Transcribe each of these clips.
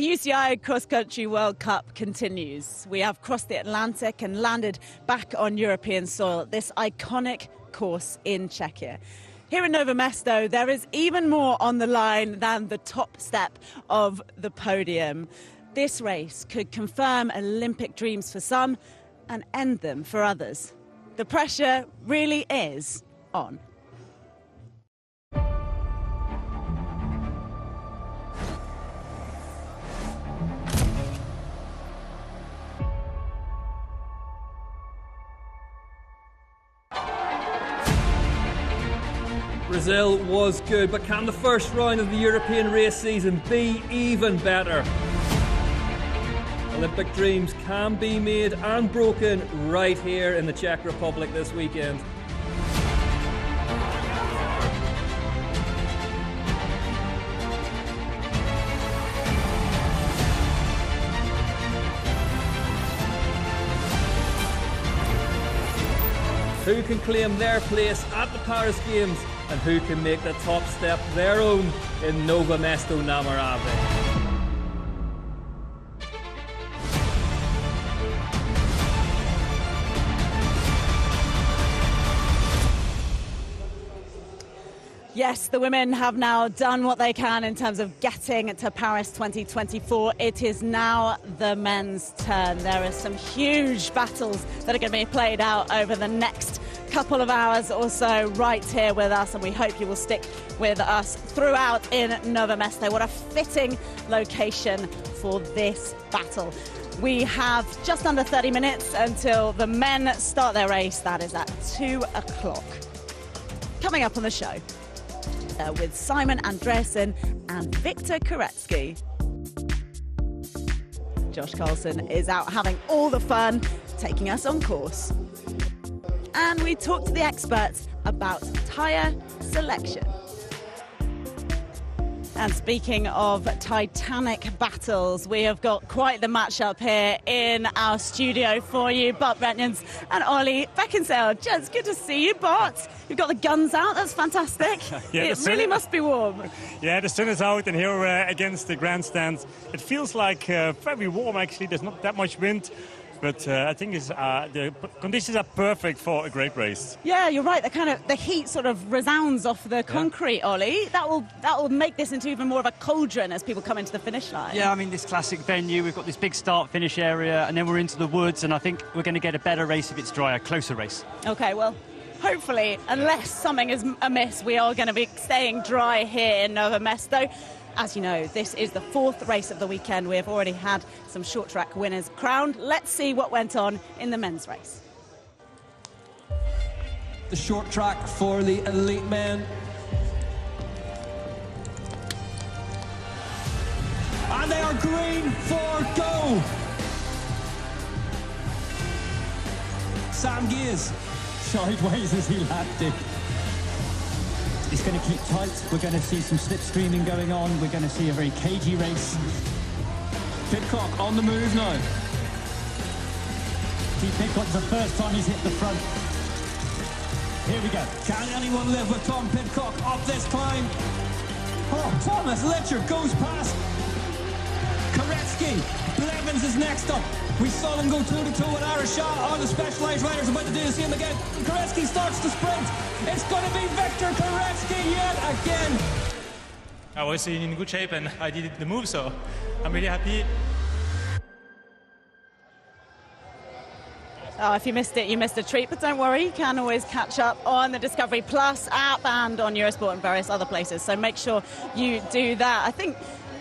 UCI Cross Country World Cup continues. We have crossed the Atlantic and landed back on European soil at this iconic course in Czechia. Here in Nové Město, there is even more on the line than the top step of the podium. This race could confirm Olympic dreams for some and end them for others. The pressure really is on. Brazil was good, but can the first round of the European race season be even better? Olympic dreams can be made and broken right here in the Czech Republic this weekend. Who can claim their place at the Paris Games and who can make the top step their own in Nové Město na Moravě? Yes, the women have now done what they can in terms of getting to Paris 2024. It is now the men's turn. There are some huge battles that are going to be played out over the next couple of hours or so right here with us, and we hope you will stick with us throughout in Nové Město. What a fitting location for this battle. We have just under 30 minutes until the men start their race. That is at 2 o'clock. Coming up on the show, with Simon Andreasen and Viktor Koretsky. Josh Carlson is out having all the fun, taking us on course. And we talk to the experts about tyre selection. And speaking of titanic battles, we have got quite the matchup here in our studio for you. Bart Bretjens and Ollie Beckinsale. Gents, good to see you, Bart. You've got the guns out, that's fantastic. Yeah, it really must be warm. Yeah, the sun is out and here against the grandstands. It feels like very warm actually, there's not that much wind. But I think the conditions are perfect for a great race. Yeah, you're right. The heat sort of resounds off the concrete, Ollie. That will make this into even more of a cauldron as people come into the finish line. Yeah, I mean, this classic venue, we've got this big start-finish area, and then we're into the woods, and I think we're going to get a better race if it's drier, closer race. Okay, well, hopefully, unless something is amiss, we are going to be staying dry here in Nové Město. As you know, this is the fourth race of the weekend. We have already had some short track winners crowned. Let's see what went on in the men's race. The short track for the elite men. And they are green for go. Sam Gears sideways as he landed. It's going to keep tight. We're going to see some slipstreaming going on. We're going to see a very cagey race. Pidcock on the move now. T. Pidcock's the first time he's hit the front. Here we go. Can anyone live with Tom Pidcock up this climb? Oh, Thomas Letcher goes past. Koretsky. Blevins is next up. We saw them go toe-to-toe with Arashah. All the Specialized riders about to do the same again. Koretsky starts to sprint. It's going to be Viktor Koretsky yet again. I was in good shape and I did the move, so I'm really happy. Oh, if you missed it, you missed a treat, but don't worry, you can always catch up on the Discovery Plus app and on Eurosport and various other places, so make sure you do that. I think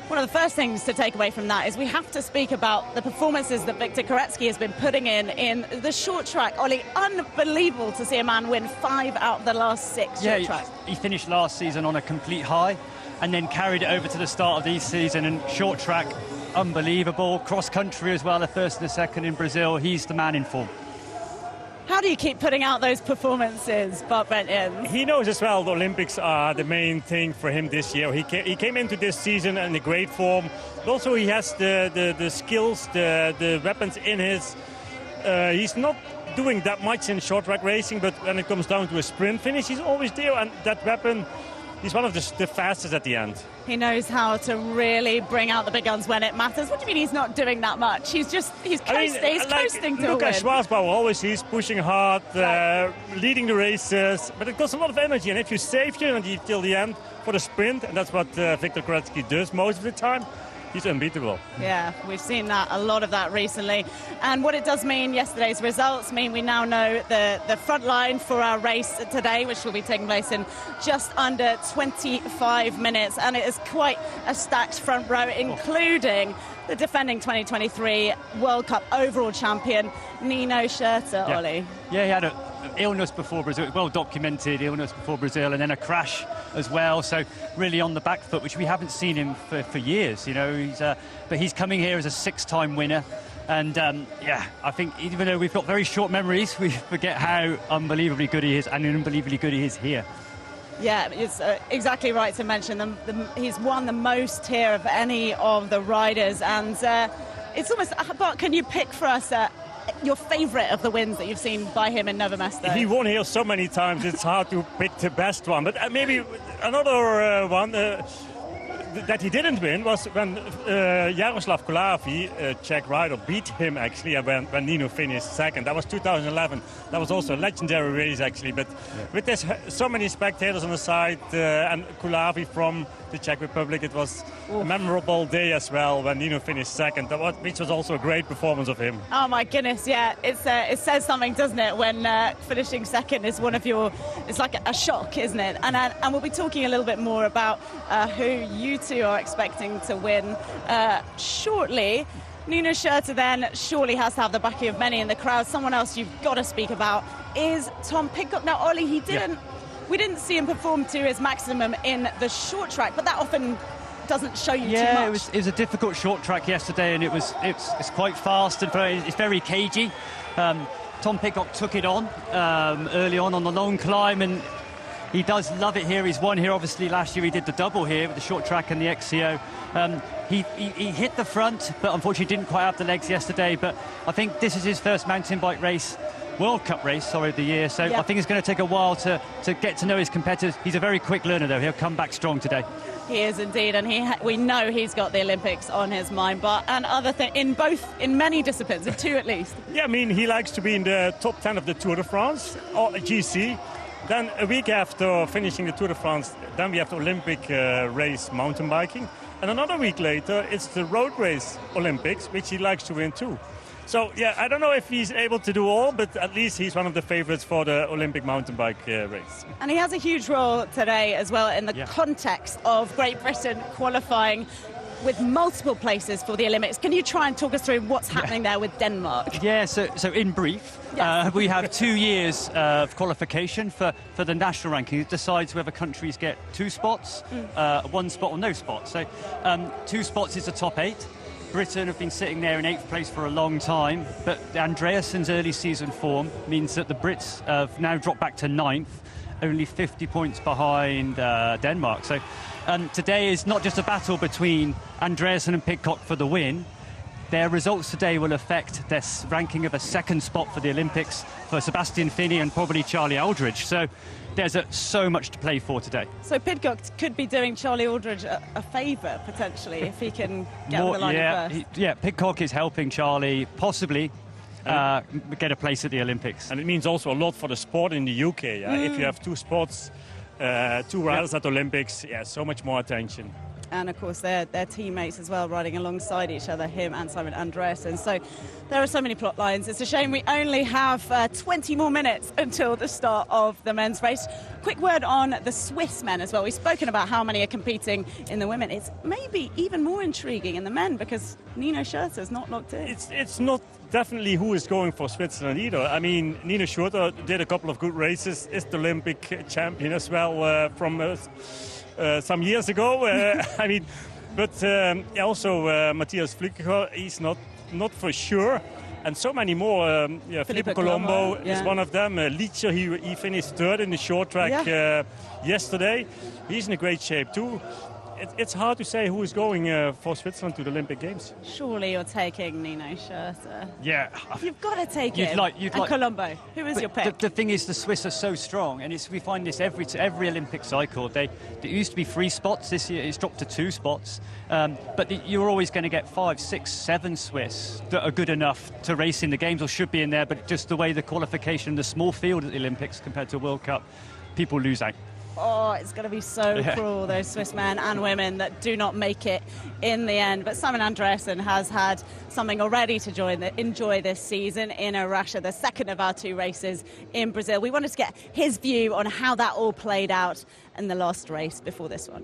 one of the first things to take away from that is we have to speak about the performances that Viktor Koretsky has been putting in the short track. Ollie, unbelievable to see a man win 5 out of the last 6 short tracks. He finished last season on a complete high and then carried it over to the start of this season, and short track, unbelievable. Cross country as well, the first and the second in Brazil. He's the man in form. How do you keep putting out those performances, Bart Bretjens? He knows as well the Olympics are the main thing for him this year. He came into this season in a great form. But also he has the skills, the weapons in his... he's not doing that much in short track racing, but when it comes down to a sprint finish, he's always there. And that weapon, he's one of the fastest at the end. He knows how to really bring out the big guns when it matters. What do you mean he's not doing that much? He's coasting to look a win. at Schwarzbauer, always he's pushing hard, leading the races, but it costs a lot of energy, and if you save your energy till the end for the sprint, and that's what Victor Koretsky does most of the time, he's unbeatable. Yeah, we've seen a lot of that recently. And what it does mean, yesterday's results mean we now know the front line for our race today, which will be taking place in just under 25 minutes. And it is quite a stacked front row, including the defending 2023 World Cup overall champion, Nino Schurter, Ollie. Yeah, he had an illness before Brazil, well documented illness before Brazil, and then a crash as well. So really on the back foot, which we haven't seen him for years. You know, but he's coming here as a 6-time winner. And I think even though we've got very short memories, we forget how unbelievably good he is, and unbelievably good he is here. Yeah, it's exactly right to mention he's won the most here of any of the riders, and it's almost. But can you pick for us your favourite of the wins that you've seen by him in Nové Město? He won here so many times; it's hard to pick the best one. But maybe another one that he didn't win was when Jaroslav Kulavi, Czech rider, beat him actually when Nino finished second. That was 2011. That was also a legendary race actually. But with this, so many spectators on the side and Kulavi from the Czech Republic, it was a memorable day as well when Nino finished second, which was also a great performance of him. Oh my goodness, yeah, it says something, doesn't it, when finishing second is one of your, it's like a shock, isn't it? And we'll be talking a little bit more about who you two are expecting to win shortly. Nino Schurter then surely has to have the backing of many in the crowd. Someone else you've got to speak about is Tom Pidcock. Now, Ollie, we didn't see him perform to his maximum in the short track, but that often doesn't show you too much. Yeah, it was a difficult short track yesterday, and it's quite fast and it's very cagey. Tom Pidcock took it on early on the long climb, and he does love it here. He's won here, obviously. Last year he did the double here with the short track and the XCO. He hit the front, but unfortunately didn't quite have the legs yesterday. But I think this is his first mountain bike race, World Cup race, of the year. So I think it's going to take a while to get to know his competitors. He's a very quick learner, though. He'll come back strong today. He is indeed, and we know he's got the Olympics on his mind, and other things in many disciplines, in 2 at least. Yeah, I mean, he likes to be in the top 10 of the Tour de France or GC. Then a week after finishing the Tour de France, then we have the Olympic race mountain biking. And another week later, it's the road race Olympics, which he likes to win too. So, yeah, I don't know if he's able to do all, but at least he's one of the favourites for the Olympic mountain bike race. And he has a huge role today as well in the context of Great Britain qualifying with multiple places for the Olympics. Can you try and talk us through what's happening there with Denmark? Yeah, so in brief, we have 2 years of qualification for the national ranking. It decides whether countries get 2 spots, 1 spot or no spot. So 2 spots is the top 8. Britain have been sitting there in 8th place for a long time, but Andreassen's early season form means that the Brits have now dropped back to 9th, only 50 points behind Denmark. So today is not just a battle between Andreassen and Pidcock for the win. Their results today will affect their ranking of a 2nd spot for the Olympics for Sebastian Finney and probably Charlie Aldridge. So there's so much to play for today. So Pidcock could be doing Charlie Aldridge a favour, potentially, if he can get on the line first. Pidcock is helping Charlie possibly get a place at the Olympics. And it means also a lot for the sport in the UK. If you have 2 spots, 2 riders at the Olympics, so much more attention. And of course they're teammates as well, riding alongside each other, him and Simon Andreassen. So there are so many plot lines. It's a shame we only have 20 more minutes until the start of the men's race. Quick word on the Swiss men as well. We've spoken about how many are competing in the women. It's maybe even more intriguing in the men because Nino Schurter is not locked in. It's not definitely who is going for Switzerland either. I mean, Nino Schurter did a couple of good races, is the Olympic champion as well from some years ago. But also Matthias Flückiger, he's not for sure. And so many more. Filippo Colombo is one of them. Licher, he finished 3rd in the short track yesterday. He's in a great shape too. it's hard to say who is going for Switzerland to the Olympic Games. Surely you're taking Nino Schurter. Yeah. You've got to take him. And Colombo. Who is your pick? The thing is, the Swiss are so strong, and we find this every Olympic cycle. There used to be 3 spots. This year it's dropped to 2 spots. But you're always going to get 5, 6, 7 Swiss that are good enough to race in the Games or should be in there. But just the way the qualification, the small field at the Olympics compared to World Cup, people lose out. Oh, it's going to be so cruel, those Swiss men and women that do not make it in the end. But Simon Andreasen has had something already to enjoy this season in Russia, the second of our 2 races in Brazil. We wanted to get his view on how that all played out in the last race before this one.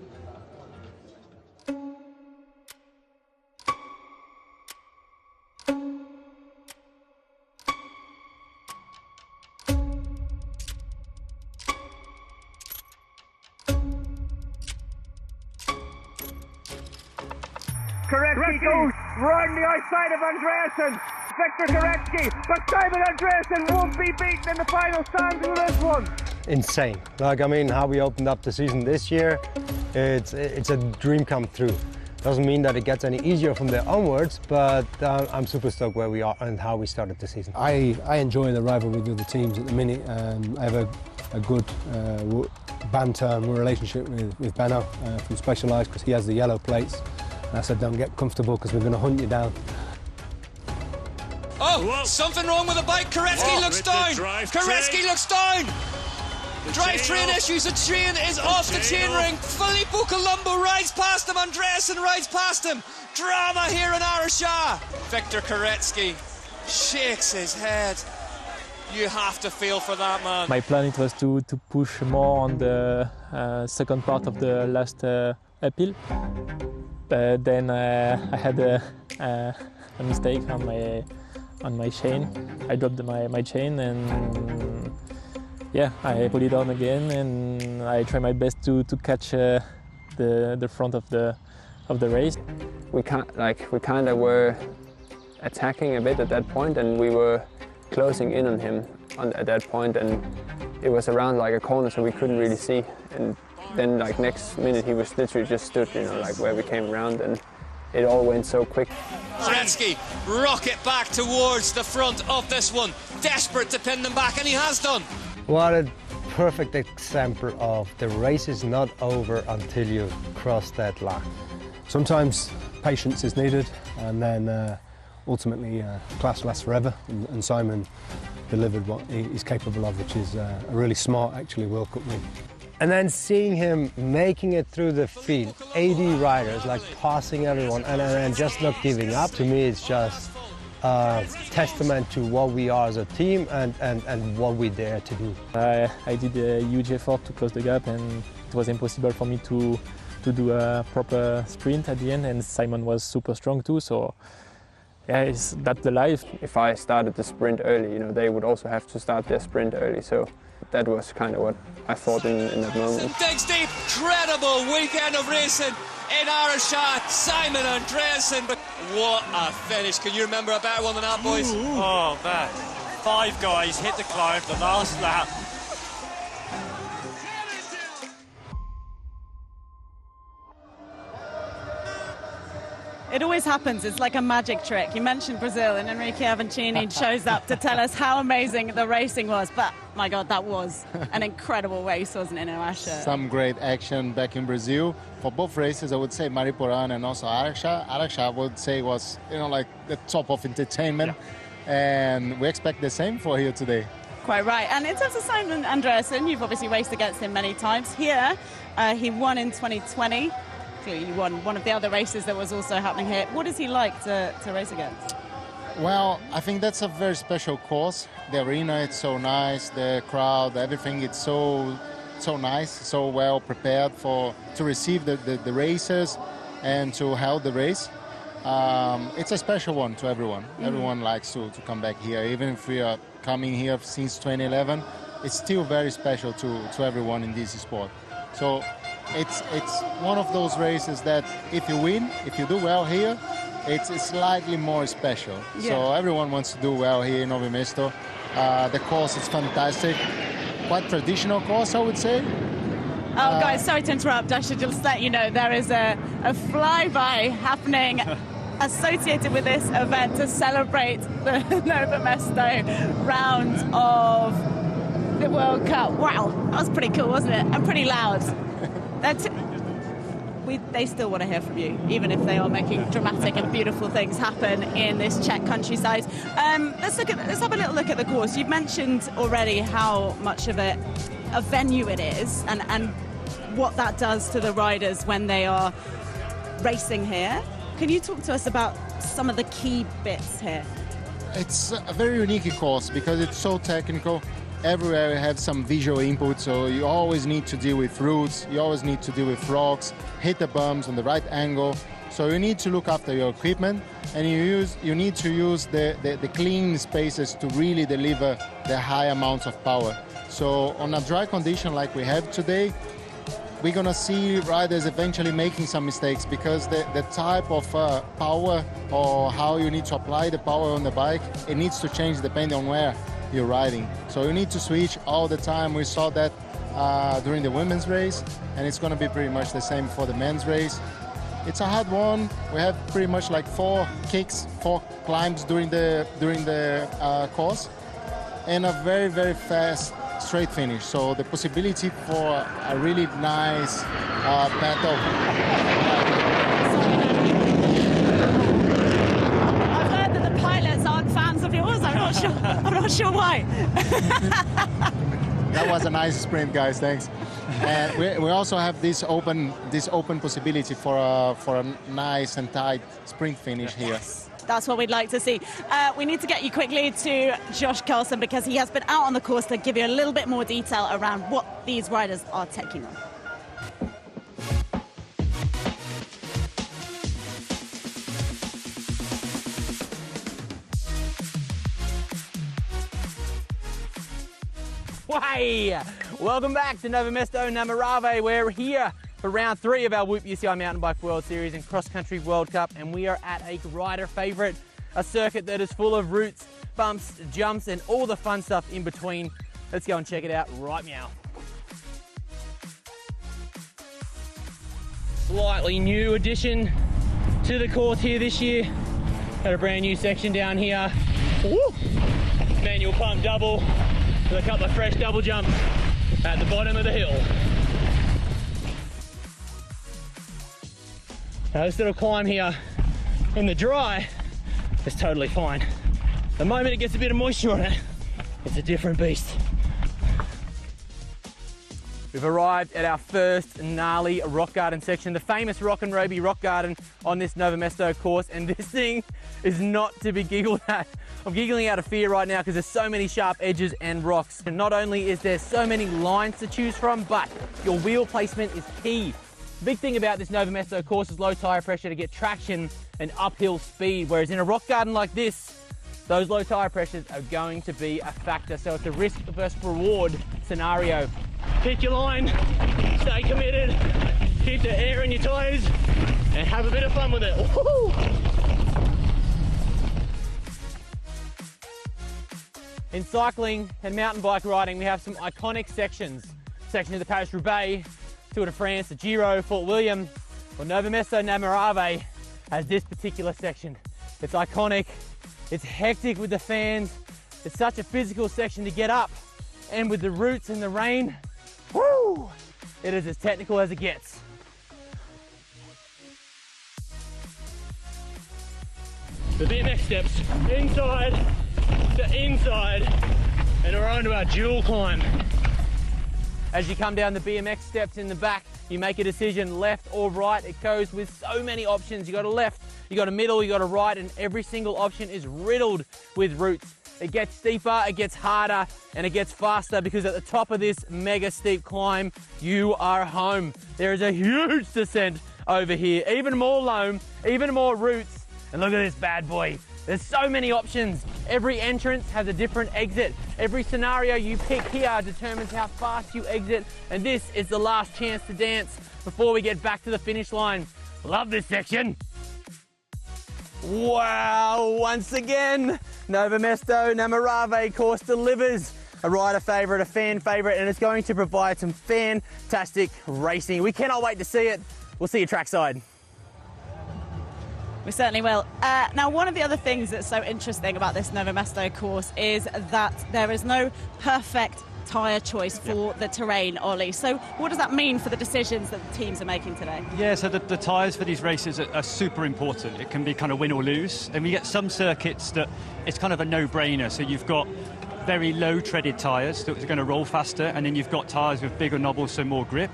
Koretsky goes round the outside of Andreasen. Victor Koretsky, but Simon Andreasen won't be beaten in the final stands of this one. Insane. Like, I mean, how we opened up the season this year, it's a dream come true. Doesn't mean that it gets any easier from there onwards, but I'm super stoked where we are and how we started the season. I enjoy the rivalry with the teams at the minute. I have a good banter and relationship with Benno from Specialized because he has the yellow plates. And I said, don't get comfortable because we're going to hunt you down. Oh, whoa. Something wrong with the bike. Koretsky looks down. Koretsky looks down. Drivetrain issues. The train is off the chainring. Filippo Colombo rides past him. Andreasen rides past him. Drama here in Arusha. Victor Koretsky shakes his head. You have to feel for that man. My plan it was to push more on the second part of the last uphill. But then I had a mistake on my chain. I dropped my chain and yeah, I put it on again and I try my best to catch the front of the race. We kind of were attacking a bit at that point, and we were closing in on him at that point, and it was around like a corner, so we couldn't really see. And then like next minute he was literally just stood, you know, like where we came around, and it all went so quick. Koretsky rocket back towards the front of this one, desperate to pin them back, and he has done. What a perfect example of the race is not over until you cross that line. Sometimes patience is needed, and then ultimately class lasts forever, and Simon delivered what he's capable of, which is a really smart, actually, World Cup win. And then seeing him making it through the field, 80 riders, like passing everyone, and just not giving up, to me it's just a testament to what we are as a team and what we dare to do. I did a huge effort to close the gap, and it was impossible for me to do a proper sprint at the end, and Simon was super strong too, so yeah, that's the life. If I started the sprint early, you know, they would also have to start their sprint early, so that was kind of what I thought in that moment. Digs deep, incredible weekend of racing in Arusha. Simon Andreasen, but what a finish. Can you remember a better one than that, boys? Oh, man. 5 guys hit the climb the last lap. It always happens. It's like a magic trick. You mentioned Brazil, and Enrique Avancini shows up to tell us how amazing the racing was. But, my God, that was an incredible race, wasn't it, Arusha? Some great action back in Brazil. For both races, I would say Mariporã and also Arusha. Arusha, I would say, was, you know, like the top of entertainment. Yeah. And we expect the same for here today. Quite right. And in terms of Simon Andreasen, you've obviously raced against him many times. Here, he won in 2020. You won one of the other races that was also happening here. What is he like to race against? Well, I think that's a very special course. The arena, it's so nice, the crowd, everything, it's so nice, so well prepared to receive the racers and to hold the race. It's a special one to everyone. Everyone likes to come back here. Even if we are coming here since 2011, it's still very special to everyone in this sport. So it's one of those races that if you win, if you do well here, it's slightly more special. Yeah. So everyone wants to do well here in Nové Město. The course is fantastic, quite traditional course, I would say. Oh, guys, sorry to interrupt. I should just let you know there is a flyby happening associated with this event to celebrate the Nové Město round of the World Cup. Wow, that was pretty cool, wasn't it? And pretty loud. They still want to hear from you, even if they are making dramatic and beautiful things happen in this Czech countryside. Let's have a little look at the course. You've mentioned already how much of a venue it is and what that does to the riders when they are racing here. Can you talk to us about some of the key bits here? It's a very unique course because it's so technical. Everywhere you have some visual input, so you always need to deal with roots, you always need to deal with rocks, hit the bumps on the right angle. So you need to look after your equipment, and you need to use the clean spaces to really deliver the high amounts of power. So on a dry condition like we have today, we're gonna see riders eventually making some mistakes because the type of power or how you need to apply the power on the bike, it needs to change depending on where you're riding. So you need to switch all the time. We saw that during the women's race, and it's gonna be pretty much the same for the men's race. It's a hard one. We have pretty much like 4 kicks, 4 climbs during the course, and a very, very fast straight finish. So the possibility for a really nice battle. I've heard that the pilots aren't fans of yours. I'm not sure why. That was a nice sprint, guys. Thanks. And we also have this open possibility for a nice and tight sprint finish here. That's what we'd like to see. We need to get you quickly to Josh Carlson because he has been out on the course to give you a little bit more detail around what these riders are taking on. Hey! Welcome back to Nové Město na Moravě. We're here for round 3 of our Whoop UCI Mountain Bike World Series and Cross Country World Cup, and we are at a rider favourite, a circuit that is full of roots, bumps, jumps, and all the fun stuff in between. Let's go and check it out right now. Slightly new addition to the course here this year. Got a brand new section down here. Woo! Manual pump double with a couple of fresh double jumps at the bottom of the hill. Now this little climb here in the dry is totally fine. The moment it gets a bit of moisture on it, it's a different beast. We've arrived at our first gnarly rock garden section, the famous Rock and Roby rock garden on this Nové Město course, and this thing is not to be giggled at. I'm giggling out of fear right now because there's so many sharp edges and rocks. And not only is there so many lines to choose from, but your wheel placement is key. The big thing about this Nové Město course is low tyre pressure to get traction and uphill speed, whereas in a rock garden like this, those low tyre pressures are going to be a factor. So it's a risk versus reward scenario. Pick your line, stay committed, keep the air in your tyres, and have a bit of fun with it. Woo-hoo! In cycling and mountain bike riding, we have some iconic sections. Section of the Paris-Roubaix, Tour de France, the Giro, Fort William. Well, Nové Město na Moravě has this particular section. It's iconic, it's hectic with the fans, it's such a physical section to get up, and with the roots and the rain, woo! It is as technical as it gets. The BMX steps, inside to inside, and we're on to our dual climb. As you come down the BMX steps in the back, you make a decision, left or right. It goes with so many options. You got a left, you got a middle, you got a right, and every single option is riddled with roots. It gets steeper, it gets harder, and it gets faster because at the top of this mega steep climb, you are home. There is a huge descent over here, even more loam, even more roots, and look at this bad boy. There's so many options. Every entrance has a different exit. Every scenario you pick here determines how fast you exit, and this is the last chance to dance before we get back to the finish line. Love this section. Wow, once again, Nové Město na Moravě course delivers. a rider favourite, a fan favourite, and it's going to provide some fantastic racing. We cannot wait to see it. We'll see you trackside. We certainly will. Now, one of the other things that's so interesting about this Nové Město course is that there is no perfect tyre choice for the terrain, Ollie. So what does that mean for the decisions that the teams are making today? Yeah, so the tyres for these races are super important. It can be kind of win or lose. And we get some circuits that it's kind of a no-brainer. So you've got very low treaded tyres that are going to roll faster, and then you've got tyres with bigger knobbles, so more grip.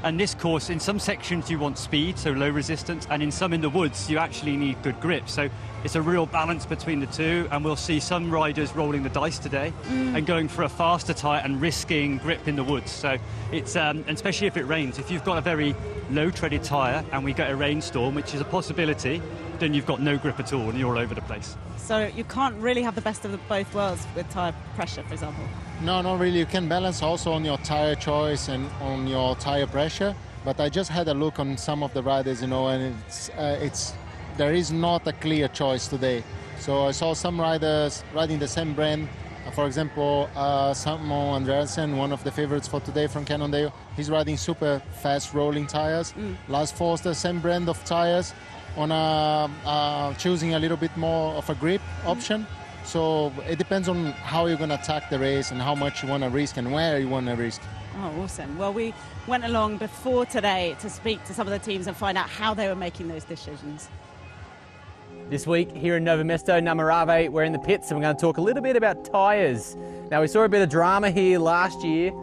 And this course, in some sections you want speed, so low resistance, and in some in the woods you actually need good grip. So it's a real balance between the two, and we'll see some riders rolling the dice today and going for a faster tyre and risking grip in the woods. So it's, and especially if it rains, if you've got a very low treaded tyre and we get a rainstorm, which is a possibility, then you've got no grip at all and you're all over the place. So you can't really have the best of both worlds with tyre pressure, for example? No, not really. You can balance also on your tyre choice and on your tyre pressure. But I just had a look on some of the riders, you know, and there is not a clear choice today. So I saw some riders riding the same brand. For example, Samuel Andreasen, one of the favorites for today from Cannondale, he's riding super fast rolling tyres. Lars Forster, same brand of tyres, on choosing a little bit more of a grip option. So it depends on how you're going to attack the race and how much you want to risk and where you want to risk. Oh, awesome. Well, we went along before today to speak to some of the teams and find out how they were making those decisions. This week here in Nové Město, Namarave, we're in the pits and we're going to talk a little bit about tyres. Now, we saw a bit of drama here last year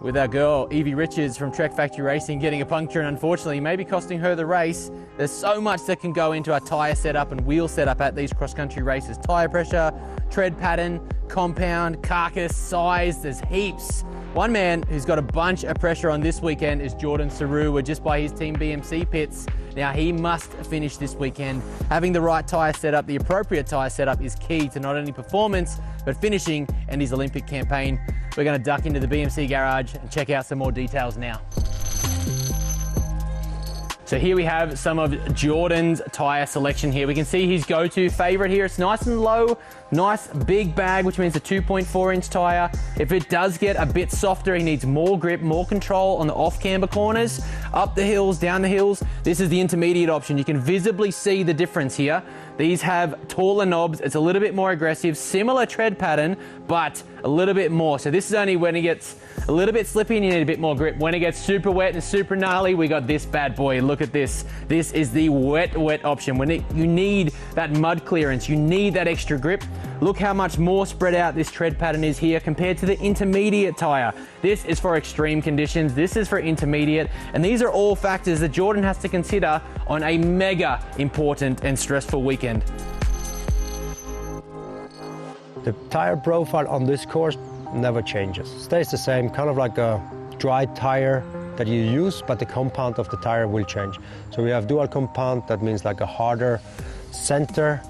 with our girl Evie Richards from Trek Factory Racing getting a puncture and unfortunately maybe costing her the race. There's so much that can go into our tyre setup and wheel setup at these cross-country races. Tyre pressure, tread pattern, compound, carcass, size, there's heaps. One man who's got a bunch of pressure on this weekend is Jordan Saru. We're just by his Team BMC pits. Now he must finish this weekend. Having the right tyre setup, the appropriate tyre setup is key to not only performance, but finishing and his Olympic campaign. We're going to duck into the BMC garage and check out some more details now. So here we have some of Jordan's tyre selection here. We can see his go-to favourite here. It's nice and low, nice big bag, which means a 2.4-inch tyre. If it does get a bit softer, he needs more grip, more control on the off-camber corners, up the hills, down the hills. This is the intermediate option. You can visibly see the difference here. These have taller knobs. It's a little bit more aggressive, similar tread pattern, but a little bit more. So this is only when it gets a little bit slippy and you need a bit more grip. When it gets super wet and super gnarly, we got this bad boy. Look at this. This is the wet option. When you need that mud clearance, you need that extra grip. Look how much more spread out this tread pattern is here compared to the intermediate tyre. This is for extreme conditions. This is for intermediate. And these are all factors that Jordan has to consider on a mega important and stressful weekend. The tyre profile on this course never changes. Stays the same, kind of like a dry tyre that you use, but the compound of the tyre will change. So we have dual compound, that means like a harder center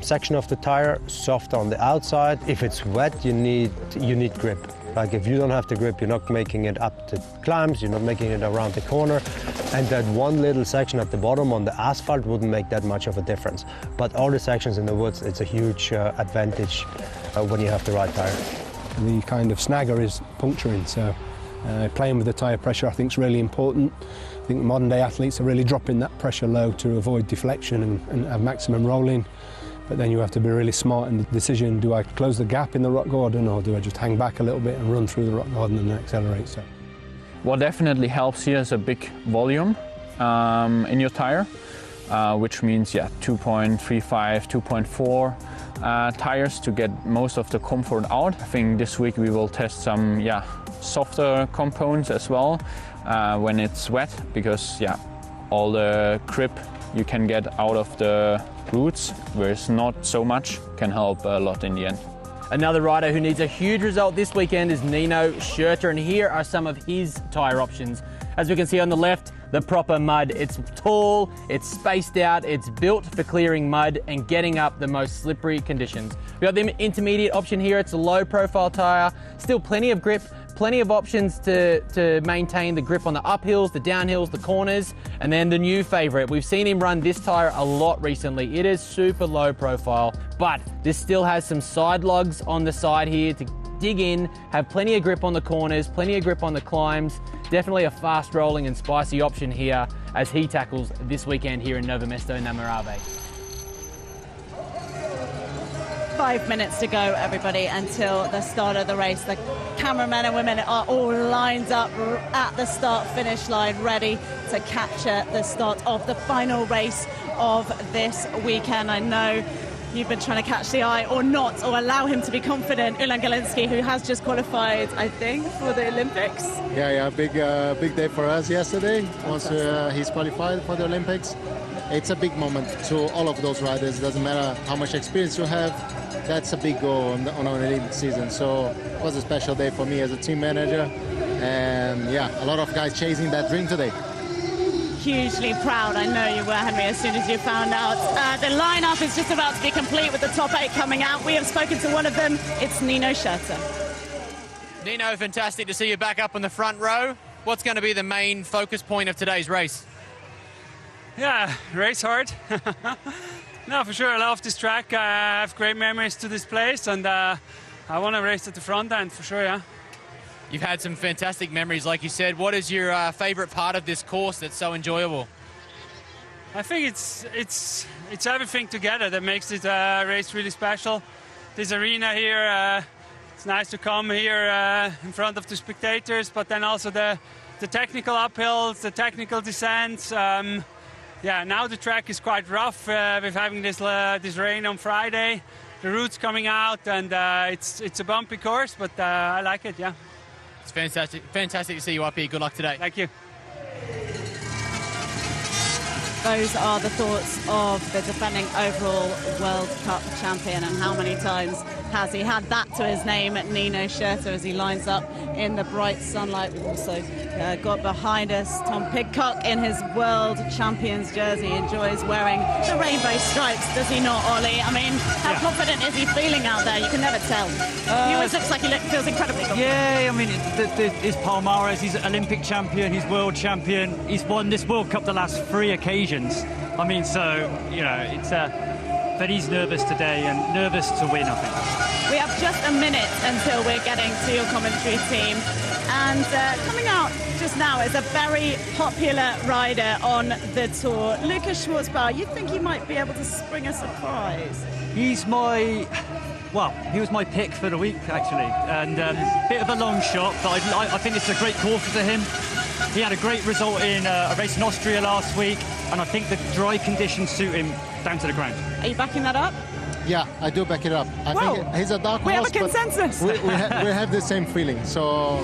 section of the tyre, soft on the outside. If it's wet, you need grip. Like if you don't have the grip, you're not making it up the climbs, you're not making it around the corner, and that one little section at the bottom on the asphalt wouldn't make that much of a difference. But all the sections in the woods, it's a huge advantage when you have the right tyre. The kind of snagger is puncturing, so playing with the tyre pressure I think is really important. I think modern day athletes are really dropping that pressure low to avoid deflection and have maximum rolling. But then you have to be really smart in the decision, do I close the gap in the rock garden or do I just hang back a little bit and run through the rock garden and then accelerate? So what definitely helps here is a big volume in your tyre, which means 2.35, 2.4 tyres to get most of the comfort out. I think this week we will test some softer compounds as well when it's wet, because all the grip you can get out of the roots, whereas not so much, can help a lot in the end. Another rider who needs a huge result this weekend is Nino Schurter, and here are some of his tyre options. As we can see on the left, the proper mud. It's tall, it's spaced out, it's built for clearing mud and getting up the most slippery conditions. We've got the intermediate option here. It's a low profile tyre, still plenty of grip, plenty of options to maintain the grip on the uphills, the downhills, the corners, and then the new favourite. We've seen him run this tyre a lot recently. It is super low profile, but this still has some side lugs on the side here to dig in, have plenty of grip on the corners, plenty of grip on the climbs. Definitely a fast rolling and spicy option here as he tackles this weekend here in Nové Město, Namarave. 5 minutes to go, everybody, until the start of the race. The cameramen and women are all lined up at the start-finish line, ready to capture the start of the final race of this weekend. I know you've been trying to catch the eye or not, or allow him to be confident. Ulan Galinski, who has just qualified, I think, for the Olympics. Yeah, big day for us yesterday. Once he's qualified for the Olympics, it's a big moment to all of those riders. It doesn't matter how much experience you have. That's a big goal on an Olympic season. So it was a special day for me as a team manager. And yeah, a lot of guys chasing that dream today. Hugely proud, I know you were, Henry, as soon as you found out. The lineup is just about to be complete with the top 8 coming out. We have spoken to one of them. It's Nino Schurter. Nino, fantastic to see you back up in the front row. What's going to be the main focus point of today's race? Yeah, race hard. No, for sure, I love this track. I have great memories to this place, and I want to race at the front end, for sure, yeah. You've had some fantastic memories, like you said. What is your favourite part of this course that's so enjoyable? I think it's everything together that makes this race really special. This arena here, it's nice to come here in front of the spectators, but then also the technical uphills, the technical descents. Yeah, now the track is quite rough with having this rain on Friday. The routes coming out, and it's a bumpy course, but I like it, yeah. It's fantastic to see you up here. Good luck today. Thank you. Those are the thoughts of the defending overall World Cup champion, and how many times has he had that to his name, Nino Schurter, as he lines up in the bright sunlight. We've also got behind us Tom Pidcock in his World Champions jersey. He enjoys wearing the rainbow stripes, does he not, Ollie? I mean, how confident is he feeling out there? You can never tell. He always looks like he feels incredibly confident. Yeah, I mean, his Palmares, he's Olympic champion, he's world champion, he's won this World Cup the last 3 occasions. I mean, so, you know, it's but he's nervous today, and nervous to win, I think. We have just a minute until we're getting to your commentary team. And coming out just now is a very popular rider on the tour, Lucas Schwarzbauer. You think he might be able to spring a surprise? He was my pick for the week, actually. And bit of a long shot, but I think it's a great quarter to him. He had a great result in a race in Austria last week, and I think the dry conditions suit him down to the ground. Are you backing that up? Yeah, I do back it up. I think he's a dark horse. We have a consensus. We have the same feeling. So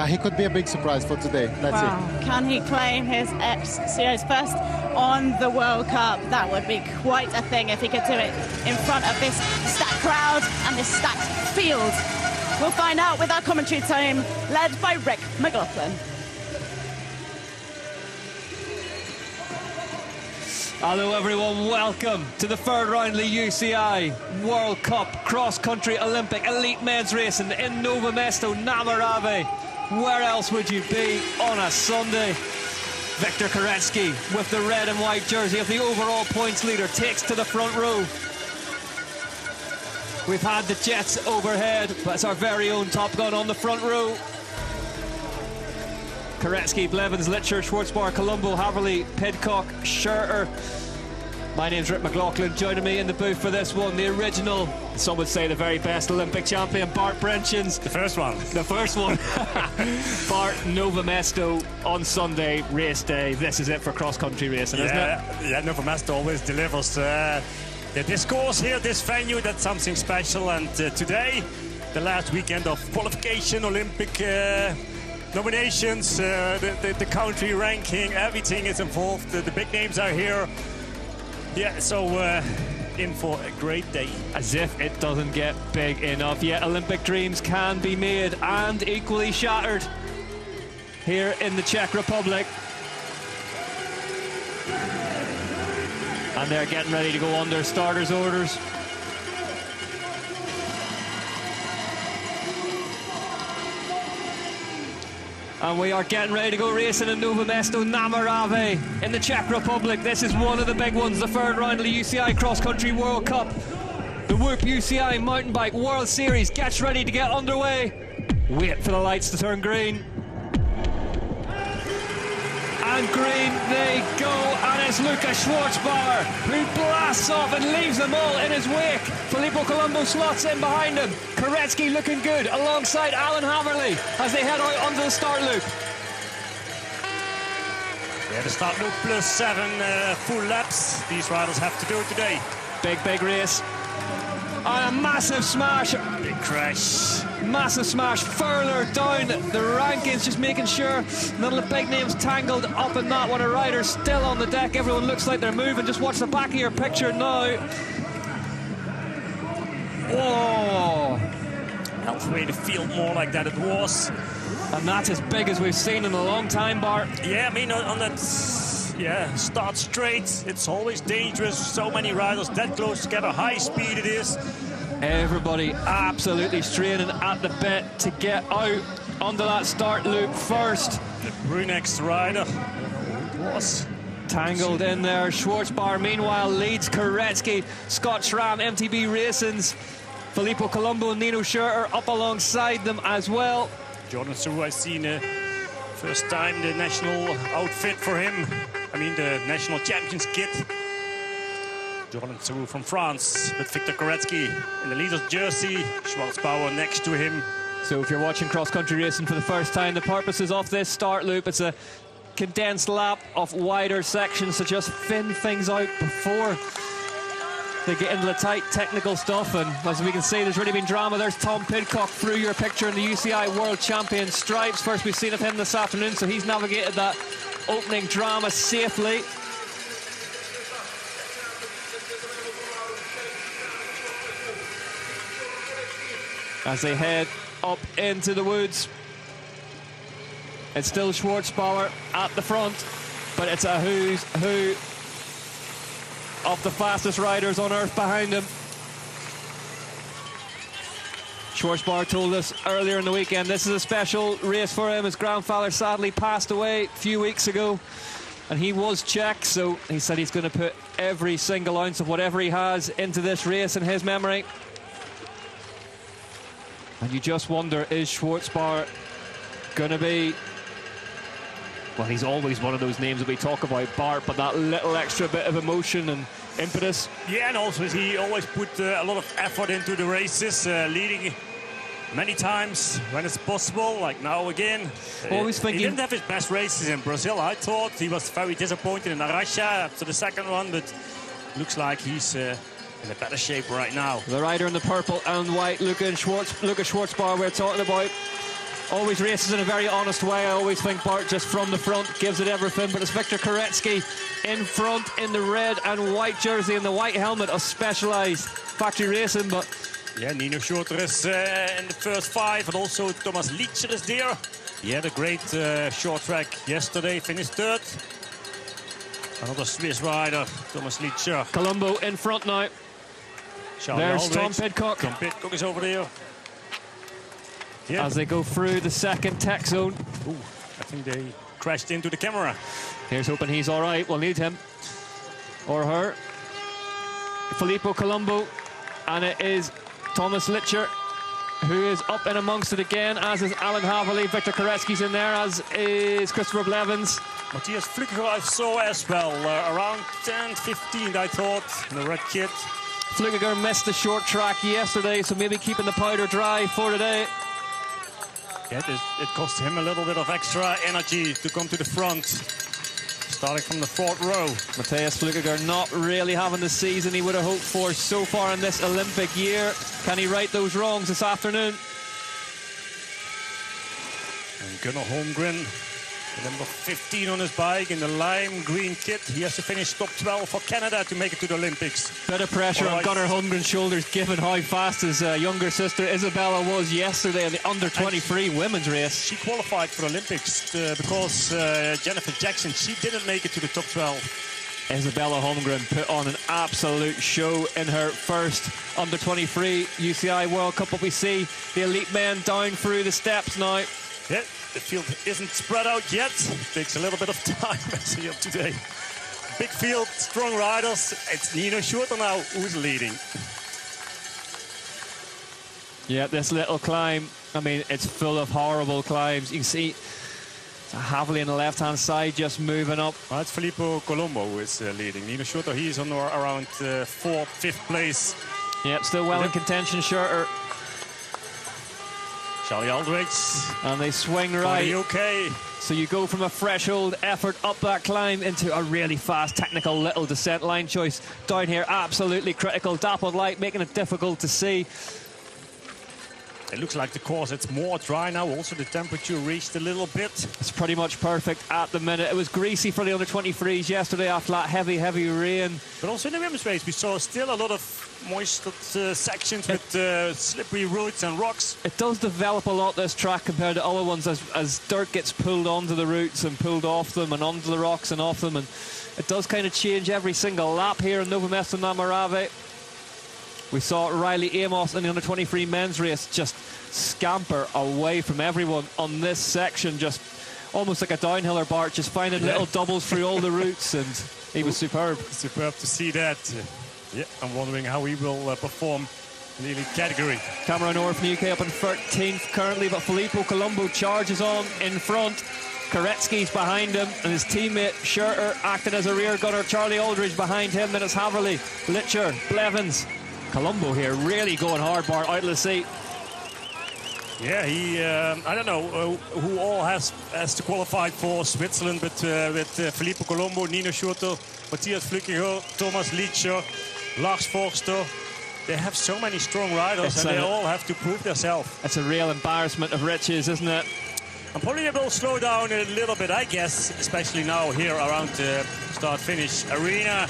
he could be a big surprise for today. Let's see. Can he claim his X-Series first on the World Cup? That would be quite a thing if he could do it in front of this stacked crowd and this stacked field. We'll find out with our commentary team, led by Rick McLaughlin. Hello everyone, welcome to the third round of the UCI World Cup Cross-Country Olympic Elite Men's Racing in Nové Město, Namarave. Where else would you be on a Sunday? Viktor Koretsky with the red and white jersey of the overall points leader takes to the front row. We've had the jets overhead, but it's our very own Top Gun on the front row. Koretsky, Blevins, Litcher, Schwarzbauer, Colombo, Haverly, Pidcock, Schurter. My name's Rick McLaughlin. Joining me in the booth for this one, the original, some would say the very best Olympic champion, Bart Brenchens. The first one. The first one. Bart, Nové Město on Sunday, race day. This is it for cross-country racing, isn't it? Yeah, Nové Město always delivers. This course here, this venue, that's something special. And today, the last weekend of qualification, Olympic nominations, the country ranking, everything is involved. The big names are here. Yeah, so in for a great day. As if it doesn't get big enough. Yet Olympic dreams can be made and equally shattered here in the Czech Republic. And they're getting ready to go under starters' orders. And we are getting ready to go racing in Nové Město, Namarave in the Czech Republic. This is one of the big ones, the third round of the UCI Cross Country World Cup. The Whoop UCI Mountain Bike World Series gets ready to get underway. Wait for the lights to turn green. And green they go, and it's Lukas Schwarzbauer who blasts off and leaves them all in his wake. Filippo Colombo slots in behind him. Koretsky looking good alongside Alan Haverly as they head out onto the start loop. Yeah, the start loop plus 7 full laps these riders have to do today. Big race. And a massive smash. Big crash. Massive smash. Furler down the rankings, just making sure none of the big names tangled up in that one. A rider still on the deck. Everyone looks like they're moving. Just watch the back of your picture now. Oh. Helps made it feel more like that it was. And that's as big as we've seen in a long time, Bart. Yeah, I mean, on that start straight, it's always dangerous. So many riders that close together, high speed it is. Everybody absolutely straining at the bit to get out onto that start loop first. The Brunex rider, it was tangled in there. Schwarzbauer meanwhile leads Koretsky. Scott Schramm, MTB Racing's Filippo Colombo and Nino Schurter up alongside them as well. Jordan Su, I've seen first time the national outfit for him. I mean the national champions kit. Jordan Su from France with Victor Koretsky in the leader's jersey. Schwarzbauer next to him. So if you're watching cross-country racing for the first time, the purposes of this start loop, it's a condensed lap of wider sections to just thin things out before they get into the tight technical stuff. And as we can see, there's really been drama. There's Tom Pidcock through your picture in the UCI World Champion stripes. First we've seen of him this afternoon, so he's navigated that opening drama safely. As they head up into the woods, it's still Schwarzbauer at the front, but it's a who's who of the fastest riders on earth behind him. Schwarzbauer told us earlier in the weekend this is a special race for him. His grandfather sadly passed away a few weeks ago, and he was Czech, so he said he's going to put every single ounce of whatever he has into this race in his memory. And you just wonder, is Schwarzbauer going to be... Well, he's always one of those names that we talk about, Bart, but that little extra bit of emotion and impetus. Yeah, and also he always put a lot of effort into the races, leading many times when it's possible, like now again. Always thinking... He didn't have his best races in Brazil, I thought. He was very disappointed in Araxa after the second one, but looks like he's... in a better shape right now. The rider in the purple and white, Lukas Schwarzbauer, we're talking about. Always races in a very honest way. I always think Bart just from the front gives it everything, but it's Victor Koretsky in front in the red and white jersey and the white helmet of Specialized Factory Racing. But yeah, Nino Schurter is in the first 5, and also Thomas Lietscher is there. He had a great short track yesterday, finished 3rd. Another Swiss rider, Thomas Lietscher. Colombo in front now. There's Tom Pidcock. Tom Pidcock is over there. Yeah. As they go through the second tech zone. Ooh, I think they crashed into the camera. Here's hoping he's all right. We'll need him or her. Filippo Colombo, and it is Thomas Lietscher who is up and amongst it again, as is Alan Haverly. Victor Koretsky's in there, as is Christopher Blevins. Matthias Flückiger I saw as well, around 10-15 I thought, in the red kit. Flückiger missed the short track yesterday, so maybe keeping the powder dry for today. Yeah, it cost him a little bit of extra energy to come to the front, starting from the 4th row. Matthias Flückiger not really having the season he would have hoped for so far in this Olympic year. Can he right those wrongs this afternoon? And Gunnar Holmgren, number 15 on his bike in the lime green kit. He has to finish top 12 for Canada to make it to the Olympics. Bit of pressure on Gunnar Holmgren's shoulders, given how fast his younger sister Isabella was yesterday in the under-23 women's race. She qualified for the Olympics because Jennifer Jackson, she didn't make it to the top 12. Isabella Holmgren put on an absolute show in her first under-23 UCI World Cup. But we see the elite men down through the steps now. Yeah. The field isn't spread out yet. It takes a little bit of time, as here today. Big field, strong riders. It's Nino Schurter now who's leading. Yeah, this little climb, I mean, it's full of horrible climbs. You can see Havli on the left-hand side just moving up. Well, it's Filippo Colombo who is leading. Nino Schurter, he's on around 4th, 5th place. Yep, still well in contention, Schurter. Charlie Aldridge. And they swing right. Okay. So you go from a threshold effort up that climb into a really fast, technical little descent line choice. Down here, absolutely critical. Dappled light, making it difficult to see. It looks like the course, it's more dry now. Also, the temperature reached a little bit. It's pretty much perfect at the minute. It was greasy for the under-23s yesterday after that heavy, heavy rain. But also in the women's race, we saw still a lot of moist sections with slippery roots and rocks. It does develop a lot, this track, compared to other ones, as dirt gets pulled onto the roots and pulled off them and onto the rocks and off them. And it does kind of change every single lap here in Nové Město na Moravě. We saw Riley Amos in the under-23 men's race just scamper away from everyone on this section, just almost like a downhiller, Bart, just finding little doubles through all the routes, and he was superb. Superb to see that. Yeah, I'm wondering how he will perform in the elite category. Cameron Orr from the UK up in 13th currently, but Filippo Colombo charges on in front. Koretsky's behind him, and his teammate Schurter acting as a rear gunner. Charlie Aldridge behind him, then it's Haverly, Blitcher, Blevins. Colombo here really going hard, Bart, out of the seat. Yeah, he, I don't know who all has to qualify for Switzerland, but with Filippo Colombo, Nino Schurter, Matthias Flückiger, Thomas Lietscher, Lars Forster, they have so many strong riders, and they all have to prove themselves. It's a real embarrassment of riches, isn't it? And probably they will slow down a little bit, I guess, especially now here around the start-finish arena.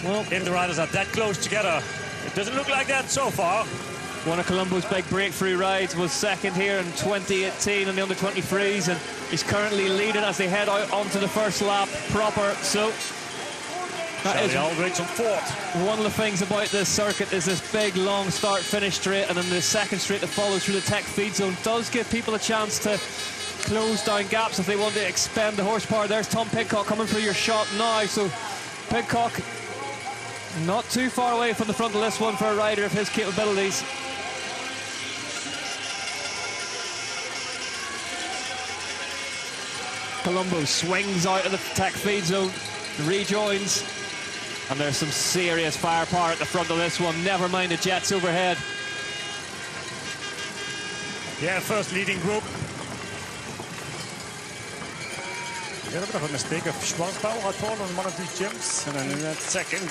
Well, if the riders are that close together. It doesn't look like that so far. One of Colombo's big breakthrough rides was second here in 2018 on the under-23s, and he's currently leading as they head out onto the first lap proper. So that is Aldridge on 4th. one of the things about this circuit is this big long start-finish straight, and then the second straight that follows through the tech feed zone does give people a chance to close down gaps if they want to expend the horsepower. There's Tom Pidcock coming for your shot now, so Pidcock not too far away from the front of this one for a rider of his capabilities. Colombo swings out of the tech feed zone, rejoins, and there's some serious firepower at the front of this one. Never mind the jets overhead. Yeah, first leading group. A little bit of a mistake of Schwarzbauer, I thought, on one of these jumps. And then in that second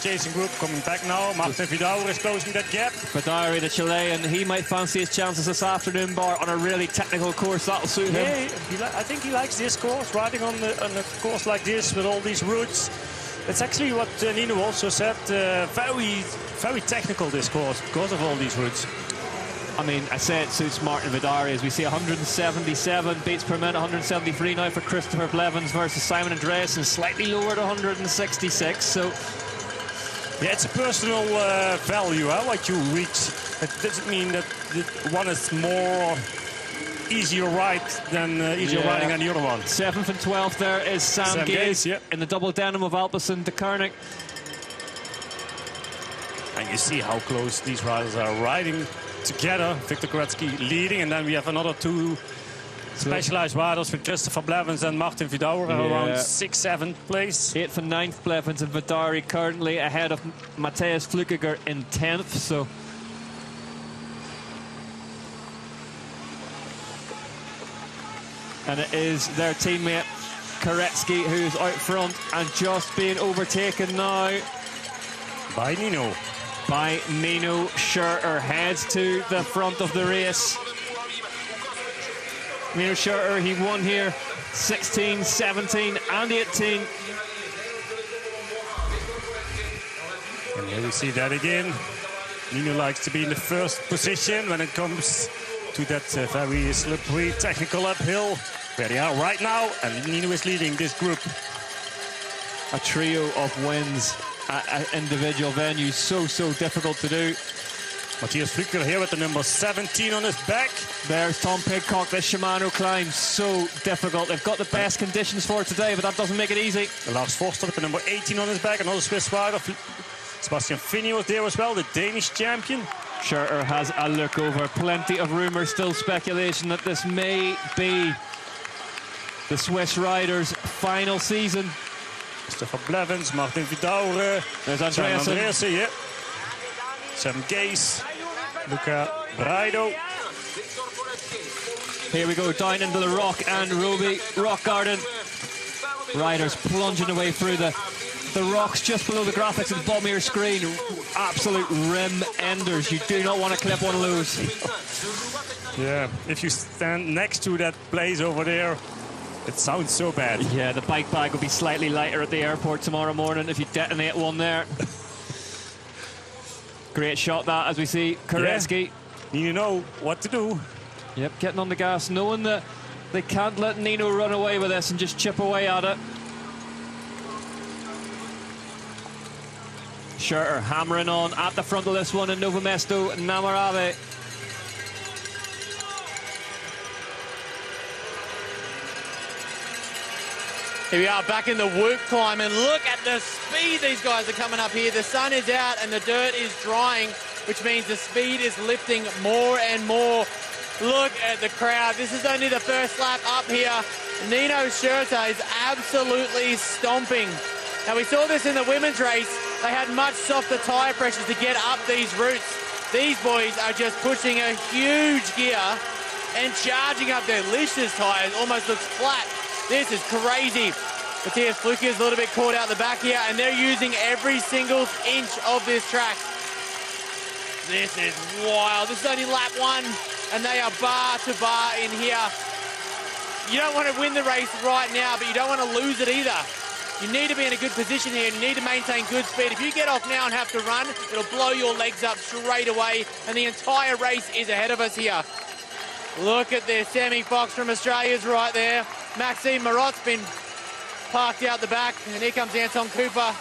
chasing group, coming back now. Martin Vidal is closing that gap. Vidal, the Chilean, he might fancy his chances this afternoon, Bart, on a really technical course. That'll suit him. Yeah, I think he likes this course, riding on a course like this with all these routes. It's actually what Nino also said, very, very technical, this course, because of all these routes. I mean, I say it suits Martin Vidari as we see 177 beats per minute, 173 now for Christopher Blevins versus Simon Andreasen, slightly lower at 166. So, yeah, it's a personal value, what you reach. It doesn't mean that one is more easier ride than easier riding than the other one. 7th and 12th there is Sam Gaze in the double denim of Alpecin de Koenig. And you see how close these riders are riding together. Victor Koretsky leading, and then we have another two specialized riders with Christopher Blevins and Martin Vidal around 6th, 7th place. 8th and 9th Blevins and Vidari currently ahead of Matthias Flückiger in 10th. So and it is their teammate Koretsky who's out front and just being overtaken now by Nino. Schurter heads to the front of the race. Nino Schurter, he won here 16, 17 and 18. And here we see that again. Nino likes to be in the first position when it comes to that very slippery technical uphill where they are right now, and Nino is leading this group. A trio of wins at individual venues, so difficult to do. Matthias Flückiger here with the number 17 on his back. There's Tom Pidcock. This Shimano climb, so difficult. They've got the best conditions for it today, but that doesn't make it easy. Lars Forster with the number 18 on his back, another Swiss rider. Sebastian Finney was there as well, the Danish champion. Schurter has a look over. Plenty of rumours, still speculation that this may be the Swiss riders' final season. Stefan Blevins, Martin Vidaure, there's Andreasen, yeah. Sam Gaze, Luca Braido. Here we go, down into the rock and Ruby rock garden. Riders plunging away through the rocks just below the graphics at the bottom of your screen. Absolute rim enders. You do not want to clip one of those. Yeah, if you stand next to that place over there, it sounds so bad. Yeah, the bike bag will be slightly lighter at the airport tomorrow morning if you detonate one there. Great shot that, as we see Koretsky. Yeah. You know what to do. Yep, getting on the gas, knowing that they can't let Nino run away with this and just chip away at it. Schurter hammering on at the front of this one in Nové Město, Namarave. Here we are back in the work climb, and look at the speed these guys are coming up here. The sun is out and the dirt is drying, which means the speed is lifting more and more. Look at the crowd. This is only the first lap up here. Nino Schurter is absolutely stomping. Now, we saw this in the women's race. They had much softer tyre pressures to get up these routes. These boys are just pushing a huge gear and charging up their Lisch's tyres. Almost looks flat. This is crazy. Matthias Fluke is a little bit caught out the back here, and they're using every single inch of this track. This is wild. This is only lap one, and they are bar to bar in here. You don't want to win the race right now, but you don't want to lose it either. You need to be in a good position here, and you need to maintain good speed. If you get off now and have to run, it'll blow your legs up straight away, and the entire race is ahead of us here. Look at this. Sammy Fox from Australia's right there. Maxime Marot's been parked out the back, and here comes Anton Cooper.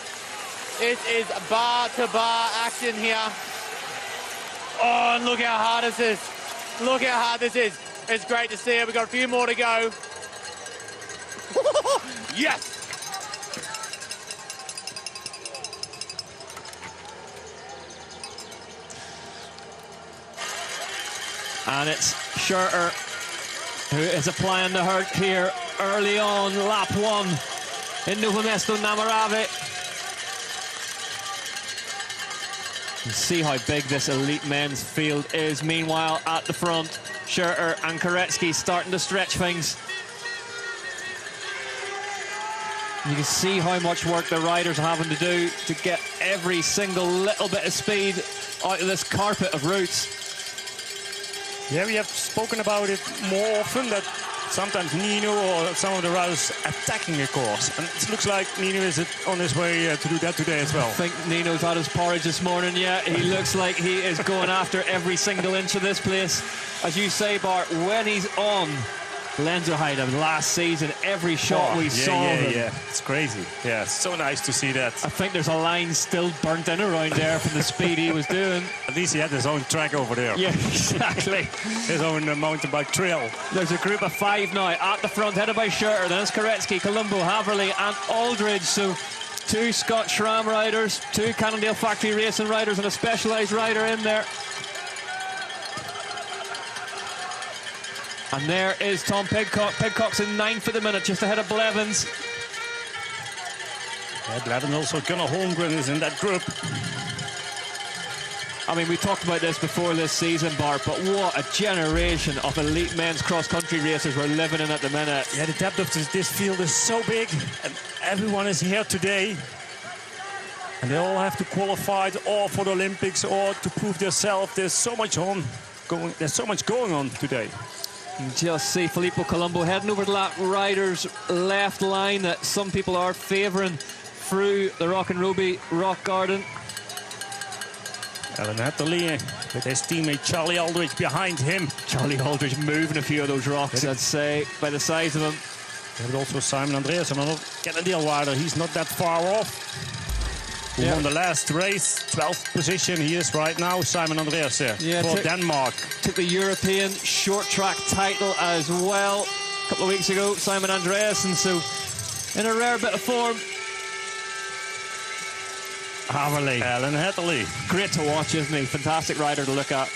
This is bar-to-bar action here. Oh, and look how hard this is. Look how hard this is. It's great to see it. We've got a few more to go. Yes! And it's Schurter who is applying the hurt here early on, lap one in Nové Město, Namarave. You see how big this elite men's field is. Meanwhile, at the front, Schurter and Koretsky starting to stretch things. You can see how much work the riders are having to do to get every single little bit of speed out of this carpet of routes. Yeah, we have spoken about it more often, that sometimes Nino or some of the riders attacking a course. And it looks like Nino is on his way to do that today as well. I think Nino's had his porridge this morning, yeah. He looks like he is going after every single inch of this place. As you say, Bart, when he's on Lenzerheide of last season, every shot we saw of him. Yeah, it's crazy. Yeah, it's so nice to see that. I think there's a line still burnt in around there from the speed he was doing. At least he had his own track over there. Yeah, exactly. His own mountain bike trail. There's a group of five now at the front, headed by Schurter. Then it's Koretsky, Colombo, Haverly and Aldridge. So two Scott Schramm riders, two Cannondale Factory Racing riders and a Specialized rider in there. And there is Tom Pidcock. Pidcock's in ninth at the minute, just ahead of Blevins. Yeah, Blevins also. Gunnar Holmgren is in that group. I mean, we talked about this before this season, Bart, but what a generation of elite men's cross-country racers we're living in at the minute. Yeah, the depth of this field is so big, and everyone is here today. And they all have to qualify or for the Olympics or to prove themselves. There's so much going on today. You just see Filippo Colombo heading over to that rider's left line that some people are favouring through the Rock and Ruby rock garden. Alan Hatterley with his teammate Charlie Aldridge behind him. Charlie Aldridge moving a few of those rocks, I'd say, by the size of them. But also Simon Andreasen, Cannondale rider. He's not that far off. Who won the last race, 12th position he is right now, Simon Andreasen for Denmark. Took the European short track title as well a couple of weeks ago, Simon Andreasen, so in a rare bit of form. Haverly. Alan Hatterley. Great to watch, isn't he? Fantastic rider to look at.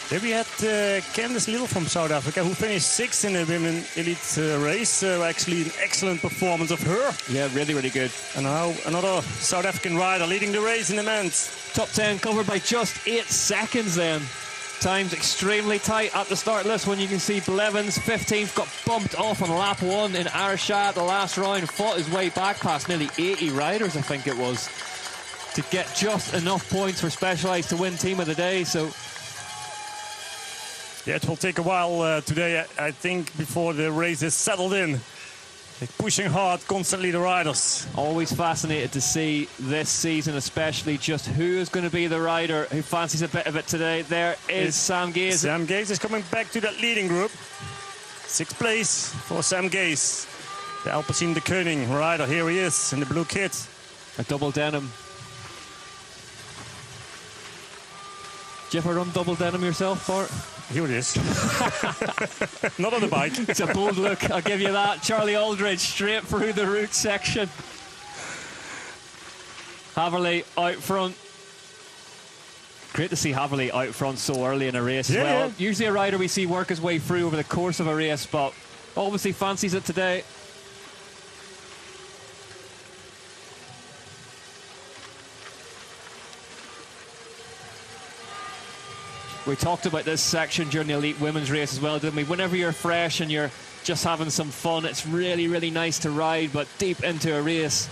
Then we had Candice Little from South Africa, who finished 6th in the women elite race. Actually, an excellent performance of her. Yeah, really, really good. And now another South African rider leading the race in the men's. Top 10 covered by just 8 seconds then. Times extremely tight at the start list when you can see Blevins, 15th, got bumped off on lap 1 in Ayrshire at the last round, fought his way back past nearly 80 riders, I think it was, to get just enough points for Specialized to win Team of the Day. So yeah, it will take a while today, I think, before the race is settled in. They're pushing hard constantly, the riders. Always fascinated to see this season, especially just who is going to be the rider who fancies a bit of it today. There is Sam Gaze. Sam Gaze is coming back to that leading group. 6th place for Sam Gaze. The Alpecin de Koning rider, here he is in the blue kit. A double denim. Do you ever run double denim yourself, Bart? Here it is. Not on the bike. It's a bold look, I'll give you that. Charlie Aldridge straight through the route section. Haverly out front. Great to see Haverly out front so early in a race as well. Yeah. Usually a rider we see work his way through over the course of a race, but obviously fancies it today. We talked about this section during the elite women's race as well, didn't we? Whenever you're fresh and you're just having some fun, it's really, really nice to ride, but deep into a race,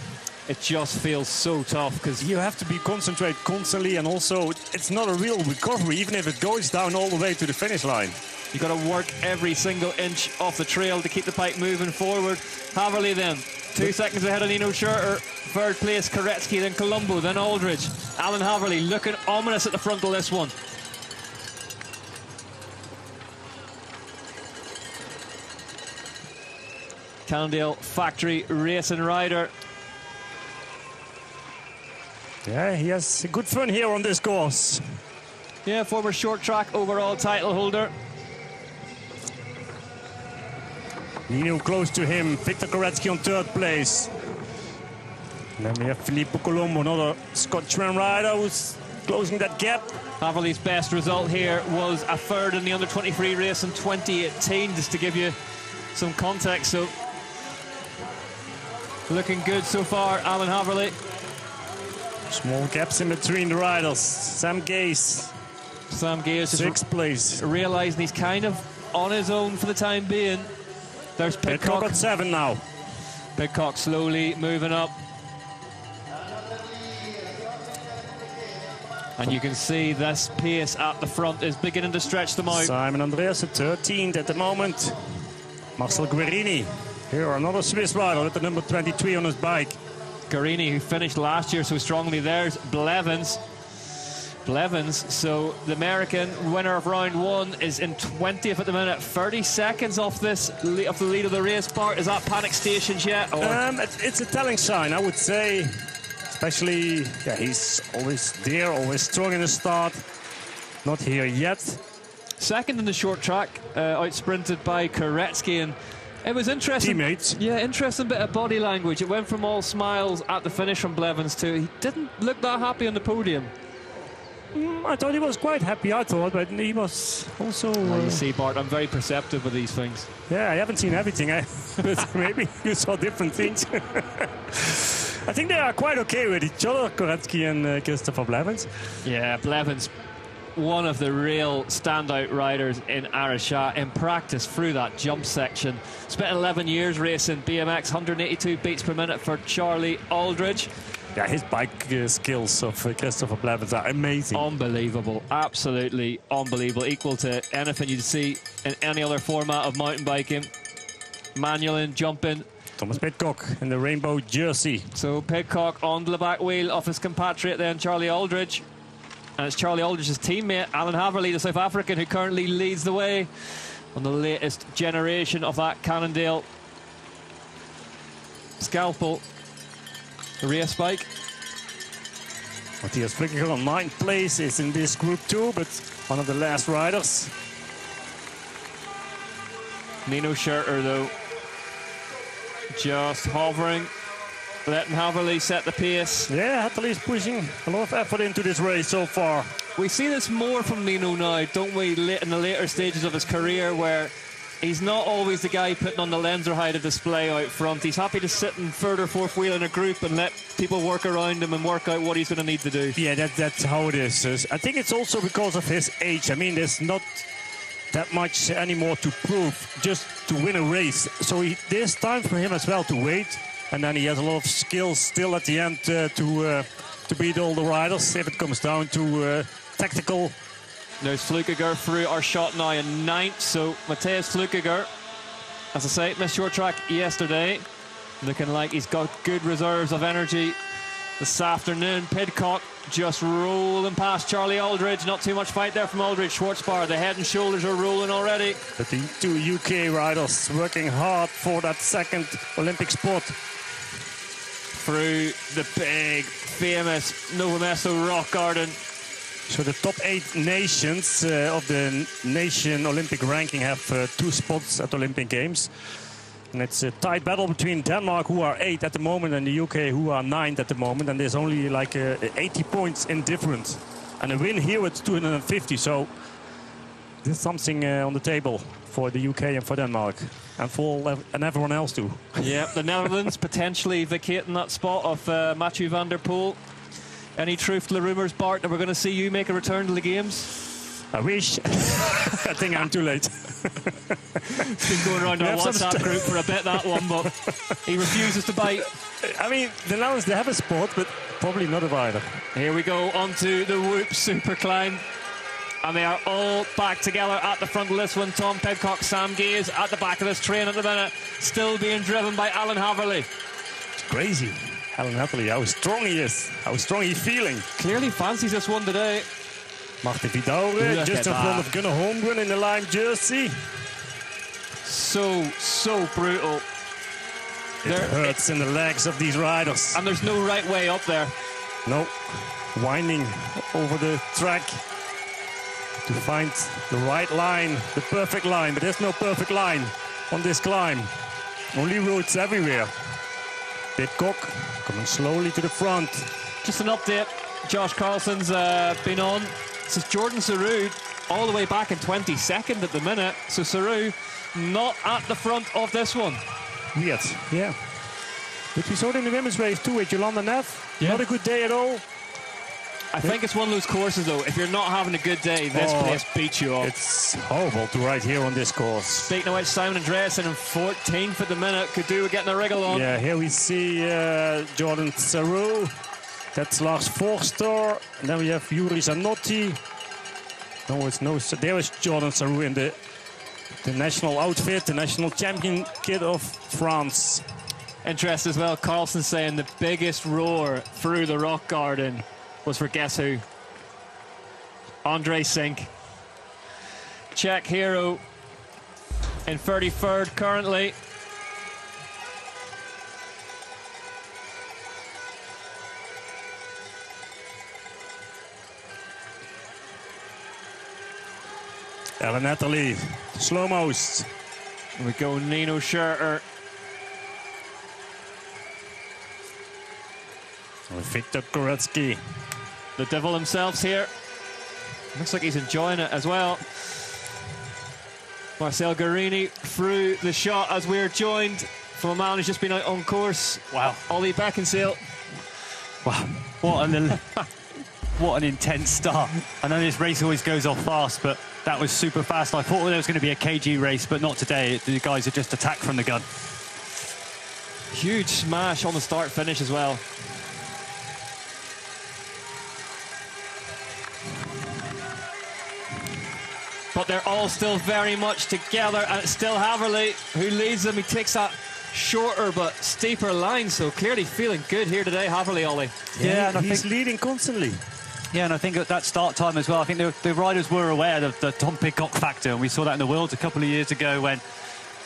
it just feels so tough because you have to be concentrated constantly, and also it's not a real recovery, even if it goes down all the way to the finish line. You've got to work every single inch off the trail to keep the bike moving forward. Haverly then, 2 seconds ahead of Nino Schurter. 3rd place, Koretsky, then Colombo, then Aldridge. Alan Haverly looking ominous at the front of this one. Cannondale Factory racing rider. Yeah, he has good fun here on this course. Yeah, former short track overall title holder. Nino close to him. Victor Koretsky on 3rd place. And then we have Filippo Colombo, another Scotchman rider who's closing that gap. Haverly's best result here was a 3rd in the under-23 race in 2018, just to give you some context. So looking good so far, Alan Haverly. Small gaps in between the riders. Sam Gaze. Sam Gaze 6th place. Realising he's kind of on his own for the time being. There's Pidcock at 7 now. Pidcock slowly moving up. And you can see this pace at the front is beginning to stretch them out. Simon Andreas at 13th at the moment. Marcel Guerini. Here, another Swiss rider with the number 23 on his bike. Guerini, who finished last year so strongly. There's Blevins. So the American winner of round 1 is in 20th at the minute. 30 seconds off the lead of the race. Bart, is that panic stations yet? Or? It's a telling sign, I would say. Especially, yeah, he's always there, always strong in the start. Not here yet. 2nd in the short track, out sprinted by Koretsky, and it was interesting. Teammates. Yeah, interesting bit of body language. It went from all smiles at the finish from Blevins to he didn't look that happy on the podium. I thought he was quite happy, but he was also... You see, Bart, I'm very perceptive with these things. Yeah, I haven't seen everything, but maybe you saw different things. I think they are quite okay with each other, Koretsky and Christopher Blevins. Yeah, Blevins, one of the real standout riders in Ayrshire in practice through that jump section. Spent 11 years racing BMX, 182 beats per minute for Charlie Aldridge. Yeah, his bike skills of Christopher Blevins are amazing. Unbelievable, absolutely unbelievable. Equal to anything you'd see in any other format of mountain biking. Manualing, jumping. Thomas Pidcock in the rainbow jersey. So Pidcock onto the back wheel of his compatriot then, Charlie Aldridge. And it's Charlie Aldridge's teammate, Alan Haverly, the South African, who currently leads the way on the latest generation of that Cannondale Scalpel race bike. Matthias Flickiger on 9th place is in this group too, but one of the last riders. Nino Schurter, though, just hovering letting Haverly set the pace. Yeah, Haverly is pushing a lot of effort into this race so far. We see this more from Nino now, don't we, in the later stages of his career, where he's not always the guy putting on the Lenzer height of display out front. He's happy to sit in third or fourth wheel in a group and let people work around him and work out what he's going to need to do. Yeah, that's how it is. I think it's also because of his age. I mean, there's not that much anymore to prove, just to win a race. So there's time for him as well to wait. And then he has a lot of skills still at the end to beat all the riders if it comes down to tactical. There's Flukiger through our shot now in 9th. So Matthias Flukiger, as I say, missed short track yesterday. Looking like he's got good reserves of energy this afternoon. Pidcock just rolling past Charlie Aldridge. Not too much fight there from Aldridge. Schwarzbar, the head and shoulders are rolling already. But the two UK riders working hard for that second Olympic spot. Through the big, famous Nové Město rock garden. So the top 8 nations of the nation Olympic ranking have 2 spots at Olympic Games. And it's a tight battle between Denmark, who are 8 at the moment, and the UK, who are 9th at the moment. And there's only like 80 points in difference. And a win here with 250. So there's something on the table for the UK and for Denmark. And everyone else too. Yeah, the Netherlands potentially vacating that spot of Mathieu van der Poel. Any truth to the rumours, Bart, that we're going to see you make a return to the Games? I wish. I think I'm too late. It's been going around our WhatsApp group for a bit, that one, but he refuses to bite. I mean, the Netherlands, they have a spot, but probably not a rider. Here we go, onto the Whoop Super Climb. And they are all back together at the front of this one. Tom Pidcock, Sam Gaze at the back of this train at the minute, still being driven by Alan Haverly. It's crazy. Alan Haverly, how strong he is, how strong he's feeling. Clearly fancies this one today. Martin Vidal, just in front of Gunnar Holmgren in the lime jersey. So brutal. It hurts in the legs of these riders. And there's no right way up there. No, winding over the track to find the right line, the perfect line. But there's no perfect line on this climb. Only roads everywhere. Pidcock coming slowly to the front. Just an update. Josh Carlson's been on. This is Jordan Sarrou all the way back in 22nd at the minute. So Sarrou not at the front of this one. Weird, yeah. But we saw it in the women's race too with Jolanda Neff. Yeah. Not a good day at all. I think it's one of those courses, though. If you're not having a good day, this place beats you up. It's horrible to ride here on this course. Speaking of which, Simon Andreasen in 14th at the minute. Could do with getting a wriggle on. Yeah, here we see Jordan Sarrou. That's Lars Forster. And then we have Yuri Zanotti. No, it's no. There is Jordan Sarrou in the national outfit, the national champion kit of France. Interest as well. Carlson saying the biggest roar through the rock garden was for guess who? Andre Sink. Czech hero in 33rd currently. Ellen Natalie, slow-most. We go Nino Schurter. Victor Koretsky. The devil himself's here. Looks like he's enjoying it as well. Marcel Guarini through the shot as we're joined from a man who's just been out on course. Wow. Ollie Beckinsale. Wow. What an intense start. I know this race always goes off fast, but that was super fast. I thought there was going to be a KG race, but not today. The guys are just attacked from the gun. Huge smash on the start-finish as well. But they're all still very much together, and it's still Haverly who leads them. He takes that shorter but steeper line, so clearly feeling good here today, Haverly, Ollie. Yeah, and he's leading constantly. Yeah, and I think at that start time as well, I think the riders were aware of the Tom Pidcock factor, and we saw that in the Worlds a couple of years ago when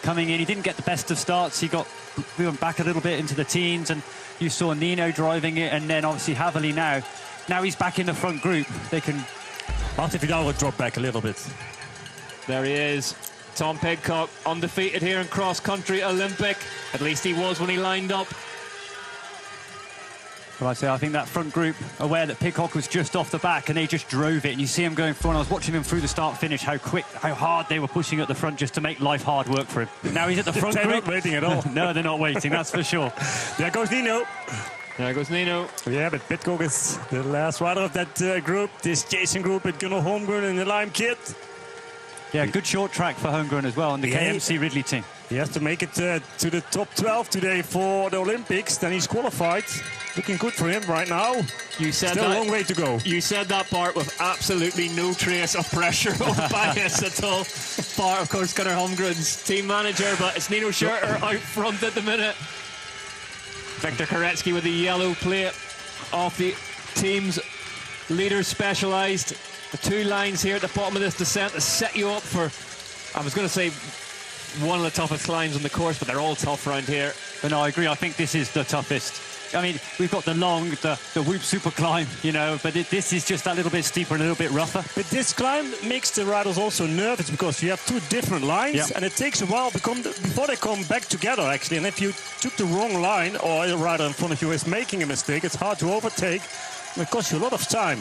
coming in, he didn't get the best of starts. We went back a little bit into the teens, and you saw Nino driving it, and then obviously Haverly now he's back in the front group. They can... Martin Vidal would drop back a little bit. There he is. Tom Pidcock, undefeated here in cross-country Olympic. At least he was when he lined up. Well, I think that front group, aware that Pidcock was just off the back, and they just drove it. And you see him going front. I was watching him through the start-finish, how quick, how hard they were pushing at the front just to make life hard work for him. Now he's at the front They're group. not waiting at all. No, they're not waiting, that's for sure. There goes Nino. There goes Nino. Yeah, but Pidcock is the last rider of that group. This chasing group with Gunnar Holmgren and the Lime Kid. Yeah, good short track for Holmgren as well, and the KMC Ridley team. He has to make it to the top 12 today for the Olympics. Then he's qualified. Looking good for him right now. You said Still that, a long way to go. You said that, Bart, with absolutely no trace of pressure or bias at all. Bart, of course, Gunnar Holmgren's team manager, but it's Nino Schurter out front at the minute. Victor Koretsky with the yellow plate off the team's leaders specialised. The two lines here at the bottom of this descent to set you up for, I was going to say, one of the toughest climbs on the course, but they're all tough around here. But no, I agree. I think this is the toughest. I mean, we've got the long, the Whoop Super climb, you know, but this is just that little bit steeper and a little bit rougher. But this climb makes the riders also nervous because you have two different lines, and it takes a while before they come back together, actually. And if you took the wrong line, or a rider in front of you is making a mistake, it's hard to overtake, and it costs you a lot of time.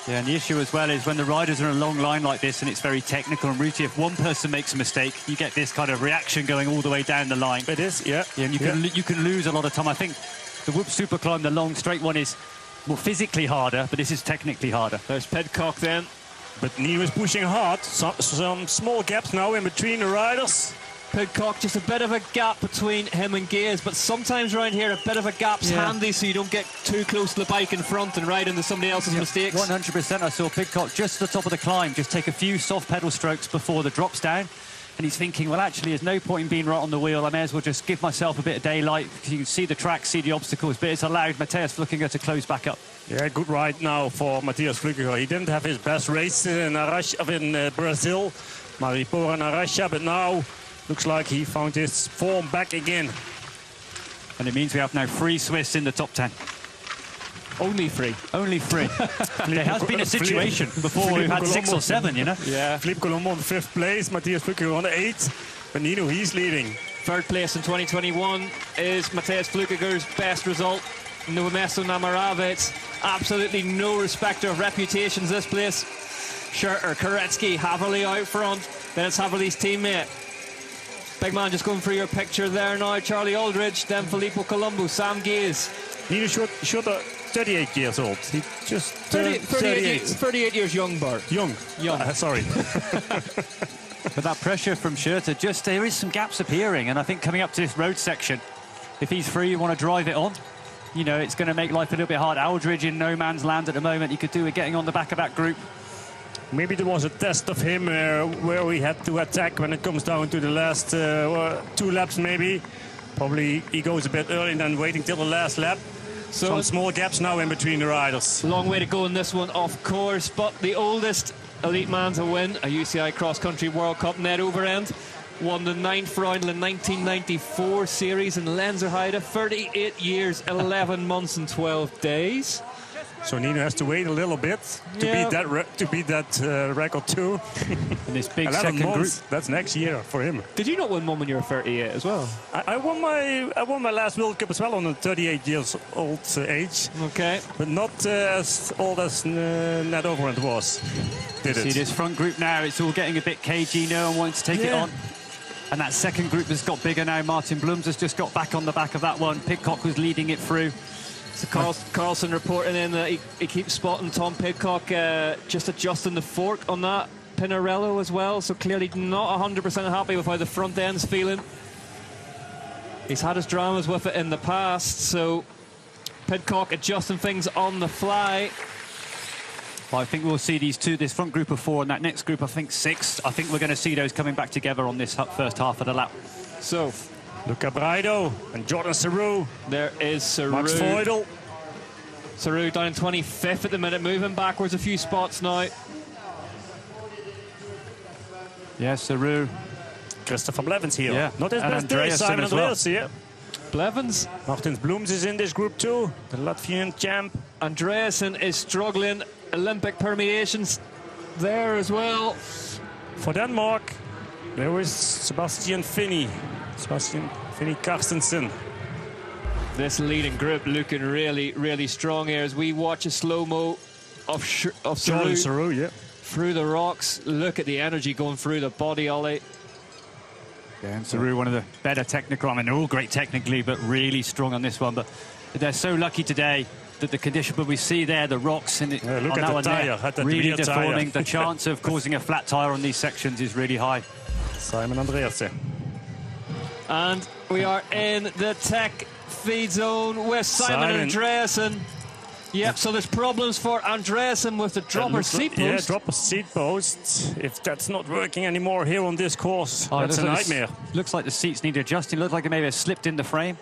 Yeah, and the issue as well is when the riders are in a long line like this and it's very technical and rooty, if one person makes a mistake, you get this kind of reaction going all the way down the line. It is, yeah. And you can lose a lot of time. I think the Whoop Super Climb, the long straight one, is more physically harder, but this is technically harder. There's Pidcock then. But Nino is pushing hard. Some small gaps now in between the riders. Pidcock, just a bit of a gap between him and Gaze, but sometimes around here a bit of a gap's handy so you don't get too close to the bike in front and ride into somebody else's mistakes. 100%. I saw Pidcock just at the top of the climb just take a few soft pedal strokes before the drops down, and he's thinking, well, actually there's no point in being right on the wheel. I may as well just give myself a bit of daylight because you can see the track, see the obstacles, but it's allowed Mateusz Flückiger to close back up. Yeah, good ride now for Mateusz Flückiger. He didn't have his best race in Brazil, Maripora and Araxá, but now looks like he found his form back again. And it means we have now 3 Swiss in the top 10. Only 3. Only 3. There has been a situation before we've had 6 or 7, you know? Yeah. Philippe Colombo on 5th place, Mateusz Flückiger on 8th. But Nino, he's leading. 3rd place in 2021 is Mateusz Flückiger's best result. Nové Město na Moravě. It's absolutely no respecter of reputations, this place. Schurter, Koretsky, Haverly out front. Then it's Haverly's teammate. Big man just going through your picture there now. Charlie Aldridge, then Filippo Colombo, Sam Gaze. Nino Schurter, 38 years old. He just 38 years young, Bart. Young. Sorry. But that pressure from Schurter, just there is some gaps appearing, and I think coming up to this road section, if he's free, you want to drive it on. You know, it's going to make life a little bit hard. Aldridge in no man's land at the moment. He could do with getting on the back of that group. Maybe there was a test of him where we had to attack when it comes down to the last 2 laps, maybe. Probably he goes a bit early and then waiting till the last lap. So some small gaps now in between the riders. Long way to go in this one, of course, but the oldest elite man to win a UCI Cross Country World Cup, Ned Overend, won the 9th round in 1994 series in Lenzerheide, 38 years, 11 months and 12 days. So Nino has to wait a little bit to beat that record too. In this big 11 second months, group. that's next year for him. Did you not win one when you were 38 as well? I won my last World Cup as well on a 38 years old age. Okay. But not as old as Ned Overend was. See this front group now, it's all getting a bit cagey. No one wants to take it on. And that second group has got bigger now. Martin Blums has just got back on the back of that one. Pidcock was leading it through. So Carlson reporting in that he keeps spotting Tom Pidcock just adjusting the fork on that Pinarello as well, so clearly not 100% happy with how the front end's feeling. He's had his dramas with it in the past, so Pidcock adjusting things on the fly. Well, I think we'll see this front group of 4 and that next group, I think 6. I think we're going to see those coming back together on this first half of the lap. So Luca Braido and Jordan Sarrou. There is Sarrou. Max Feudel. Sarrou down in 25th at the minute, moving backwards a few spots now. Yeah, Sarrou. Christopher Blevins here. Yeah. Not his and best day, Simon Andreas here. Blevins. Martins Blums is in this group too, the Latvian champ. Andreasen is struggling. Olympic permeations there as well. For Denmark, there was Sebastian Finney Carstensen. This leading group looking really, really strong here as we watch a slow-mo of Saru yeah, through the rocks. Look at the energy going through the body, Ollie. Yeah, and Saru, one of the better technical. I mean, they're all great technically, but really strong on this one. But they're so lucky today that the condition, but we see there the rocks and look on at that the one tyre, there, at the really rear deforming. tyre. The chance of causing a flat tyre on these sections is really high. Simon Andreasen. And we are in the tech feed zone with Simon Andreasen. Yep, so there's problems for Andreasen with the dropper seat post. Yeah, dropper seat post. If that's not working anymore here on this course, that's a nightmare. Looks like the seats need adjusting. Looks like they maybe have slipped in the frame.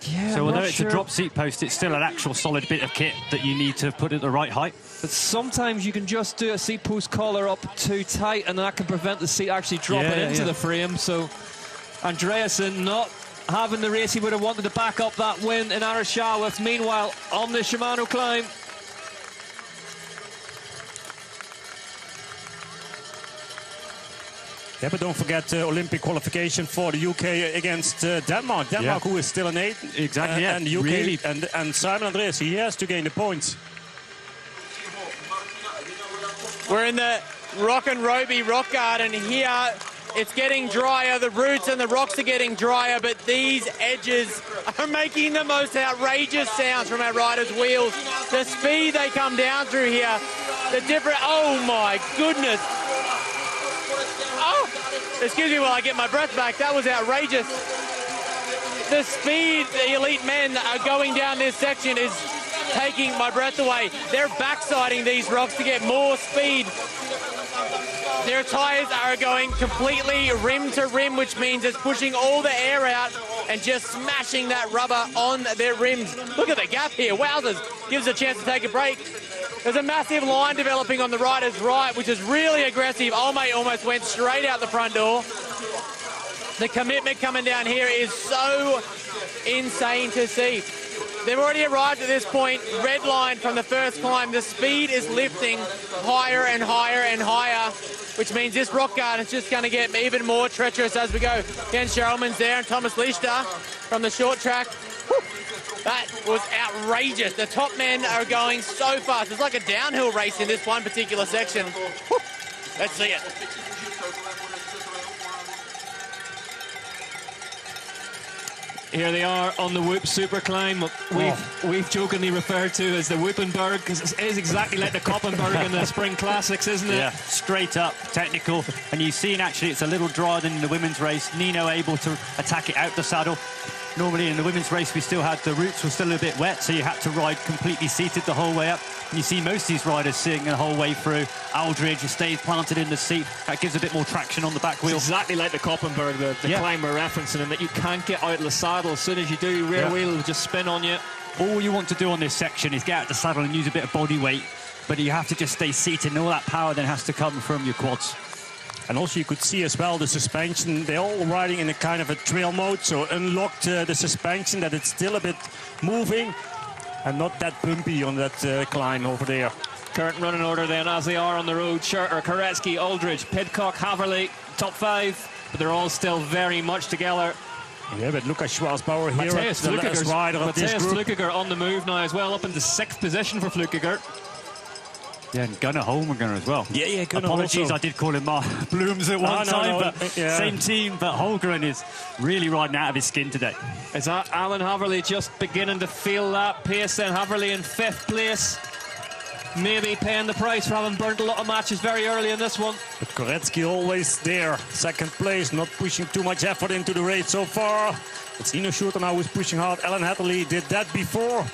Yeah, so although it's sure. a drop seat post, it's still an actual solid bit of kit that you need to put at the right height. But sometimes you can just do a seat post collar up too tight, and that can prevent the seat actually dropping into the frame. So Andreasen not having the race he would have wanted to back up that win in Aarschouwhof. Meanwhile, on the Shimano climb, yeah, but don't forget Olympic qualification for the UK against Denmark. Denmark, who is still an 8. Exactly, and UK, really. and Simon Andreas, he has to gain the points. We're in the Rock and Roby rock garden here. It's getting drier, the roots and the rocks are getting drier, but these edges are making the most outrageous sounds from our riders' wheels. The speed they come down through here, the different, oh my goodness. Oh, excuse me while I get my breath back, that was outrageous. The speed the elite men are going down this section is taking my breath away. They're backsiding these rocks to get more speed. Their tyres are going completely rim to rim, which means it's pushing all the air out and just smashing that rubber on their rims. Look at the gap here. Wowzers. Gives a chance to take a break. There's a massive line developing on the rider's right, which is really aggressive. Olmay almost went straight out the front door. The commitment coming down here is so insane to see. They've already arrived at this point, red line from the first climb. The speed is lifting higher and higher and higher, which means this rock garden is just going to get even more treacherous as we go. Ken Sherrilman's there and Thomas Lichter from the short track. Whew, that was outrageous. The top men are going so fast. It's like a downhill race in this one particular section. Whew, let's see it. here they are on the Whoop Super Climb. We've jokingly referred to as the Whoopenberg, because it is exactly like the Koppenberg in the Spring Classics, isn't it? Yeah, straight up, technical. And you've seen actually it's a little drier than in the women's race. Nino able to attack it out the saddle. Normally in the women's race we still had the roots were still a bit wet, so you had to ride completely seated the whole way up. And you see most of these riders sitting the whole way through. Aldridge stays planted in the seat. That gives a bit more traction on the back wheel. It's exactly like the Koppenberg, the climb we're referencing, in that you can't get out of the saddle. As soon as you do, rear wheel will just spin on you. All you want to do on this section is get out the saddle and use a bit of body weight, but you have to just stay seated, and all that power then has to come from your quads. And also you could see as well the suspension, they're all riding in a kind of a trail mode, so unlocked the suspension, that it's still a bit moving and not that bumpy on that climb over there. Current running order then as they are on the road: Schurter, Koretsky, Aldridge, Pidcock, Haverly, top five, but they're all still very much together. Yeah, but Lukas Schwarzbauer here, Matthäus the last rider of this group. Flukiger on the move now as well, up into 6th position for Flukiger. Yeah, and Gunnar Holmgren as well. Yeah, Gunnar Apologies, also. I did call him Blooms at one time, but same team. But Holmgren is really riding out of his skin today. Is that Alan Haverly just beginning to feel that pace then? Haverly in 5th place. Maybe paying the price for having burnt a lot of matches very early in this one. But Koretsky always there, 2nd place, not pushing too much effort into the race so far. It's Ino Schurter now who's pushing hard. Alan Haverly did that before.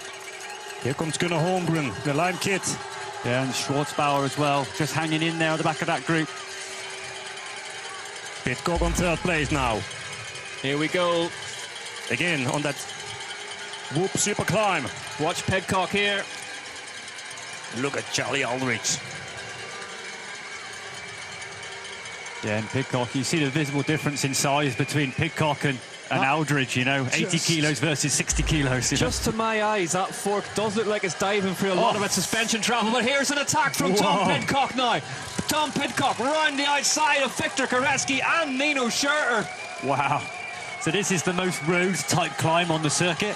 Here comes Gunnar Holmgren, the Lime Kid. Yeah, and Schwarzbauer as well, just hanging in there at the back of that group. Pidcock on 3rd place now. Here we go. Again on that Whoop Super Climb. Watch Pidcock here. Look at Charlie Aldridge. Yeah, and Pidcock, you see the visible difference in size between Pidcock and Aldridge, you know, 80 kilos versus 60 kilos. Just to my eyes, that fork does look like it's diving through a lot of its suspension travel, but here's an attack from Tom Pidcock now. Tom Pidcock round the outside of Victor Koretsky and Nino Schurter. Wow. So this is the most road-type climb on the circuit.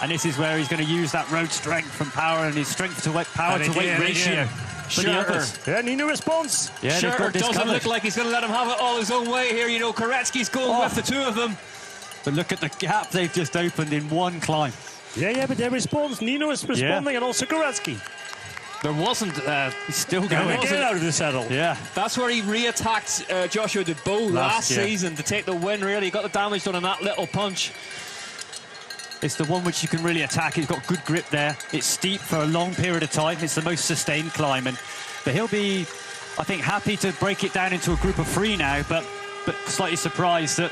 And this is where he's going to use that road strength from power and his strength to weight, power to weight ratio. For the others. Yeah, Nino responds. Yeah, Scherter doesn't look like he's going to let him have it all his own way here. You know, Koretsky's going with the two of them. But look at the gap they've just opened in one climb. Yeah, but their response. Nino is responding, and also Koretsky. There wasn't. He's still going. Get out of the saddle. Yeah, that's where he re-attacked Joshua Dubois last season to take the win. Really, he got the damage done on that little punch. It's the one which you can really attack. He's got good grip there. It's steep for a long period of time. It's the most sustained climb, but he'll be, I think, happy to break it down into a group of 3 now. But slightly surprised that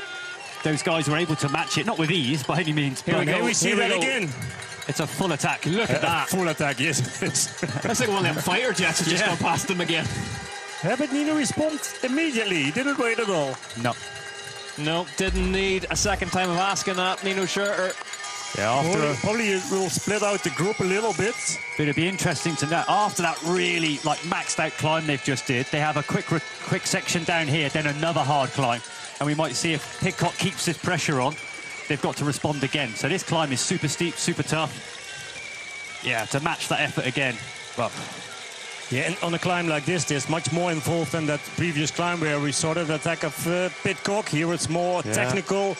those guys were able to match it, not with ease by any means. Here we see that again. It's a full attack. Look at that. Full attack, yes. That's like one of them fighter jets has just gone past them again. Yeah, but Nino responds immediately. He didn't wait at all. No, didn't need a second time of asking that. Nino Scherter. Yeah, probably it will split out the group a little bit. But it'd be interesting to know, after that really maxed out climb they've just did, they have a quick section down here, then another hard climb. And we might see if Pidcock keeps this pressure on, they've got to respond again. So this climb is super steep, super tough. Yeah, to match that effort again. Well, yeah, and on a climb like this, there's much more involved than that previous climb where we saw the attack of Pidcock. Here it's more technical.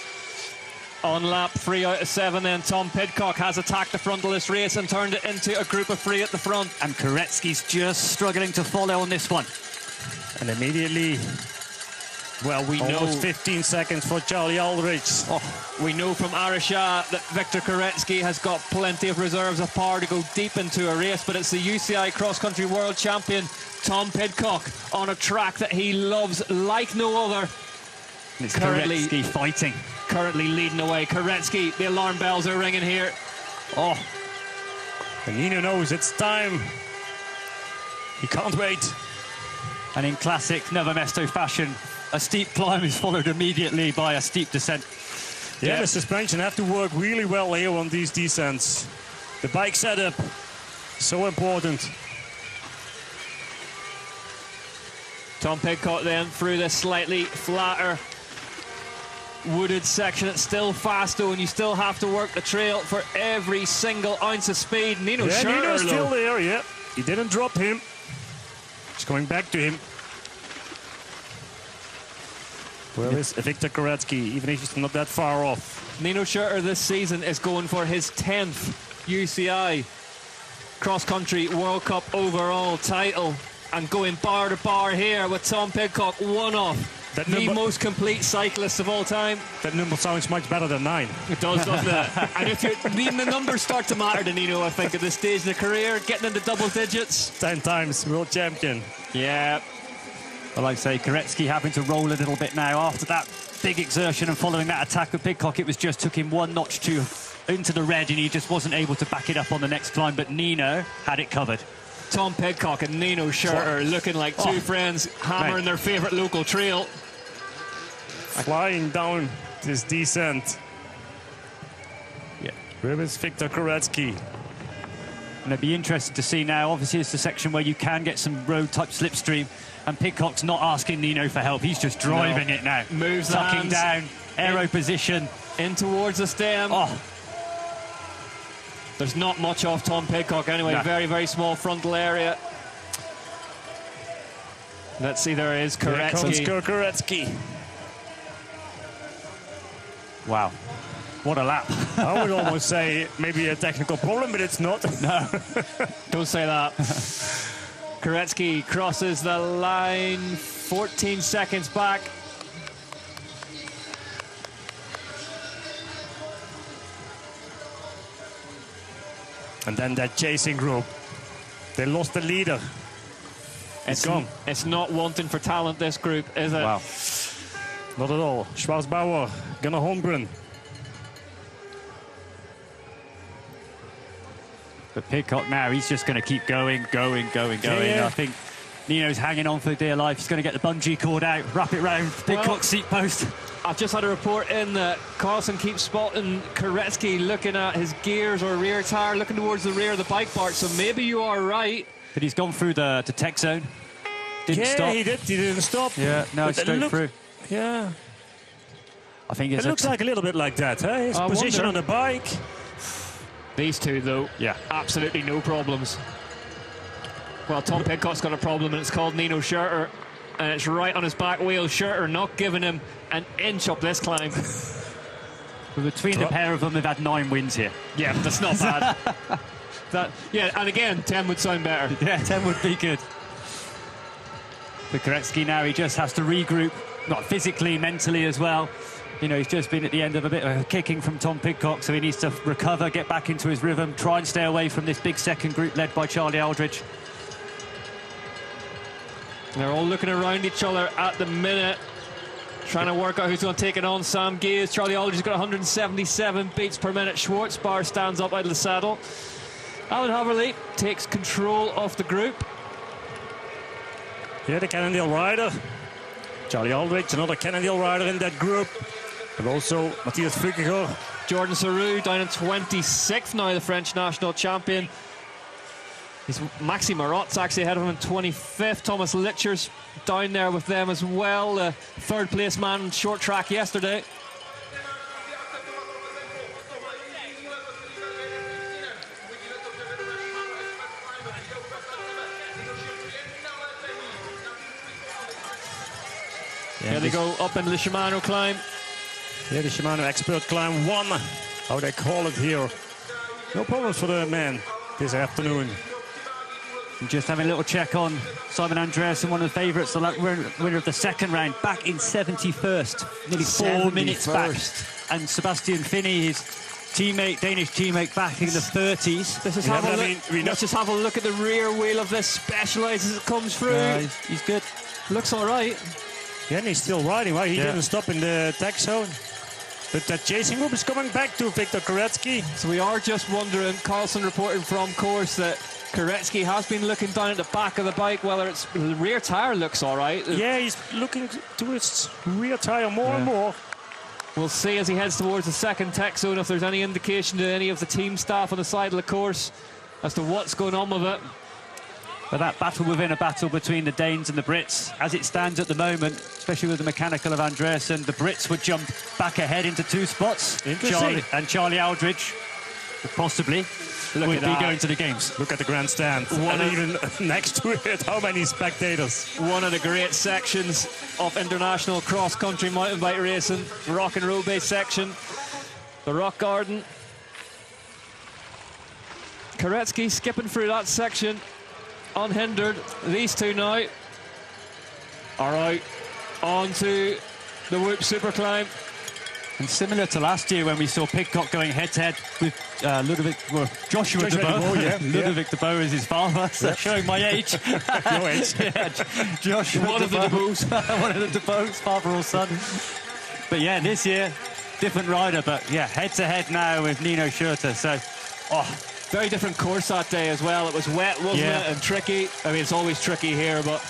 On lap 3 out of 7, then Tom Pidcock has attacked the front of this race and turned it into a group of 3 at the front. And Koretsky's just struggling to follow on this one. And immediately, well, we know almost 15 seconds for Charlie Aldrich. We know from Arisha that Victor Koretsky has got plenty of reserves of power to go deep into a race, but it's the UCI cross-country world champion Tom Pidcock on a track that he loves like no other. It's Koretsky fighting. Currently leading away. Koretsky, the alarm bells are ringing here. And Nino knows it's time. He can't wait. And in classic Nové Město fashion, a steep climb is followed immediately by a steep descent. Yeah, the suspension have to work really well here on these descents. The bike setup, so important. Tom Pidcock then through this slightly flatter wooded section. It's still fast though, and you still have to work the trail for every single ounce of speed. Nino's still there, yeah. He didn't drop him. It's coming back to him. Where is Victor Koretsky, even if he's not that far off? Nino Scherter this season is going for his 10th UCI cross-country World Cup overall title, and going bar to bar here with Tom Pidcock, one off the most complete cyclist of all time. That number sounds much better than 9. It does, doesn't it? And if even the numbers start to matter to Nino, I think, at this stage in the career, getting into double digits. 10 times world champion. Yeah. Well, like I say, Koretsky having to roll a little bit now after that big exertion and following that attack of Pidcock. It was just took him one notch into the red, and he just wasn't able to back it up on the next climb. But Nino had it covered. Tom Pidcock and Nino Scherter looking like two friends hammering their favourite local trail. Flying down this descent. Yeah. Where is Victor Koretsky? And it'd be interesting to see now. Obviously, it's the section where you can get some road-type slipstream, and Pidcock's not asking Nino for help. He's just driving it now. Moves tucking down, aero position. In towards the stem. There's not much off Tom Pidcock anyway. No. Very, very small frontal area. Let's see, there is Koretsky. Here comes Koretsky. Wow. What a lap. I would almost say maybe a technical problem, but it's not. No, don't say that. Koretsky crosses the line 14 seconds back. And then that chasing group. They lost the leader. It's gone. It's not wanting for talent, this group, is it? Wow. Not at all. Schwarzbauer, Gunnar Holmgren. But Pidcock now, he's just going to keep going. Yeah. I think Nino's hanging on for dear life. He's going to get the bungee cord out, wrap it round Pidcock's seat post. I've just had a report in that Carlson keeps spotting Koretsky looking at his gears or rear tyre, looking towards the rear of the bike part, so maybe you are right. But he's gone through the tech zone. Didn't stop. He did. He didn't stop. Yeah, no, straight through. Yeah. I think it looks like a little bit like that, huh? His position on the bike. These two, though, absolutely no problems. Well, Tom Pidcock's got a problem, and it's called Nino Schurter, and it's right on his back wheel. Schurter not giving him an inch up this climb. But between the pair of them, they've had 9 wins here. Yeah, that's not bad. And again, 10 would sound better. Yeah, 10 would be good. But Koretsky now, he just has to regroup, not physically, mentally as well. You know, he's just been at the end of a bit of a kicking from Tom Pidcock, so he needs to recover, get back into his rhythm, try and stay away from this big second group led by Charlie Aldridge. They're all looking around each other at the minute, trying to work out who's going to take it on. Sam Gaze, Charlie Aldridge has got 177 beats per minute. Schwarzbar stands up out of the saddle. Alan Haverly takes control of the group. Yeah, the Cannondale rider. Charlie Aldridge, another Cannondale rider in that group. But also Matthias Fügiger. Jordan Sarrou down in 26th now, the French national champion. Maxi Marot's actually ahead of him in 25th. Thomas Litcher's down there with them as well. The third place man in short track yesterday. Here they go up into the Shimano climb. Yeah, the Shimano Expert Climb 1, how they call it here. No problems for the men this afternoon. And just having a little check on Simon Andreasen, one of the favourites, the winner of the second round, back in 71st, nearly 4 minutes back. And Sebastian Finney, his teammate, Danish teammate, back in the 30s. Let's just have a look at the rear wheel of this Specialized as it comes through. He's good. Looks all right. Yeah, and he's still riding, right? He didn't stop in the tech zone. But that chasing group is coming back to Viktor Koretsky. So we are just wondering, Carlson reporting from course, that Koretsky has been looking down at the back of the bike, whether it's the rear tyre looks all right. Yeah, he's looking to his rear tyre more and more. We'll see as he heads towards the second tech zone if there's any indication to any of the team staff on the side of the course as to what's going on with it. But that battle within a battle between the Danes and the Brits, as it stands at the moment, especially with the mechanical of Andreasen, the Brits would jump back ahead into 2 spots. Charlie Aldridge, possibly, would be going to the games. Look at the grandstand. And even next to it, how many spectators. One of the great sections of international cross-country mountain bike racing, rock and roll based section, the Rock Garden. Koretsky skipping through that section unhindered. These two now are out onto the Whoop Super Climb. And similar to last year when we saw Pidcock going head-to-head with Joshua de Bow. Ludovic de Bow is his father, so showing my age. Your age. Joshua one of the de Bows. One of the de Bows, father or son. But yeah, this year, different rider, but yeah, head-to-head now with Nino Schurter. So, very different course that day as well. It was wet, wasn't it, and tricky. I mean, it's always tricky here, but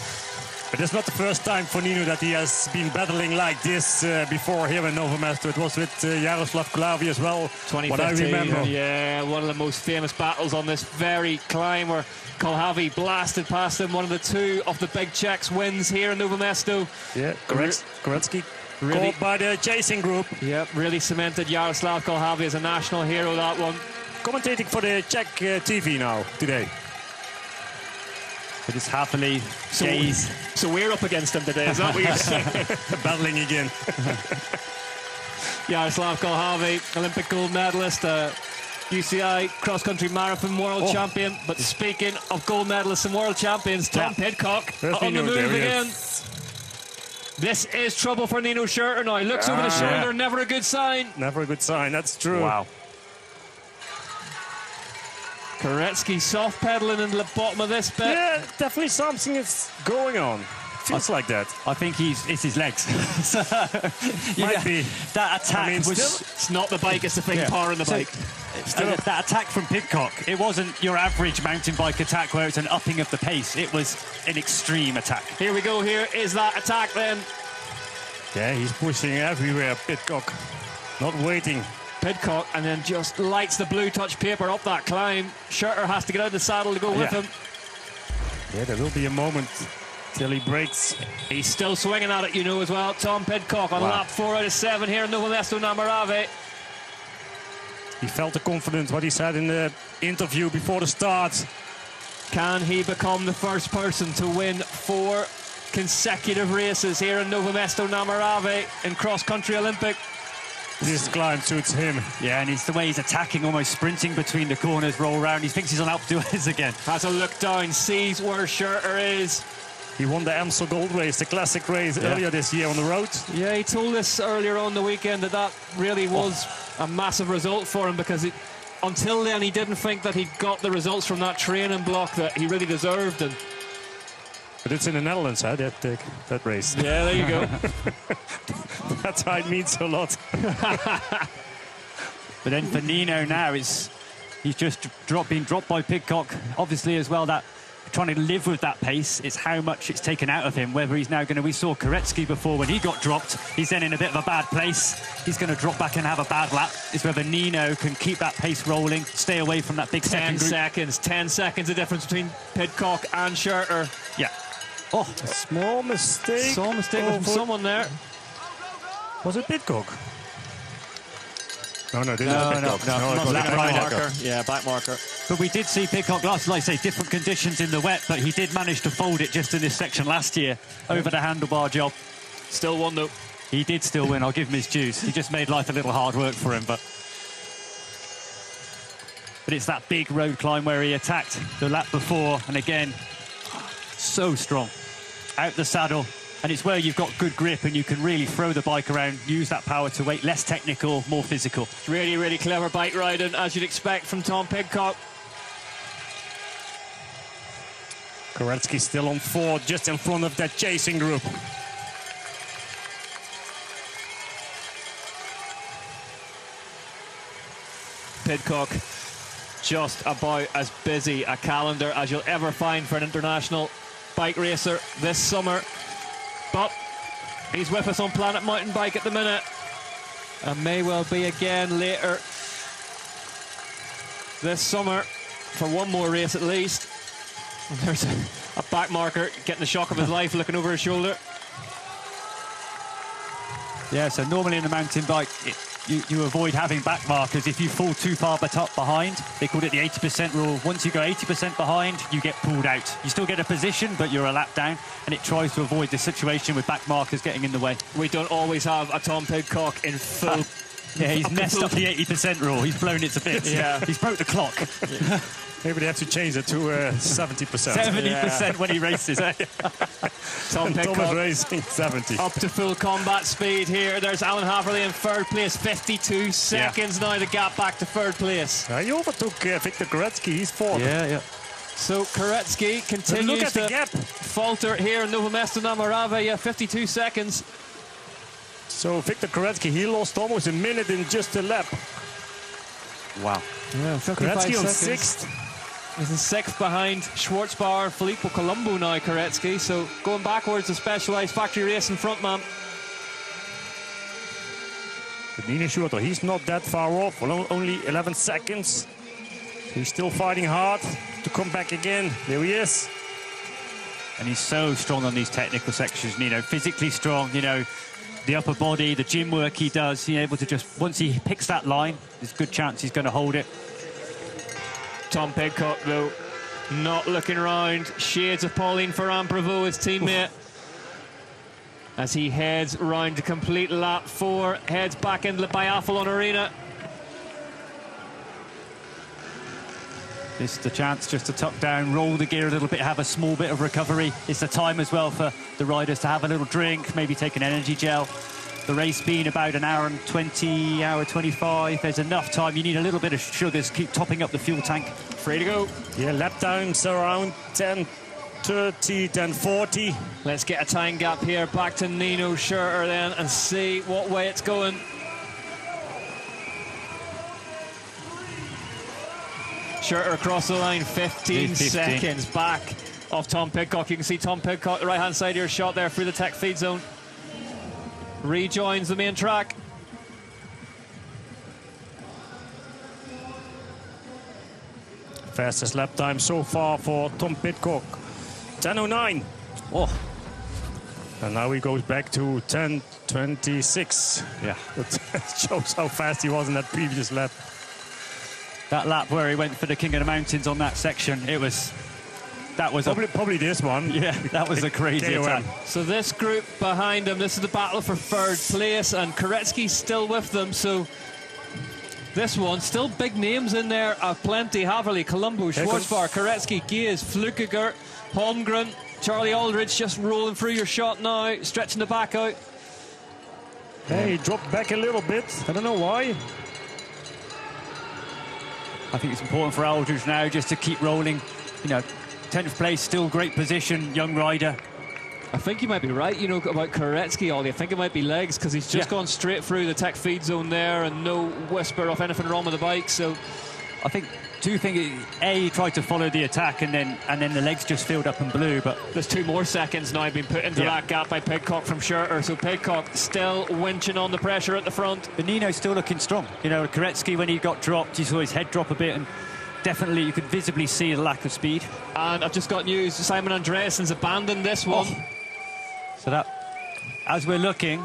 it's not the first time for Nino that he has been battling like this before here in Nové Město. It was with Jaroslav Kulavi as well, 2015, what I remember. Yeah, one of the most famous battles on this very climb where Kulhavi blasted past him. One of the 2 of the big Czechs wins here in Nové Město. Yeah, Koretsky really caught by the chasing group. Yeah, really cemented Jaroslav Kulhavi as a national hero, that one. Commentating for the Czech TV now, today. It is happily Gaze. So we're up against them today, is that what you're saying? Battling again. Jaroslav Kulhavi, Olympic gold medalist, UCI cross-country marathon world champion. But speaking of gold medalists and world champions, Tom Pidcock on the move again. This is trouble for Nino Schurter now. He looks over the shoulder, never a good sign. Never a good sign, that's true. Wow. Koretsky soft pedaling into the bottom of this bit. Yeah, definitely something is going on. Feels like that. I think it's his legs. Might be. That attack it's not the bike, it's the thing powering the bike. That attack from Pidcock, it wasn't your average mountain bike attack where it's an upping of the pace. It was an extreme attack. Here we go. Here is that attack then. Yeah, he's pushing everywhere, Pidcock. Not waiting. Pidcock, and then just lights the blue touch paper up that climb. Schurter has to get out of the saddle to go with him. Yeah, there will be a moment till he breaks. He's still swinging at it, you know, as well. Tom Pidcock on lap 4 out of 7 here in Nové Město na Moravě. He felt the confidence, what he said in the interview before the start. Can he become the first person to win 4 consecutive races here in Nové Město na Moravě in cross-country Olympic? This climb suits him. Yeah, and it's the way he's attacking, almost sprinting between the corners, roll round. He thinks he's on Alpe d'Huez again. Has a look down, sees where Schurter is. He won the Amstel Gold Race, the classic race, earlier this year on the road. Yeah, he told us earlier on the weekend that really was a massive result for him, because until then he didn't think that he'd got the results from that training block that he really deserved. But it's in the Netherlands, huh, that race. Yeah, there you go. That's why it means a lot. But then for Nino now, he's just been dropped by Pidcock. Obviously as well, that trying to live with that pace, it's how much it's taken out of him, whether he's now going to... We saw Koretsky before when he got dropped. He's then in a bit of a bad place. He's going to drop back and have a bad lap. It's whether Nino can keep that pace rolling, stay away from that big 10 seconds. 10 seconds of difference between Pidcock and Schurter. Yeah. Oh, a small mistake. Small mistake from someone there. Was it Pidcock? No, No, back marker. Yeah, back marker. But we did see Pidcock last, like I say, different conditions in the wet, but he did manage to fold it just in this section last year over the handlebar job. Still won though. He did still win, I'll give him his dues. He just made life a little hard work for him, but it's that big road climb where he attacked the lap before, and again, so strong. Out the saddle, and it's where you've got good grip and you can really throw the bike around, use that power to weight, less technical, more physical. Really, really clever bike riding, as you'd expect from Tom Pidcock. Koretsky still on 4, just in front of that chasing group. Pidcock, just about as busy a calendar as you'll ever find for an international bike racer this summer, but he's with us on Planet Mountain Bike at the minute and may well be again later this summer for one more race at least. And there's a back marker getting the shock of his life, looking over his shoulder. Yeah, so normally in a mountain bike, you avoid having back markers if you fall too far behind. They called it the 80% rule. Once you go 80% behind, you get pulled out. You still get a position, but you're a lap down, and it tries to avoid the situation with back markers getting in the way. We don't always have a Tom Pidcock in full... Yeah, he's messed up the 80% rule. He's blown it to bits. Yeah. He's broke the clock. Yeah. Maybe they have to change it to 70%. 70% when he races. Tom Pidcock racing 70. Up to full combat speed here. There's Alan Haverly in third place. 52 seconds now, the gap back to third place. He overtook Victor Koretsky. He's fourth. Yeah. So Koretsky continues to falter here in Nové Město na Moravě. Yeah, 52 seconds. So Victor Koretsky, he lost almost a minute in just a lap. Wow. Yeah, Koretsky on seconds. 6th. He's in 6th behind Schwarzbauer, Filippo Colombo now, Koretsky. So going backwards, the Specialized Factory Racing frontman. But Nino Schurter, he's not that far off. Well, only 11 seconds. He's still fighting hard to come back again. There he is. And he's so strong on these technical sections, Nino. Physically strong, you know. The upper body, the gym work he does, he's able to just, once he picks that line, there's a good chance he's going to hold it. Tom Pidcock, though, not looking around. Shades of Pauline Ferrand-Prévot, his teammate, as he heads round to complete lap 4, heads back into the biathlon arena. This is the chance just to tuck down, roll the gear a little bit, have a small bit of recovery. It's the time as well for the riders to have a little drink, maybe take an energy gel. The race being about an hour and 20, hour 25. There's enough time. You need a little bit of sugars, keep topping up the fuel tank. Free to go. Yeah, lap times around 10:30, 10:40. Let's get a time gap here. Back to Nino Schurter then and see what way it's going. Schurter across the line, 15 seconds back off Tom Pidcock. You can see Tom Pidcock, the right-hand side of your shot there through the tech feed zone. Rejoins the main track. Fastest lap time so far for Tom Pidcock, 10:09. Oh. And now he goes back to 10:26. Yeah. That shows how fast he was in that previous lap. That lap where he went for the King of the Mountains on that section, that was probably this one. Yeah, that was a crazy attack. So this group behind him, this is the battle for third place, and Koretsky's still with them, so this one, still big names in there, plenty. Haverly, Colombo, Schwarzbach, Koretsky, Gies, Flukiger, Holmgren, Charlie Aldridge just rolling through your shot now, stretching the back out. Hey, he dropped back a little bit. I don't know why. I think it's important for Aldridge now just to keep rolling. You know, 10th place, still great position, young rider. I think you might be right, you know, about Koretsky, Ollie. I think it might be legs, because he's just gone straight through the tech feed zone there and no whisper of anything wrong with the bike. So I think two things. A, he tried to follow the attack, and then the legs just filled up and blew. But there's 2 more seconds now being put into that gap by Pidcock from Schurter. So Pidcock still winching on the pressure at the front. But Nino's still looking strong. You know, Koretsky, when he got dropped, you saw his head drop a bit, and definitely you could visibly see the lack of speed. And I've just got news, Simon Andreassen's abandoned this one. So that, as we're looking,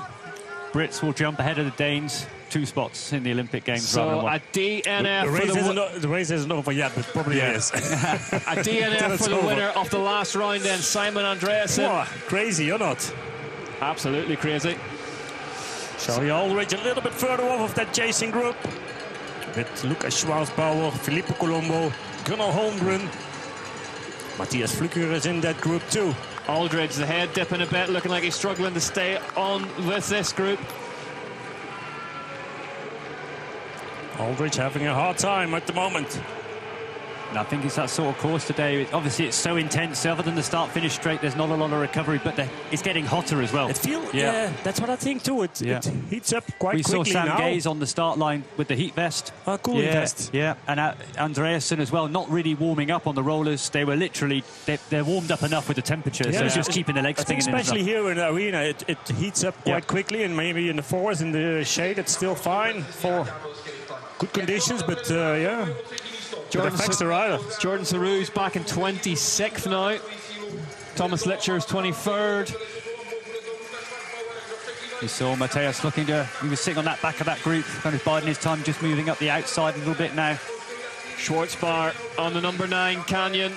Brits will jump ahead of the Danes 2 spots in the Olympic Games. So a DNF the race isn't over yet, but probably is. A DNF for the winner of the last round then, Simon Andreassen. Whoa, crazy or not? Absolutely crazy. Charlie Aldridge a little bit further off of that chasing group. With Lucas Schwarzbauer, Filippo Colombo, Gunnar Holmgren. Matthias Flukiger is in that group too. Aldridge, the head dipping a bit, looking like he's struggling to stay on with this group. Aldridge having a hard time at the moment. And I think it's that sort of course today. Obviously, it's so intense. Other than the start-finish straight, there's not a lot of recovery, but it's getting hotter as well. It feels, yeah, that's what I think too. It heats up quite quickly now. We saw Sam Gaze on the start line with the heat vest. Cooling vest. Yeah, and Andreassen as well, not really warming up on the rollers. They were literally, they're warmed up enough with the temperature, so it's just keeping the legs spinning. Especially here in the arena, it heats up quite quickly, and maybe in the forest, in the shade, it's still fine for good conditions, but yeah. Jordan Sarru's back in 26th now. Thomas Litcher's 23rd. You saw Mateus he was sitting on that back of that group, kind of biding his time, just moving up the outside a little bit now. Schwarzbach on the number 9 Canyon.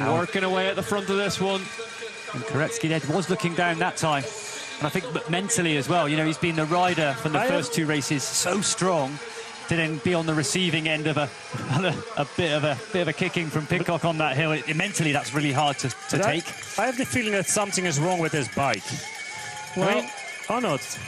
Working away at the front of this one. And Koretsky was looking down that time. And I think mentally as well, you know, he's been the rider from the first 2 races, so strong. To then be on the receiving end of a bit of a kicking from Pidcock on that hill, mentally that's really hard to take. I have the feeling that something is wrong with his bike. Well, or not?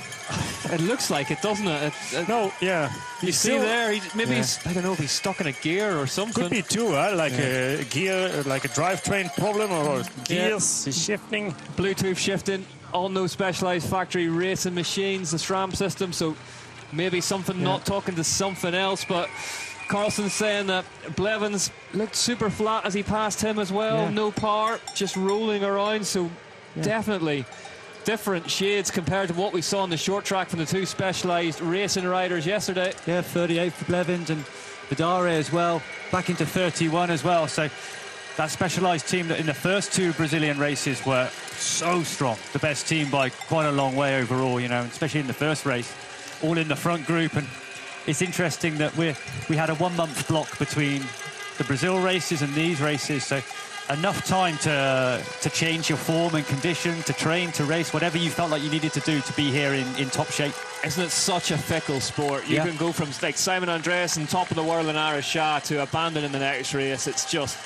It looks like it, doesn't it? No, yeah. You see there, he's, I don't know if he's stuck in a gear or something. Could be too, like a gear, like a drivetrain problem, or gears shifting. Bluetooth shifting on those specialised factory racing machines, the SRAM system, so maybe something not talking to something else. But Carlson's saying that Blevins looked super flat as he passed him as well. No power, just rolling around. So definitely different shades compared to what we saw on the short track from the 2 specialised racing riders yesterday. Yeah, 38 for Blevins, and Vidare as well, back into 31 as well. So that specialised team that in the first 2 Brazilian races were so strong, the best team by quite a long way overall, you know, especially in the first race. All in the front group, and it's interesting that we had a 1-month block between the Brazil races and these races, so enough time to change your form and condition, to train, to race, whatever you felt like you needed to do to be here in top shape. Isn't it such a fickle sport? You can go from like Simon Andreassen, top of the world in Arashah, to abandoning the next race. It's just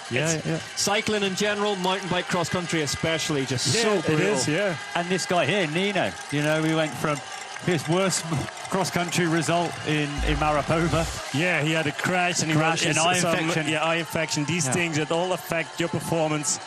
cycling in general, mountain bike, cross country especially, just so brutal. It is, And this guy here, Nino, you know, we went from his worst cross-country result in Mariupova. Yeah, he had a crash and eye infection. Yeah, eye infection. These things that all affect your performance.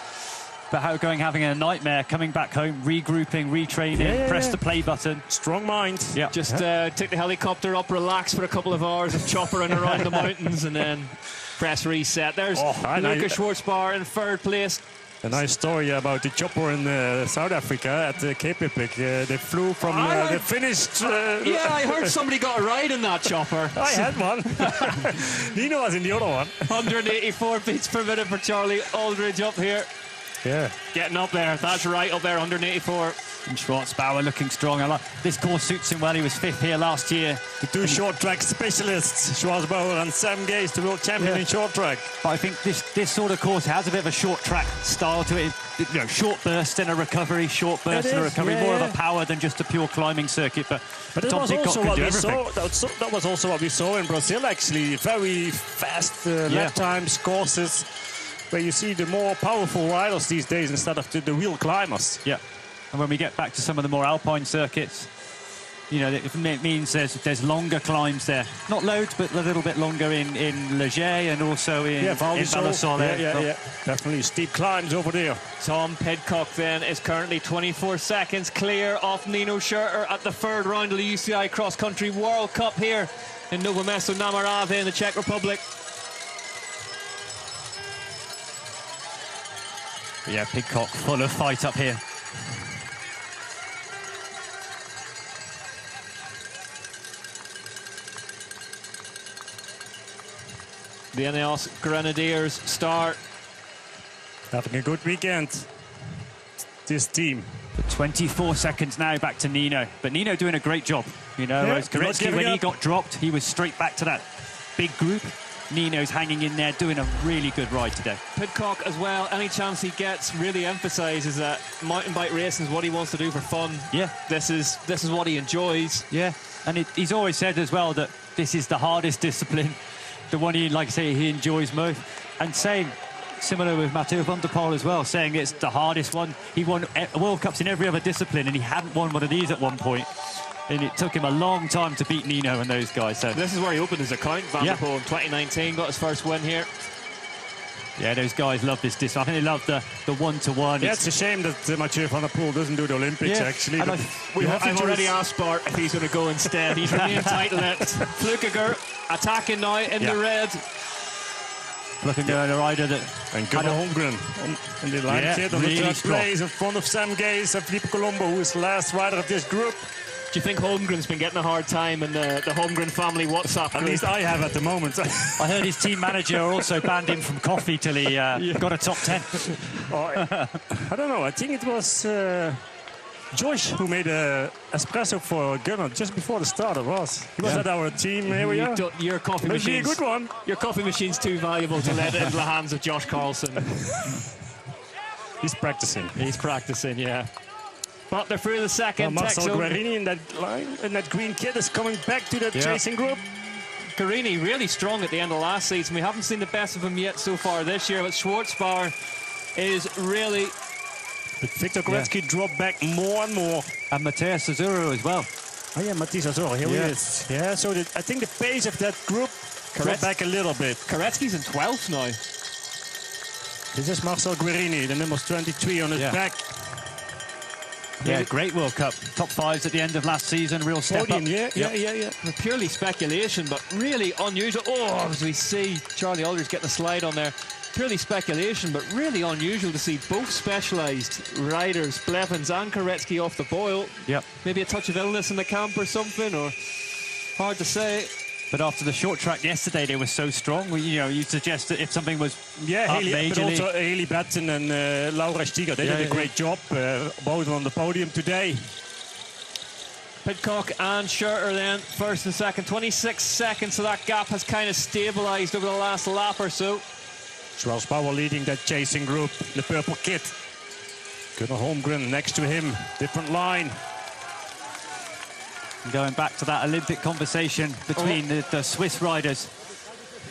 But having a nightmare, coming back home, regrouping, retraining, press the play button. Strong mind. Yeah. Just take the helicopter up, relax for a couple of hours of choppering around the mountains, and then press reset. There's Lucas Schwarzbauer in 3rd place. A nice story about the chopper in South Africa at the Cape Epic. They flew from the finished... I heard somebody got a ride in that chopper. I had one. Nino was in the other one. 184 beats per minute for Charlie Aldridge up here. Yeah. Getting up there. That's right, up there, 184. And Schwarzbauer looking strong. I like this course suits him well. He was 5th here last year. The two short track specialists, Schwarzbauer and Sam Gaze, the world champion in short track. But I think this sort of course has a bit of a short track style to it. You know, short burst and a recovery, short burst and a recovery, more of a power than just a pure climbing circuit. But that Tom was Pidcock also can what do we everything. saw. That was also what we saw in Brazil. Actually, very fast lap times, courses, where you see the more powerful riders these days instead of the real climbers. Yeah. And when we get back to some of the more alpine circuits, you know, it means there's longer climbs there. Not loads, but a little bit longer in Leger and also in Val di Sole. Yeah. Definitely steep climbs over there. Tom Pidcock then is currently 24 seconds clear off Nino Schurter at the 3rd round of the UCI Cross Country World Cup here in Nové Město na Moravě in the Czech Republic. Yeah, Pidcock full of fight up here. The Ineos Grenadiers start. Having a good weekend, this team. But 24 seconds now back to Nino. But Nino doing a great job. You know, as Koretsky, when he got dropped, he was straight back to that big group. Nino's hanging in there, doing a really good ride today. Pidcock as well, any chance he gets, really emphasises that mountain bike racing is what he wants to do for fun. Yeah. This is what he enjoys. Yeah, and he's always said as well that this is the hardest discipline, the one he, like I say, he enjoys most. And saying, similar with Mathieu van der Poel as well, saying it's the hardest one. He won World Cups in every other discipline, and he hadn't won one of these at one point. And it took him a long time to beat Nino and those guys. So this is where he opened his account. Van der Poel in 2019 got his first win here. Yeah, those guys love this discipline. I think they love the one-to-one. Yeah, it's a shame that Mathieu van der Poel doesn't do the Olympics, actually. I've already asked Bart if he's going to go instead. He's remained tight-lipped. Flukiger attacking now in the red. Looking at a rider that... And Gunnar Holmgren in the line kit on the third place in front of Sam Gaze and Filippo Colombo, who is the last rider of this group. Do you think Holmgren's been getting a hard time in the Holmgren family WhatsApp group? At least I have at the moment. I heard his team manager also banned him from coffee till he got a top 10. I don't know. I think it was Josh who made an espresso for Gunnar just before the start. He was at our team. Here we are. Your coffee machine. Maybe a good one. Your coffee machine's too valuable to let it into the hands of Josh Carlson. He's practicing. He's practicing, yeah. But they're through the second. Marcel Guerini in that line, in that green kit, is coming back to the chasing group. Guerini really strong at the end of last season. We haven't seen the best of him yet so far this year, but Schwarzbauer is really... But Victor Koretsky dropped back more and more. And Matthias Azuro as well. Oh yeah, Matthias Azuro, here he is. Yeah, so I think the pace of that group dropped back a little bit. Koretsky's in 12th now. This is Marcel Guerini, the number 23 on his back. Yeah, great World Cup. Top 5s at the end of last season, real step up. Yeah. Purely speculation, but really unusual. Oh, as we see Charlie Aldridge getting a slide on there. Purely speculation, but really unusual to see both specialised riders, Blevins and Koretsky, off the boil. Yep. Maybe a touch of illness in the camp or something, or hard to say. But after the short track yesterday, they were so strong. You suggest that if something was Haley, but also Haley Batten and Laura Stiger, they did a great job, both on the podium today. Pidcock and Schurter then, first and second, 26 seconds, so that gap has kind of stabilised over the last lap or so. Schwarzbauer leading that chasing group, the purple kit. Gunnar Holmgren next to him, different line. And going back to that Olympic conversation between the Swiss riders.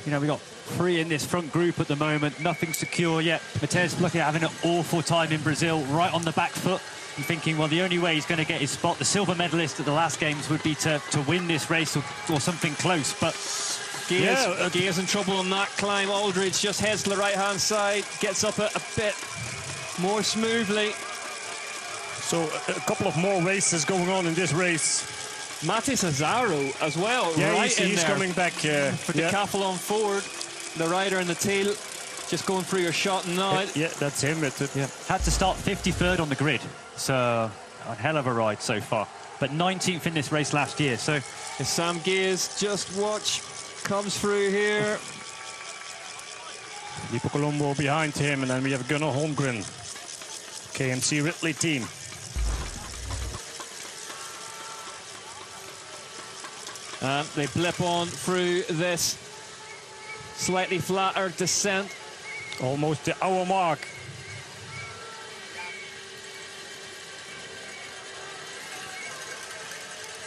You know, we got 3 in this front group at the moment, nothing secure yet. Mateusz Plücke having an awful time in Brazil, right on the back foot, and thinking, well, the only way he's going to get his spot, the silver medalist at the last games, would be to win this race or something close. But Gear's in trouble on that climb. Aldridge just heads to the right-hand side, gets up a bit more smoothly. So a couple of more races going on in this race. Matis Azaro as well, he's coming back for the Decathlon Ford, the rider in the tail, just going through your shot now. Yeah, that's him. Had to start 53rd on the grid, so a hell of a ride so far. But 19th in this race last year, so... Sam Gaze, just watch, comes through here. Filippo Colombo behind him, and then we have Gunnar Holmgren. KMC Ridley team. And they blip on through this slightly flatter descent. Almost the hour mark.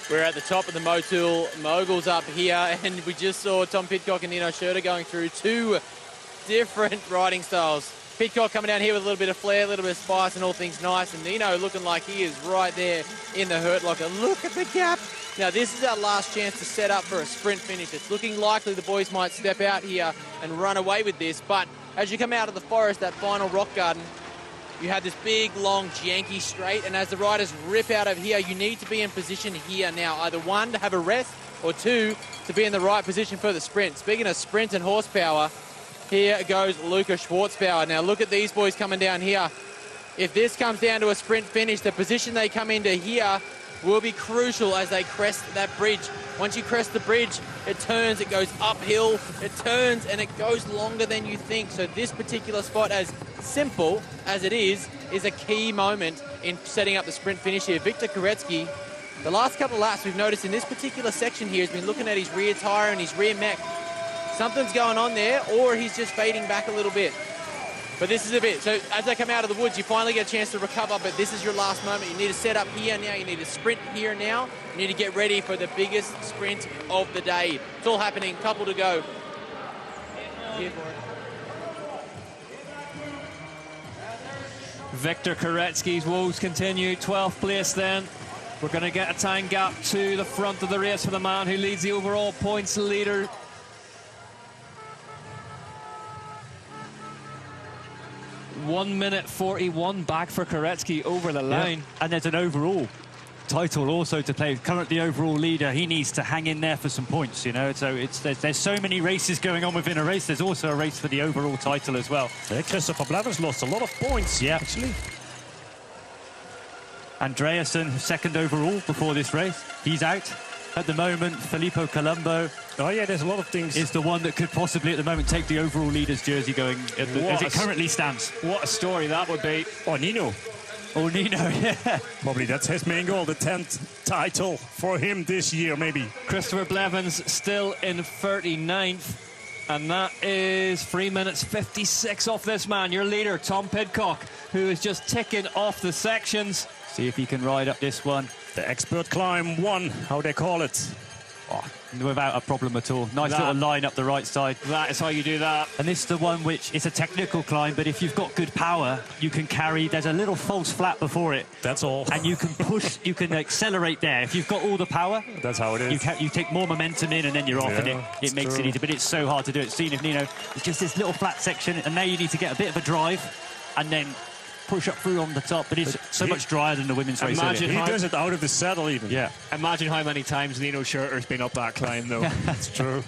We're at the top of the Motul Moguls up here, and we just saw Tom Pidcock and Nino Schurter going through two different riding styles. Pidcock coming down here with a little bit of flair, a little bit of spice, and all things nice, and Nino looking like he is right there in the hurt locker. Look at the gap. Now, this is our last chance to set up for a sprint finish. It's looking likely the boys might step out here and run away with this, but as you come out of the forest, that final rock garden, you have this big, long, janky straight, and as the riders rip out of here, you need to be in position here now. Either one, to have a rest, or two, to be in the right position for the sprint. Speaking of sprint and horsepower, here goes Luca Schwarzbauer. Now, look at these boys coming down here. If this comes down to a sprint finish, the position they come into here will be crucial as they crest that bridge. Once you crest the bridge, it turns, it goes uphill, it turns, and it goes longer than you think. So this particular spot, as simple as it is a key moment in setting up the sprint finish here. Victor Koretsky, the last couple of laps we've noticed in this particular section here, has been looking at his rear tyre and his rear mech. Something's going on there, or he's just fading back a little bit. But this is a bit, so as they come out of the woods, you finally get a chance to recover, but this is your last moment. You need to set up here now, you need to sprint here now, you need to get ready for the biggest sprint of the day. It's all happening, couple to go. Here for it. Victor Koretsky's woes continue, 12th place then. We're going to get a time gap to the front of the race for the man who leads the overall points leader. One minute 41 back for Koretsky over the line. Yeah. And there's an overall title also to play. Currently overall leader, he needs to hang in there for some points, you know. So there's so many races going on within a race. There's also a race for the overall title as well. Yeah, Christopher Blathers lost a lot of points, yeah, actually. Andreasen, second overall before this race. He's out. At the moment, Filippo Colombo. Oh, yeah, there's a lot of things. Is the one that could possibly, at the moment, take the overall leader's jersey going as it currently stands. What a story that would be. Oh, Nino. Oh, Nino, yeah. Probably that's his main goal, the 10th title for him this year, maybe. Christopher Blevins still in 39th. And that is 3 minutes 56 off this man, your leader, Tom Pidcock, who is just ticking off the sections. See if he can ride up this one. The expert climb one, how they call it. Oh, without a problem at all. Nice little line up the right side. That is how you do that. And this is the one which is a technical climb, but if you've got good power, you can carry. There's a little false flat before it. That's all. And you can push, you can accelerate there. If you've got all the power, that's how it is. You take more momentum in and then you're off, and it makes it easy. But it's so hard to do it. Seen if Nino, it's just this little flat section, and now you need to get a bit of a drive and then push up through on the top, but it's so much drier than the women's race. He does it out of the saddle even. Yeah. Imagine how many times Nino Schurter's been up that climb, though. That's true.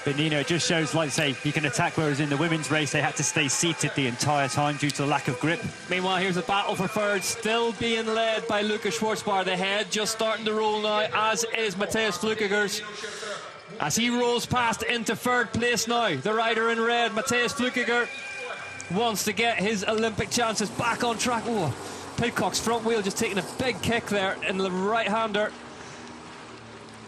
But Nino, it just shows, like I say, he can attack, whereas in the women's race, they had to stay seated the entire time due to the lack of grip. Meanwhile, here's a battle for third, still being led by Luca Schwarzbauer. The head just starting to roll now, as is Matthias Flückigers. As he rolls past into third place now, the rider in red, Matthias Flückiger, wants to get his Olympic chances back on track. Oh, Pidcock's front wheel just taking a big kick there in the right-hander.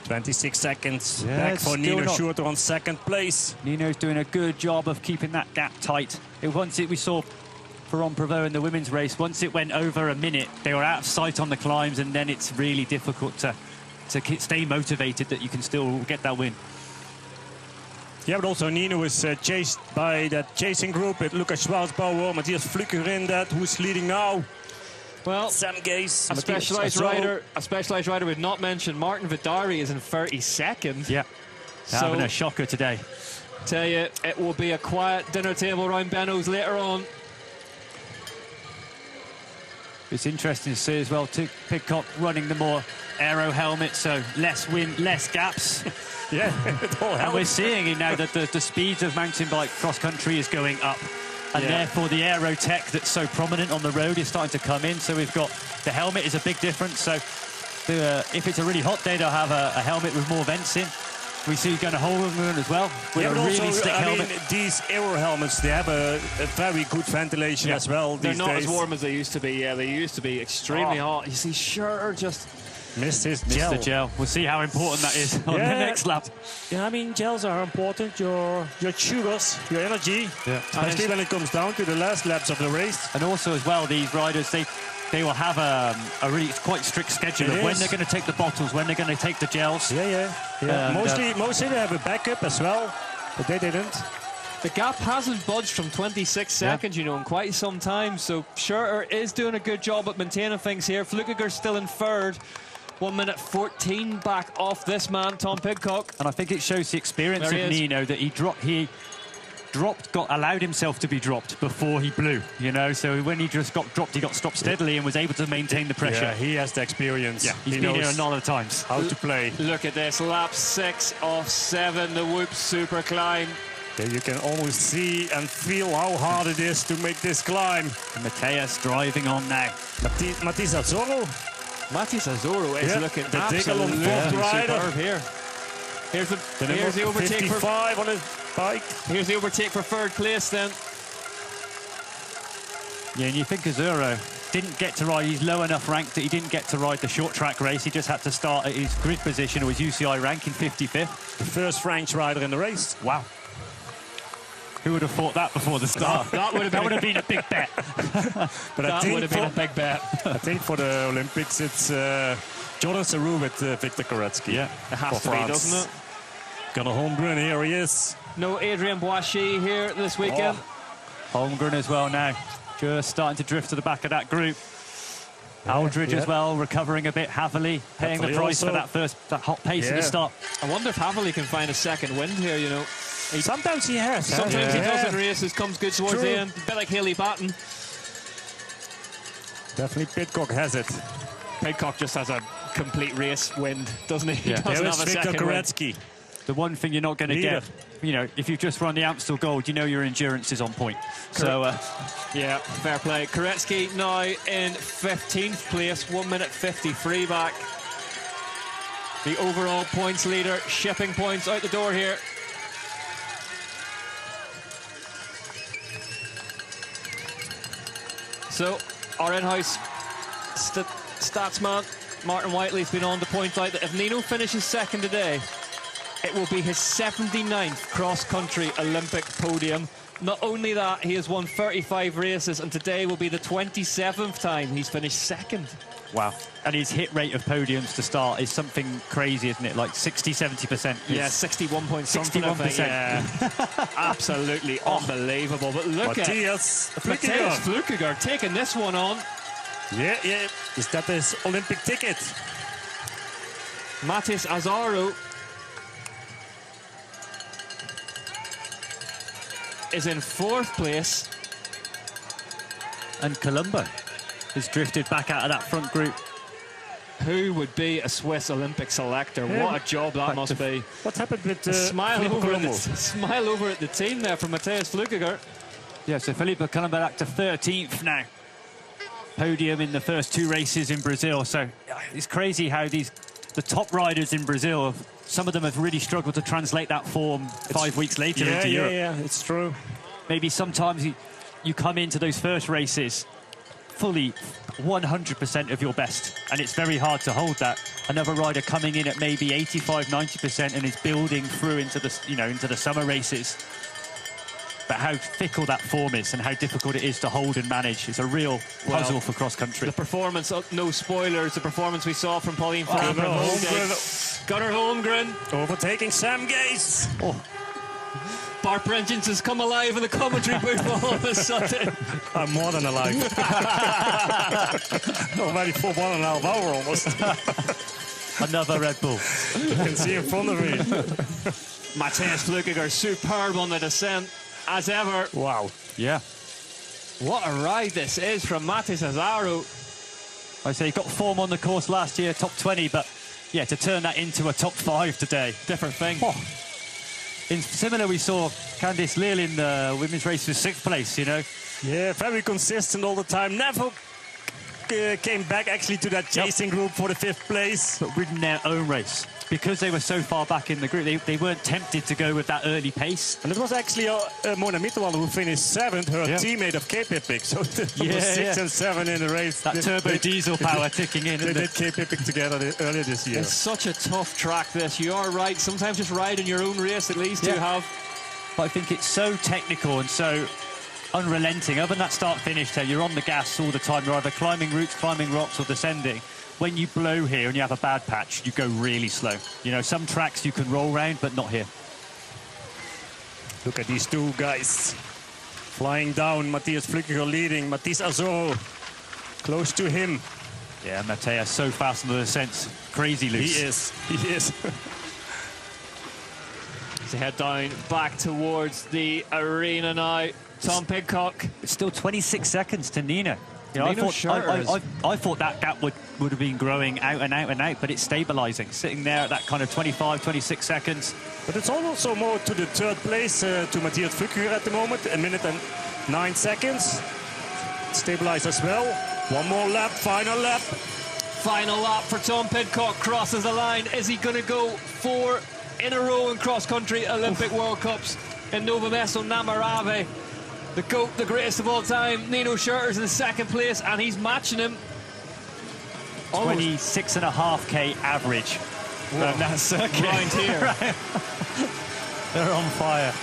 26 seconds back for Nino Schurter on second place. Nino's doing a good job of keeping that gap tight. We saw Ferron Prevot in the women's race, once it went over a minute, they were out of sight on the climbs, and then it's really difficult to stay motivated that you can still get that win. Yeah, but also Nino was chased by that chasing group with Lukas Schwarzbauer, Matthias Flückiger in that, who's leading now. Well, Sam Gaze, a specialised rider we've not mentioned, Martin Vidari, is in 32nd. Yeah, so having a shocker today. Tell you, it will be a quiet dinner table around Benno's later on. It's interesting to see as well, Pidcock running the more aero helmet, so less wind, less gaps. Yeah, and we're seeing now that the speeds of mountain bike cross-country is going up. And therefore the aero tech that's so prominent on the road is starting to come in. So we've got the helmet is a big difference. So if it's a really hot day, they'll have a helmet with more vents in. We see Gunnar Holmgren as well with a really slick helmet. These aero helmets, they have a very good ventilation as well. They're not days. as warm as they used to be. Yeah, they used to be extremely hot. You see Schurter just missed the gel. We'll see how important that is on the next lap. Yeah, I mean, gels are important. Your sugars, your energy, especially when it comes down to the last laps of the race. And also as well, these riders, they will have a really quite strict schedule of when they're going to take the bottles, when they're going to take the gels. Mostly they have a backup as well, but they didn't. The gap hasn't budged from 26 seconds, you know, in quite some time. So Schurter is doing a good job at maintaining things here. Flukiger's still in third. 1 minute 14 back off this man, Tom Pidcock. And I think it shows the experience of Nino that he allowed himself to be dropped before he blew, you know. So when he just got dropped, he got stopped steadily and was able to maintain the pressure. Yeah, he has the experience. Yeah, he's been here a lot of times. How to play. Look at this, lap 6 of 7, the Whoop super climb. Yeah, you can almost see and feel how hard it is to make this climb. And Mateus driving on now. Matisse Azzurro. Matisse Azzurro is looking absolutely superb here. Here's the overtake 55 on his bike. Here's the overtake for third place then. Yeah, and you think Azzurro didn't get to ride, he's low enough ranked that he didn't get to ride the short track race. He just had to start at his grid position or his UCI rank in 55th. The first French rider in the race. Wow. Who would have thought that before the start? That would have been a big bet. But that would have been a big bet. I think for the Olympics, it's Jordan Sarou with Victor Koretsky. Yeah, it has to be, doesn't it? Gunnar Holmgren, here he is. No Adrien Boischy here this weekend. Holmgren as well now. Just starting to drift to the back of that group. Aldridge as well, recovering a bit. Haverly paying the price for that hot pace at the start. I wonder if Haverly can find a second wind here, you know. Sometimes he has. Sometimes he does in races, comes good towards the end. A bit like Haley Batten. Definitely Pidcock has it. Pidcock just has a complete race wind, doesn't he? Yeah. He doesn't have a second Koretsky. The one thing you're not going to get, you know, if you've just run the Amstel Gold, you know your endurance is on point. So, yeah, fair play. Koretsky now in 15th place, 1 minute 53 back. The overall points leader, shipping points out the door here. So, our in-house statsman, Martin Whiteley's been on to point out that if Nino finishes second today, it will be his 79th cross-country Olympic podium. Not only that, he has won 35 races, and today will be the 27th time he's finished second. Wow. And his hit rate of podiums to start is something crazy, isn't it? Like 60-70%. Yeah, 61 point something. 61%. Yeah. Absolutely unbelievable. But look at Mathias Flukiger taking this one on. Yeah. Is that his Olympic ticket? Matisse Azzurro is in 4th place. And Colombo has drifted back out of that front group. Who would be a Swiss Olympic selector? Yeah. What a job that must be. What happened with smile over at the team there from Mathias Flukiger. Yeah, so Felipe Colombo back to 13th now. Podium in the first 2 races in Brazil. So it's crazy how the top riders in Brazil, some of them have really struggled to translate that form 5 weeks later into Europe. Yeah, it's true. Maybe sometimes you come into those first races fully 100% of your best, and it's very hard to hold that. Another rider coming in at maybe 85-90% and is building through into the summer races. But how fickle that form is and how difficult it is to hold and manage is a real puzzle for cross country. The performance, no spoilers, the performance we saw from Pauline Farmer. Gunnar Holmgren overtaking Sam Gaze. Bart Brengens has come alive in the commentary booth all of a sudden. I'm more than alive. Already for 1.5 hours almost. Another Red Bull. You can see in front of me. Mathias Flukiger, superb on the descent, as ever. Wow. Yeah. What a ride this is from Matisse Azzurro. I say he got form on the course last year, top 20, but yeah, to turn that into a top 5 today, different thing. Similar, we saw Candice Leal in the women's race for 6th place, you know. Yeah, very consistent all the time. Never came back actually to that chasing group for the 5th place. But ridden their own race. Because they were so far back in the group, they weren't tempted to go with that early pace. And it was actually Mona Mitterwald who finished 7th, her teammate of K-Pipik. So it was 6 and 7 in the race. That turbo diesel power ticking in. They did K-Pipik together earlier this year. It's such a tough track, this. You are right. Sometimes just ride in your own race, at least you have. But I think it's so technical and so unrelenting. Other than that start-finish there, you're on the gas all the time. You're either climbing routes, climbing rocks, or descending. When you blow here and you have a bad patch, you go really slow. You know, some tracks you can roll round, but not here. Look at these two guys flying down. Matthias Flückiger leading. Matisse Azoro close to him. Yeah, Matthias so fast on the descents. Crazy loose. He is. So head down back towards the arena now. Tom Pidcock. It's still 26 seconds to Nino. You know, I thought that gap would have been growing out and out and out, but it's stabilising, sitting there at that kind of 25, 26 seconds. But it's also more to the 3rd place, to Matthias Flückiger at the moment, 1 minute and 9 seconds. Stabilised as well. One more lap, final lap. Final lap for Tom Pidcock, crosses the line. Is he going to go 4 in a row in cross-country Olympic World Cups in Nové Město Namarave? The GOAT, the greatest of all time, Nino Schurter's in 2nd place, and he's matching him. 26.5k average from that circuit. Round here. They're on fire.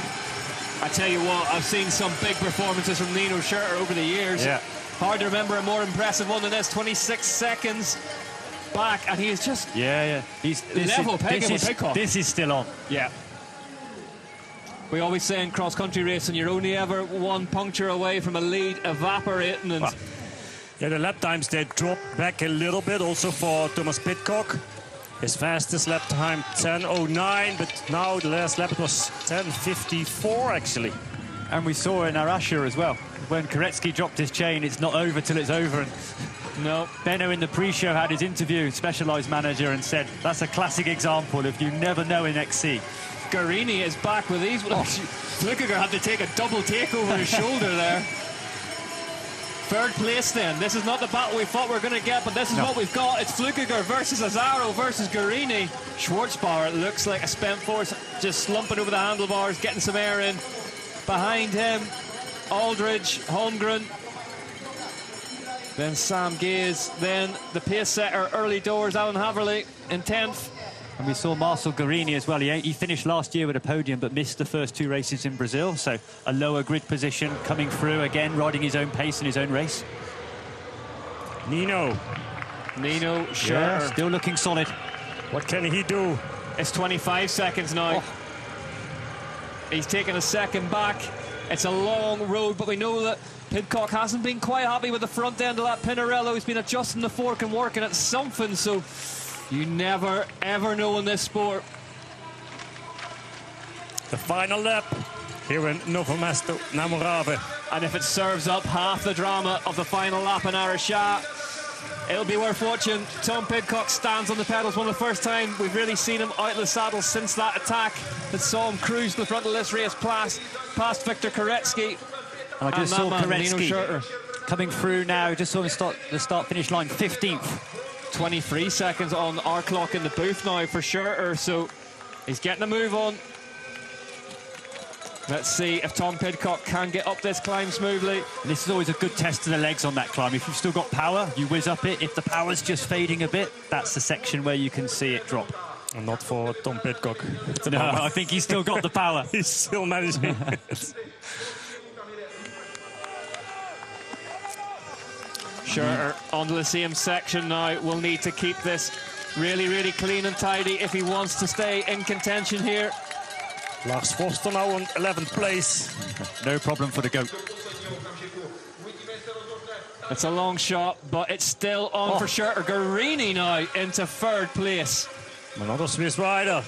I tell you what, I've seen some big performances from Nino Schurter over the years. Yeah. Hard to remember a more impressive one than this. 26 seconds back, and he is just He's level pegging with Pidcock. This is still on. Yeah. We always say in cross-country racing, you're only ever 1 puncture away from a lead evaporating. And yeah, the lap times, they dropped back a little bit also for Thomas Pidcock. His fastest lap time, 10:09, but now the last lap was 10:54, actually. And we saw in Arasha as well. When Koretsky dropped his chain, it's not over till it's over. And no. Benno in the pre-show had his interview, Specialized manager, and said, that's a classic example if you never know in XC. Guarini is back with these. Flückiger had to take a double take over his shoulder there. 3rd place then. This is not the battle we thought we were going to get, but this is what we've got. It's Flückiger versus Azaro versus Guarini. Schwarzbauer looks like a spent force, just slumping over the handlebars, getting some air in. Behind him, Aldridge, Holmgren. Then Sam Gaze. Then the pace setter early doors, Alan Haverly in 10th. And we saw Marcel Guarini as well. He finished last year with a podium, but missed the first 2 races in Brazil. So a lower grid position coming through again, riding his own pace in his own race. Nino Schurter. Still looking solid. What can he do? It's 25 seconds now. He's taking a second back. It's a long road, but we know that Pidcock hasn't been quite happy with the front end of that Pinarello. He's been adjusting the fork and working at something, so you never, ever know in this sport. The final lap here in Nové Město Namarave. And if it serves up half the drama of the final lap in Arasha, it'll be worth watching. Tom Pidcock stands on the pedals. One of the first time we've really seen him out of the saddle since that attack that saw him cruise to the front of this race past Victor Koretsky. And I just saw Koretsky coming through now. Just saw the start-finish line, 15th. 23 seconds on our clock in the booth now for Schurter, so he's getting a move on. Let's see if Tom Pidcock can get up this climb smoothly. And this is always a good test to the legs on that climb. If you've still got power, you whiz up it. If the power's just fading a bit, that's the section where you can see it drop. And not for Tom Pidcock. No, I think he's still got the power. He's still managing it. Schurter onto the same section now. Will need to keep this really, really clean and tidy if he wants to stay in contention here. Lars Foster now on 11th place. No problem for the GOAT. It's a long shot, but it's still on for Schurter. Guarini now into 3rd place. Another Swiss rider.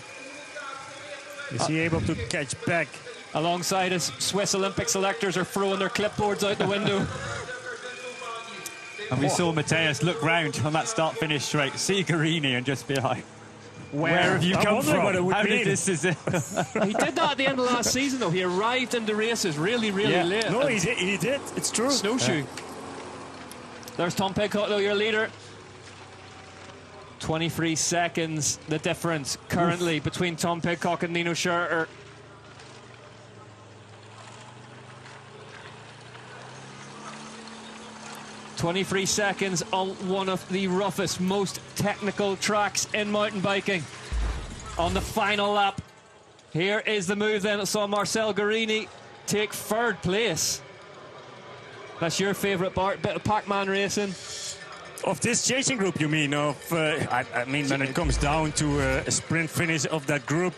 Is he able to catch back? Alongside his Swiss Olympic selectors are throwing their clipboards out the window. And we saw Matthias look round on that start-finish straight, see Guarini and just be like, where have you come from? How did this is it? He did that at the end of last season, though. He arrived in the races really, really late. No, he did. It's true. Snowshoe. There's Tom Pidcock, though, your leader. 23 seconds, the difference currently between Tom Pidcock and Nino Schurter. "23 seconds on one of the roughest, most technical tracks in mountain biking. On the final lap, here is the move then that saw Marcel Guarini take 3rd place. That's your favourite bit of Pac-Man racing. Of this chasing group, you mean? I mean, when it comes down to a sprint finish of that group,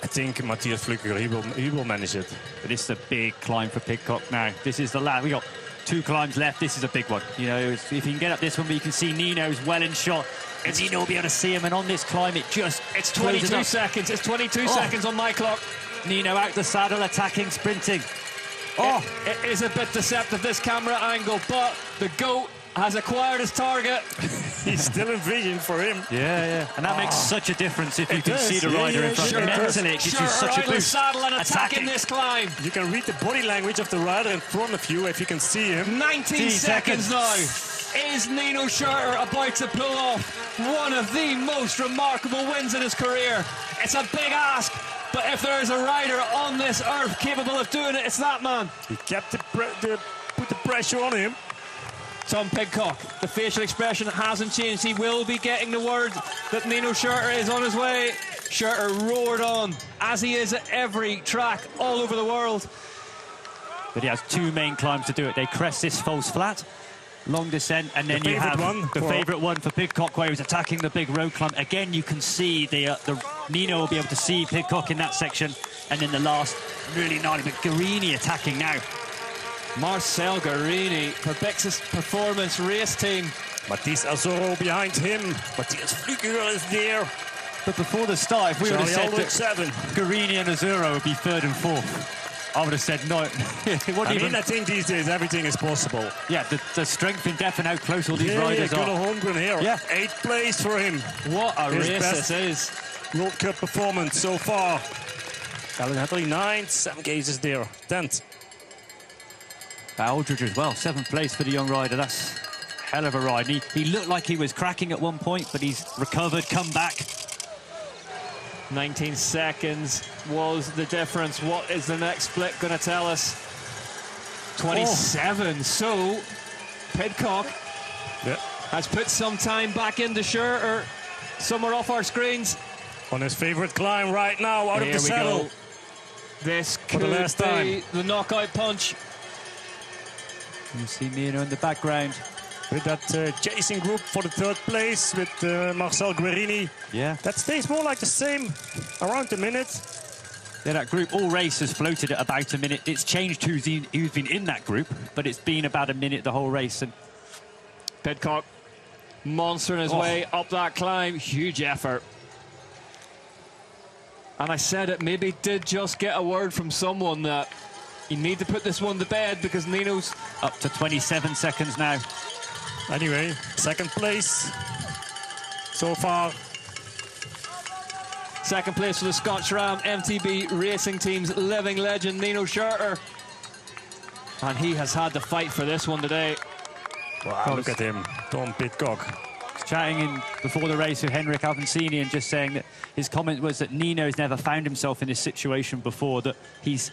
I think Matthias Flückiger, he will manage it. But it's a big climb for Pidcock now. This is the last. We got 2 climbs left. This is a big one. You know, if you can get up this one, but you can see Nino's well in shot. And Nino will be able to see him. And on this climb, it's 22 seconds. It's 22 seconds on my clock. Nino out the saddle, attacking, sprinting. It is a bit deceptive, this camera angle, but the GOAT has acquired his target. He's still in vision for him. Yeah. And that makes such a difference if you can see the rider in front of you. Mentally, it gives you such a boost. Saddle and attacking this climb. You can read the body language of the rider in front of you if you can see him. 19 seconds now. Is Nino Schurter about to pull off one of the most remarkable wins in his career? It's a big ask, but if there is a rider on this earth capable of doing it, it's that man. He kept put the pressure on him. Tom Pidcock, the facial expression hasn't changed. He will be getting the word that Nino Schurter is on his way. Schurter roared on, as he is at every track all over the world. But he has 2 main climbs to do it. They crest this false flat, long descent, and then you have the favourite one for Pidcock, where he's attacking the big road climb. Again, you can see the Nino will be able to see Pidcock in that section, and then the last really gnarly, but Guarini attacking now. Marcel Guarini, Perdix's Performance Race Team. Matthias Azoro behind him. Matthias Flückiger is there. But before the start, if we would have said that Guarini and Azuro would be 3rd and 4th, I would have said no. I think these days everything is possible. Yeah, the strength in depth and how close all these riders are. Holmgren here. Yeah. 8th place for him. What a race this is. World Cup performance so far. Alan Hadley 9th, Sam Gaze is there, 10th. Aldridge as well, 7th place for the young rider. That's a hell of a ride. He looked like he was cracking at one point, but he's recovered, come back. 19 seconds was the difference. What is the next split going to tell us? 27. So Pidcock has put some time back into Schurter. Somewhere off our screens. On his favourite climb right now, out of the saddle. Go. This could be the knockout punch. You see Nino in the background. With that chasing group for the 3rd place with Marcel Guarini. Yeah. That stays more like the same, around a minute. Yeah, that group all race has floated at about a minute. It's changed who's been in that group, but it's been about a minute the whole race. And Pidcock monstering his way up that climb. Huge effort. And I said it maybe did just get a word from someone that you need to put this one to bed, because Nino's up to 27 seconds now. Anyway, 2nd place so far. 2nd place for the Scotch Ram MTB Racing Team's living legend, Nino Schurter. And he has had to fight for this one today. Wow, look at him, Tom Pidcock. Chatting in before the race with Henrik Alfonsini and just saying that his comment was that Nino's never found himself in this situation before, that his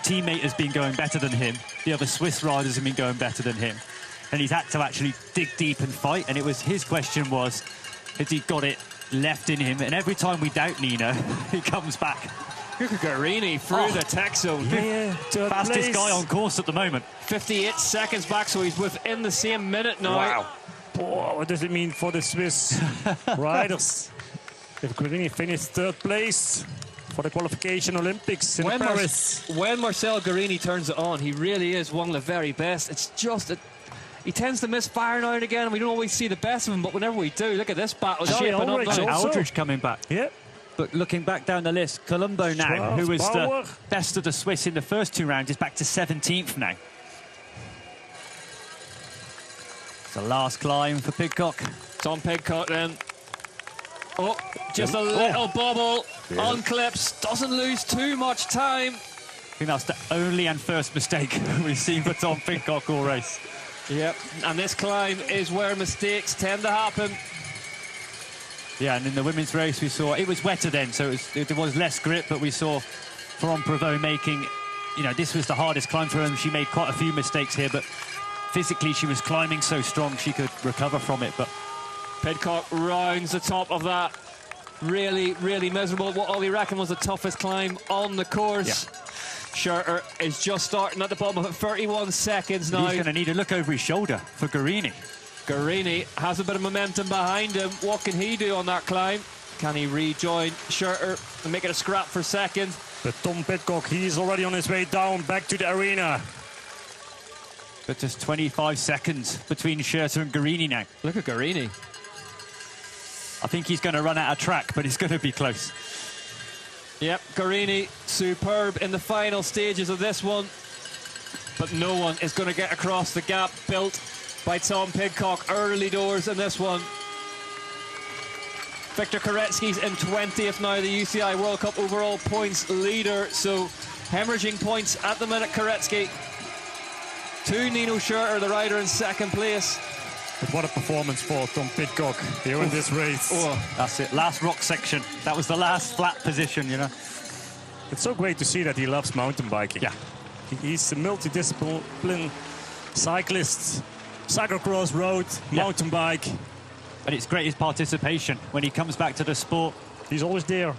teammate has been going better than him, the other Swiss riders have been going better than him, and he's had to actually dig deep and fight. And it was his question was, has he got it left in him? And every time we doubt Nino, he comes back. Look at Guarini through the tech zone. Fastest guy on course at the moment. 58 seconds back, so he's within the same minute now. Wow. Boy, what does it mean for the Swiss riders? If Guarini finished 3rd place for the qualification Olympics in Paris. When Marcel Guarini turns it on, he really is one of the very best. It's just that he tends to miss fire now and again, and we don't always see the best of him, but whenever we do, look at this battle shaping up now. Aldridge coming back. Yeah. But looking back down the list, Colombo now, who was the best of the Swiss in the first 2 rounds, is back to 17th now. The last climb for Pidcock. Tom Pidcock then. Oh, just a little bobble on clips. Doesn't lose too much time. I think that's the only and first mistake we've seen for Tom Pidcock all race. Yep, and this climb is where mistakes tend to happen. Yeah, and in the women's race we saw, it was wetter then, so it was less grip, but we saw Florent Prevost making, you know, this was the hardest climb for him. She made quite a few mistakes here, but physically she was climbing so strong she could recover from it. But Pidcock rounds the top of that. Really, really miserable. What Ollie reckoned was the toughest climb on the course. Yeah. Schurter is just starting at the bottom of it, 31 seconds now. He's going to need to look over his shoulder for Guarini. Guarini has a bit of momentum behind him. What can he do on that climb? Can he rejoin Schurter and make it a scrap for second? But Tom Pidcock, he's already on his way down, back to the arena. But just 25 seconds between Schurter and Guarini now. Look at Guarini. I think he's going to run out of track, but it's going to be close. Yep, Guarini, superb in the final stages of this one. But no one is going to get across the gap built by Tom Pidcock early doors in this one. Victor Koretsky's in 20th now, the UCI World Cup overall points leader. So hemorrhaging points at the minute, Koretsky. To Nino Schurter, the rider, in second place. But what a performance for Tom Pidcock here in this race. Oh, that's it. Last rock section. That was the last flat position, you know. It's so great to see that he loves mountain biking. Yeah. He's a multidiscipline cyclist, cyclocross, road, mountain bike. And it's great his participation when he comes back to the sport. He's always there.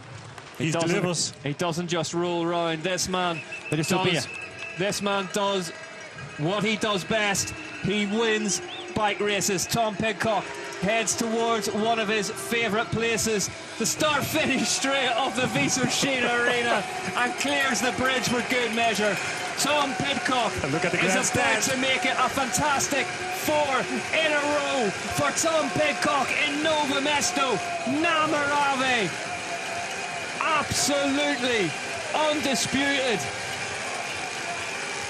He delivers. He doesn't just roll around. This man does what he does best. He wins bike races. Tom Pidcock heads towards one of his favourite places, the start-finish straight of the Visoshina Arena, and clears the bridge with good measure. Tom Pidcock is about to make it a fantastic 4 in a row for Tom Pidcock in Nové Město, Namarave. Absolutely undisputed.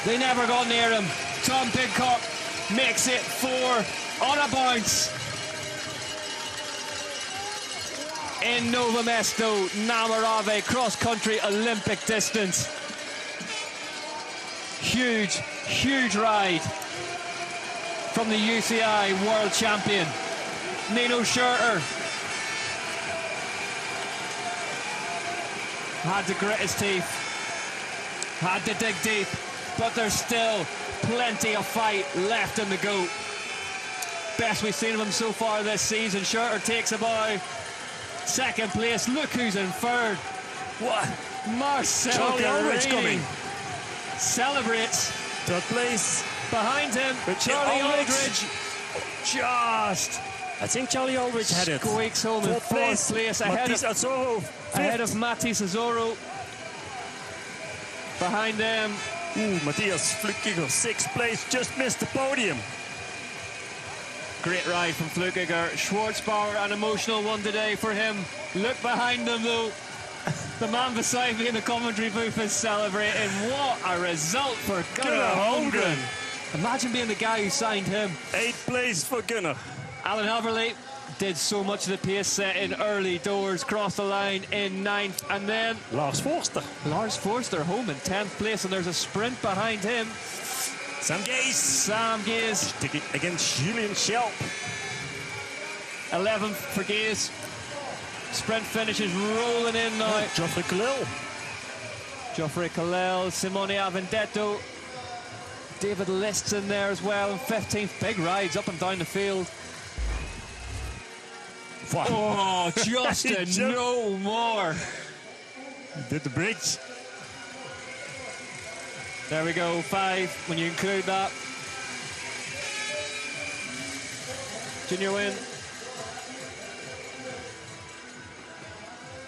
They never got near him. Tom Pidcock makes it 4 on a bounce. In Nové Město, Namarave, cross-country Olympic distance. Huge, huge ride from the UCI world champion, Nino Schurter. Had to grit his teeth, had to dig deep, but there's still plenty of fight left in the goat. Best we've seen of him so far this season. Schurter takes a bow. Second place, look who's in third. What? Marcel Guarini celebrates. Third place. Behind him, Charlie Aldridge. Just. I think Charlie Aldridge had it. Squeaks home in fourth place ahead of Matthias Azoro. Behind them. Matthias Flückiger, 6th place, just missed the podium. Great ride from Flückiger. Schwarzbauer, an emotional one today for him. Look behind them though. The man beside me in the commentary booth is celebrating. What a result for Gunnar Holmgren. Imagine being the guy who signed him. 8th place for Gunnar. Alan Haverly did so much of the pace set in early doors, crossed the line in 9th, and then Lars Forster home in 10th place, and there's a sprint behind him. Sam Gaze against Julian Schelp. 11th for Gaze. Sprint finishes rolling in now. Geoffrey Collel, Simone Avendetto, David List's in there as well, and 15th. Big rides up and down the field. Oh, Justin, no more. He did the bridge. There we go, 5 when you include that. Junior win.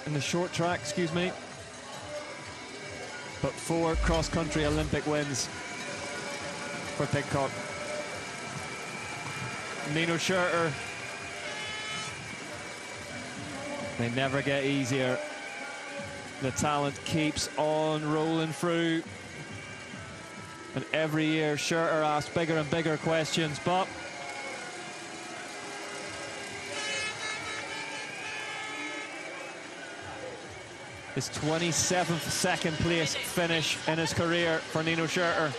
In the short track, excuse me. But 4 cross-country Olympic wins for Pidcock. Nino Schurter. They never get easier. The talent keeps on rolling through. And every year, Schurter asks bigger and bigger questions, but his 27th second place finish in his career for Nino Schurter.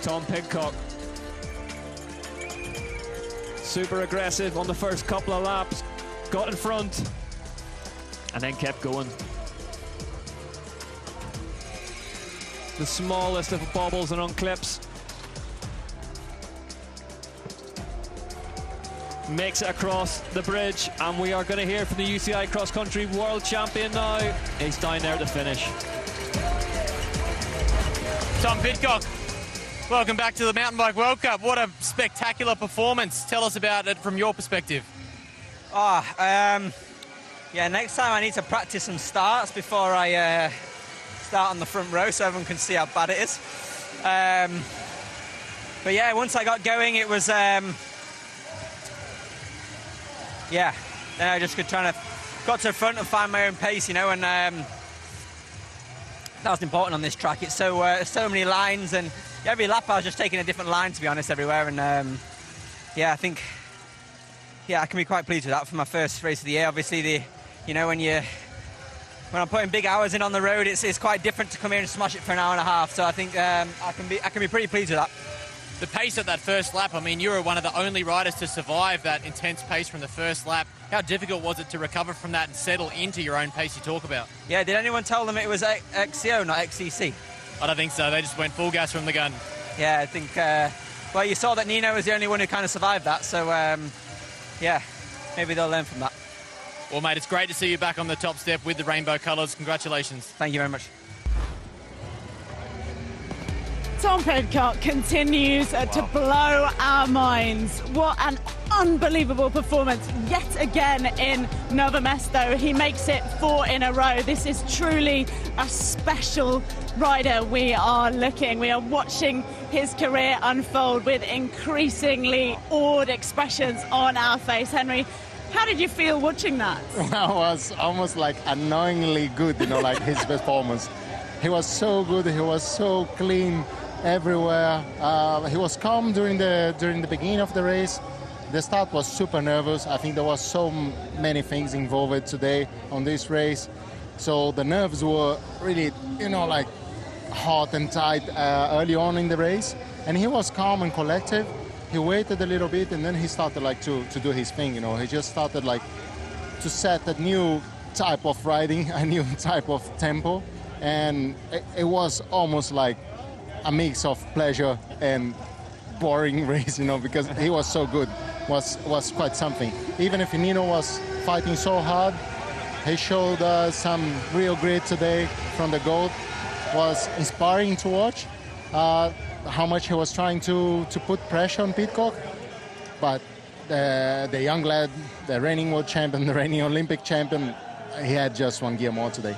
Tom Pidcock. Super aggressive on the first couple of laps. Got in front and then kept going. The smallest of bobbles and unclips. Makes it across the bridge, and we are going to hear from the UCI Cross Country World Champion now. He's down there at the finish. Tom Pidcock, welcome back to the Mountain Bike World Cup. What a spectacular performance. Tell us about it from your perspective. Yeah, next time I need to practice some starts before I start on the front row so everyone can see how bad it is. But yeah, once I got going, it was... yeah, then I just got to the front and find my own pace, you know, and that was important on this track. It's so many lines, and every lap I was just taking a different line, to be honest, everywhere. And yeah, I think I can be quite pleased with that for my first race of the year. Obviously, when I'm putting big hours in on the road, it's quite different to come here and smash it for an hour and a half. So I think I can be pretty pleased with that. The pace at that first lap, I mean, you were one of the only riders to survive that intense pace from the first lap. How difficult was it to recover from that and settle into your own pace you talk about? Yeah, did anyone tell them it was XCO, not XCC? I don't think so. They just went full gas from the gun. Yeah, I think, well, you saw that Nino was the only one who kind of survived that. So, yeah, maybe they'll learn from that. Well, mate, it's great to see you back on the top step with the rainbow colours. Congratulations. Thank you very much. Tom Pidcock continues to blow our minds. What an unbelievable performance yet again in Nové Město. He makes it 4 in a row. This is truly a special rider. We are watching his career unfold with increasingly awed expressions on our face. Henry, how did you feel watching that? Well, it was almost like annoyingly good, like his performance. He was so good, he was so clean everywhere. He was calm during the beginning of the race. The start was super nervous. I think there was so many things involved today on this race. So the nerves were really, like hot and tight early on in the race. And he was calm and collective. He waited a little bit and then he started to do his thing, He just started to set a new type of riding, a new type of tempo. And it was almost like a mix of pleasure and boring race, because he was so good. Was quite something. Even if Nino was fighting so hard, he showed some real grit today from the goal. Was inspiring to watch how much he was trying to put pressure on Pidcock. But the young lad, the reigning world champion, the reigning Olympic champion, he had just one gear more today.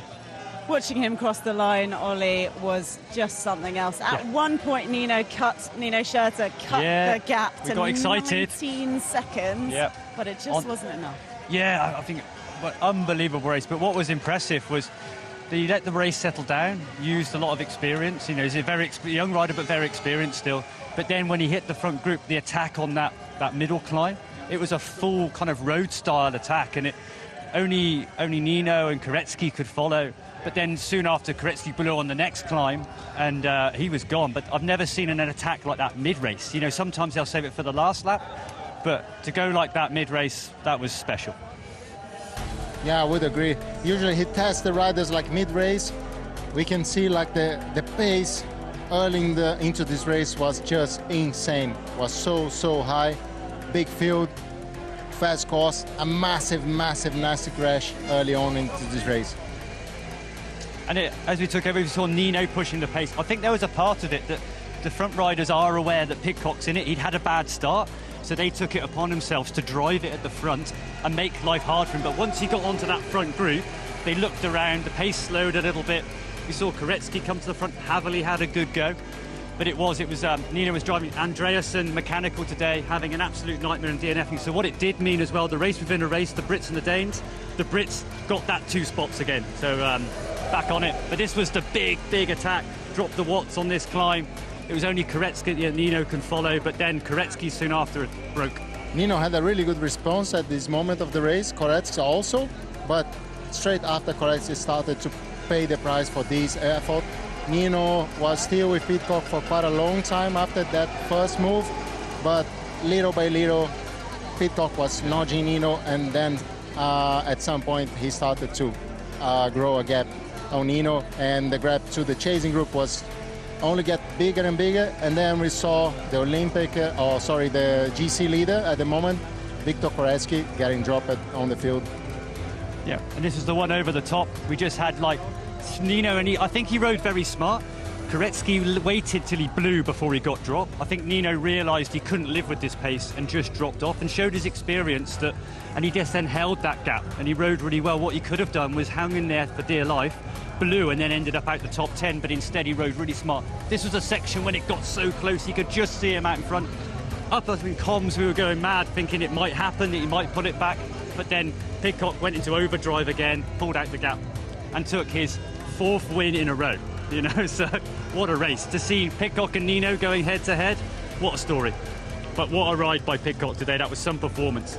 Watching him cross the line, Ollie, was just something else. At one point, Nino Schurter cut the gap to 19 seconds, but it just wasn't enough. Yeah, I think unbelievable race. But what was impressive was that he let the race settle down, used a lot of experience. He's a very young rider, but very experienced still. But then when he hit the front group, the attack on that middle climb, it was a full kind of road-style attack, and only Nino and Koretsky could follow. But then soon after, Koretsky blew on the next climb, and he was gone. But I've never seen an attack like that mid-race. Sometimes they'll save it for the last lap, but to go like that mid-race, that was special. Yeah, I would agree. Usually he tests the riders mid-race. We can see the pace early into this race was just insane. Was so high, big field, fast course, a massive nasty crash early on into this race. And as we took over, we saw Nino pushing the pace. I think there was a part of it that the front riders are aware that Pidcock's in it. He'd had a bad start, so they took it upon themselves to drive it at the front and make life hard for him. But once he got onto that front group, they looked around, the pace slowed a little bit. We saw Koretsky come to the front. Haveli had a good go. But it was Nino was driving. Andreasen, mechanical today, having an absolute nightmare in DNFing. So what it did mean as well, the race within a race, the Brits and the Danes, the Brits got that 2 spots again. So back on it. But this was the big attack. Dropped the watts on this climb. It was only Koretsky that Nino can follow, but then Koretsky soon after it broke. Nino had a really good response at this moment of the race. Koretsky also, but straight after Koretsky started to pay the price for this effort. Nino was still with Pidcock for quite a long time after that first move, but little by little, Pidcock was nudging Nino, and then at some point he started to grow a gap on Nino, and the gap to the chasing group was only get bigger and bigger, and then we saw the the GC leader at the moment, Viktor Koretsky, getting dropped on the field. Yeah, and this is the one over the top. We just had like Nino, and I think he rode very smart. Koretsky waited till he blew before he got dropped. I think Nino realised he couldn't live with this pace and just dropped off and showed his experience that, and he just then held that gap and he rode really well. What he could have done was hang in there for dear life, blew, and then ended up out the top 10, but instead he rode really smart. This was a section when it got so close you could just see him out in front. Up in comms we were going mad thinking it might happen, that he might put it back, but then Pidcock went into overdrive again, pulled out the gap and took his 4th win in a row. You know, so what a race. To see Pidcock and Nino going head to head, what a story. But what a ride by Pidcock today, that was some performance.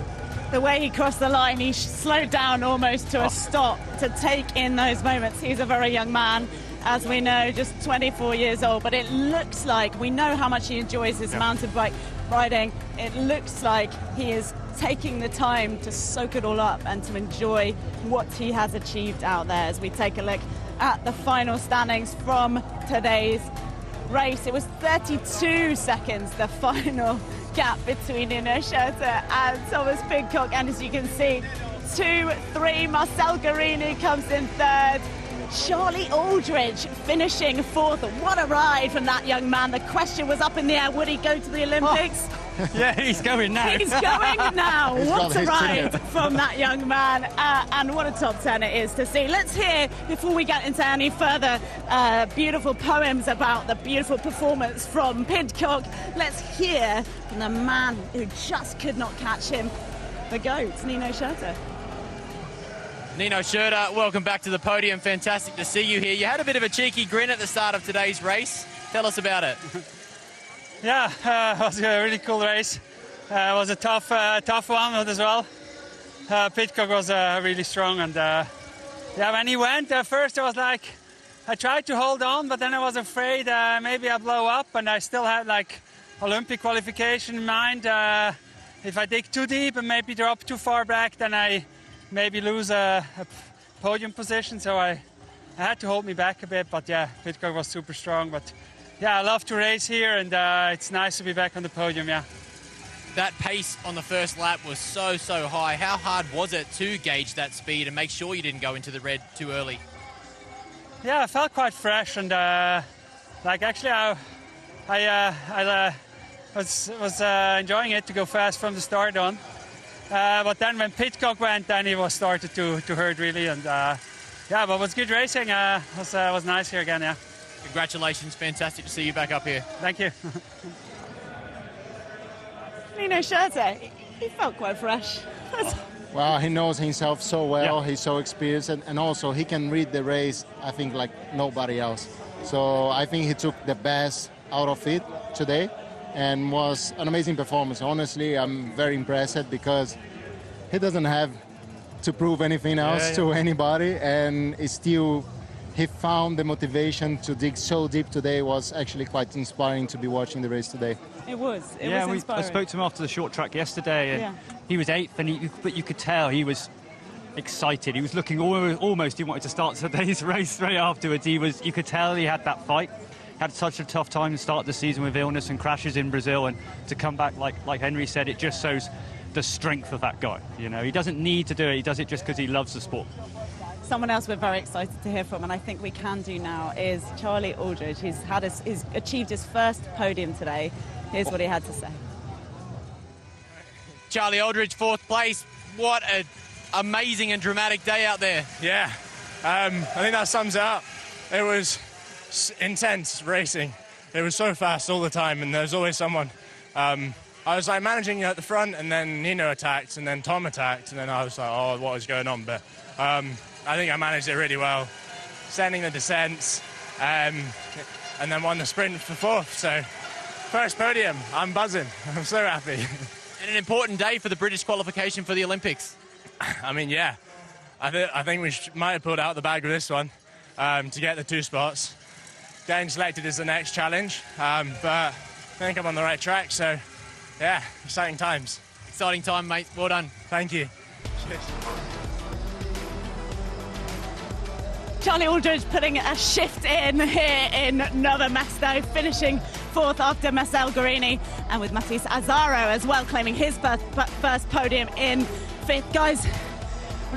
The way he crossed the line, he slowed down almost to a stop to take in those moments. He's a very young man, as we know, just 24 years old, but it looks like, we know how much he enjoys his mountain bike riding. It looks like he is taking the time to soak it all up and to enjoy what he has achieved out there. As we take a look at the final standings from today's race, it was 32 seconds, the final gap between Nino Schurter and Thomas Pidcock, and as you can see, 2-3, Marcel Guarini comes in 3rd, Charlie Aldridge finishing 4th. What a ride from that young man. The question was up in the air, would he go to the Olympics? Yeah, he's going now. He's going now. What a ride from that young man. And what a top 10 it is to see. Let's hear, before we get into any further beautiful poems about the beautiful performance from Pidcock, let's hear from the man who just could not catch him, the GOAT, Nino Schurter. Nino Schurter, welcome back to the podium. Fantastic to see you here. You had a bit of a cheeky grin at the start of today's race. Tell us about it. Yeah, it was a really cool race. It was a tough one as well. Pidcock was really strong, and yeah, when he went first, I was like, I tried to hold on, but then I was afraid maybe I blow up, and I still had like Olympic qualification in mind. If I dig too deep and maybe drop too far back, then I maybe lose a podium position. So I had to hold me back a bit, but yeah, Pidcock was super strong. But yeah, I love to race here, and it's nice to be back on the podium, yeah. That pace on the first lap was so high. How hard was it to gauge that speed and make sure you didn't go into the red too early? Yeah, I felt quite fresh, and like actually I was enjoying it to go fast from the start on. But then when Pidcock went, then it was started to hurt really, and yeah, but it was good racing. Was nice here again, yeah. Congratulations, fantastic to see you back up here. Thank you. Nino Schurter, he felt quite fresh. Well, he knows himself so well, he's so experienced, and also he can read the race, I think, like nobody else. So I think he took the best out of it today, and was an amazing performance. Honestly, I'm very impressed because he doesn't have to prove anything else to anybody, and he found the motivation to dig so deep today. Was actually quite inspiring to be watching the race today. It was inspiring. I spoke to him after the short track yesterday, and he was 8th, but you could tell he was excited. He was looking almost he wanted to start today's race straight afterwards. You could tell he had that fight. Had such a tough time to start the season with illness and crashes in Brazil, and to come back, like Henry said, it just shows the strength of that guy. You know, he doesn't need to do it. He does it just because he loves the sport. Someone else we're very excited to hear from, and I think we can do now, is Charlie Aldridge. He's achieved his first podium today. Here's what he had to say. Charlie Aldridge, 4th place. What an amazing and dramatic day out there. Yeah, I think that sums it up. It was intense racing. It was so fast all the time, and there was always someone. I was like managing at the front, and then Nino attacked, and then Tom attacked, and then I was like, oh, what was going on? But I think I managed it really well, sending the descents, and then won the sprint for 4th. So first podium, I'm buzzing. I'm so happy. And an important day for the British qualification for the Olympics. I mean, yeah, I think we might have pulled out the bag with this one to get the 2 spots. getting selected as the next challenge, but I think I'm on the right track, so yeah, exciting times. Exciting time, mate. Well done. Thank you. Cheers. Charlie Aldridge putting a shift in here in Nové Město, finishing fourth after Marcel Guerini, and with Matías Azaro as well claiming his first podium in fifth. Guys,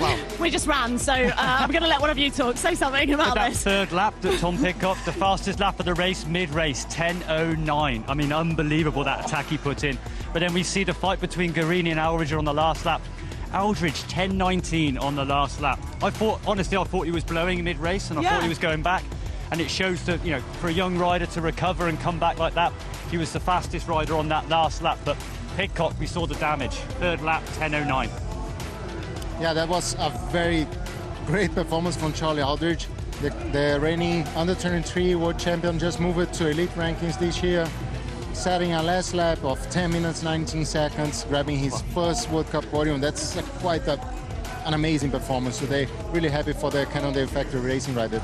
wow. We just ran, so I'm going to let one of you talk. Say something about that this. Third lap that Tom Pidcock, the fastest lap of the race, mid-race, 10:09. I mean, unbelievable that attack he put in. But then we see the fight between Guerini and Aldridge on the last lap. Aldridge 10:19 on the last lap. Honestly, I thought he was blowing mid-race, and I thought he was going back. And it shows that, you know, for a young rider to recover and come back like that, he was the fastest rider on that last lap. But Pidcock, we saw the damage. Third lap, 10:09. Yeah, that was a very great performance from Charlie Aldridge. The reigning under-23 world champion just moved to elite rankings this year, setting a last lap of 10 minutes 19 seconds, grabbing his first World Cup podium. That's quite an amazing performance today. Really happy for the Cannondale Factory racing rider.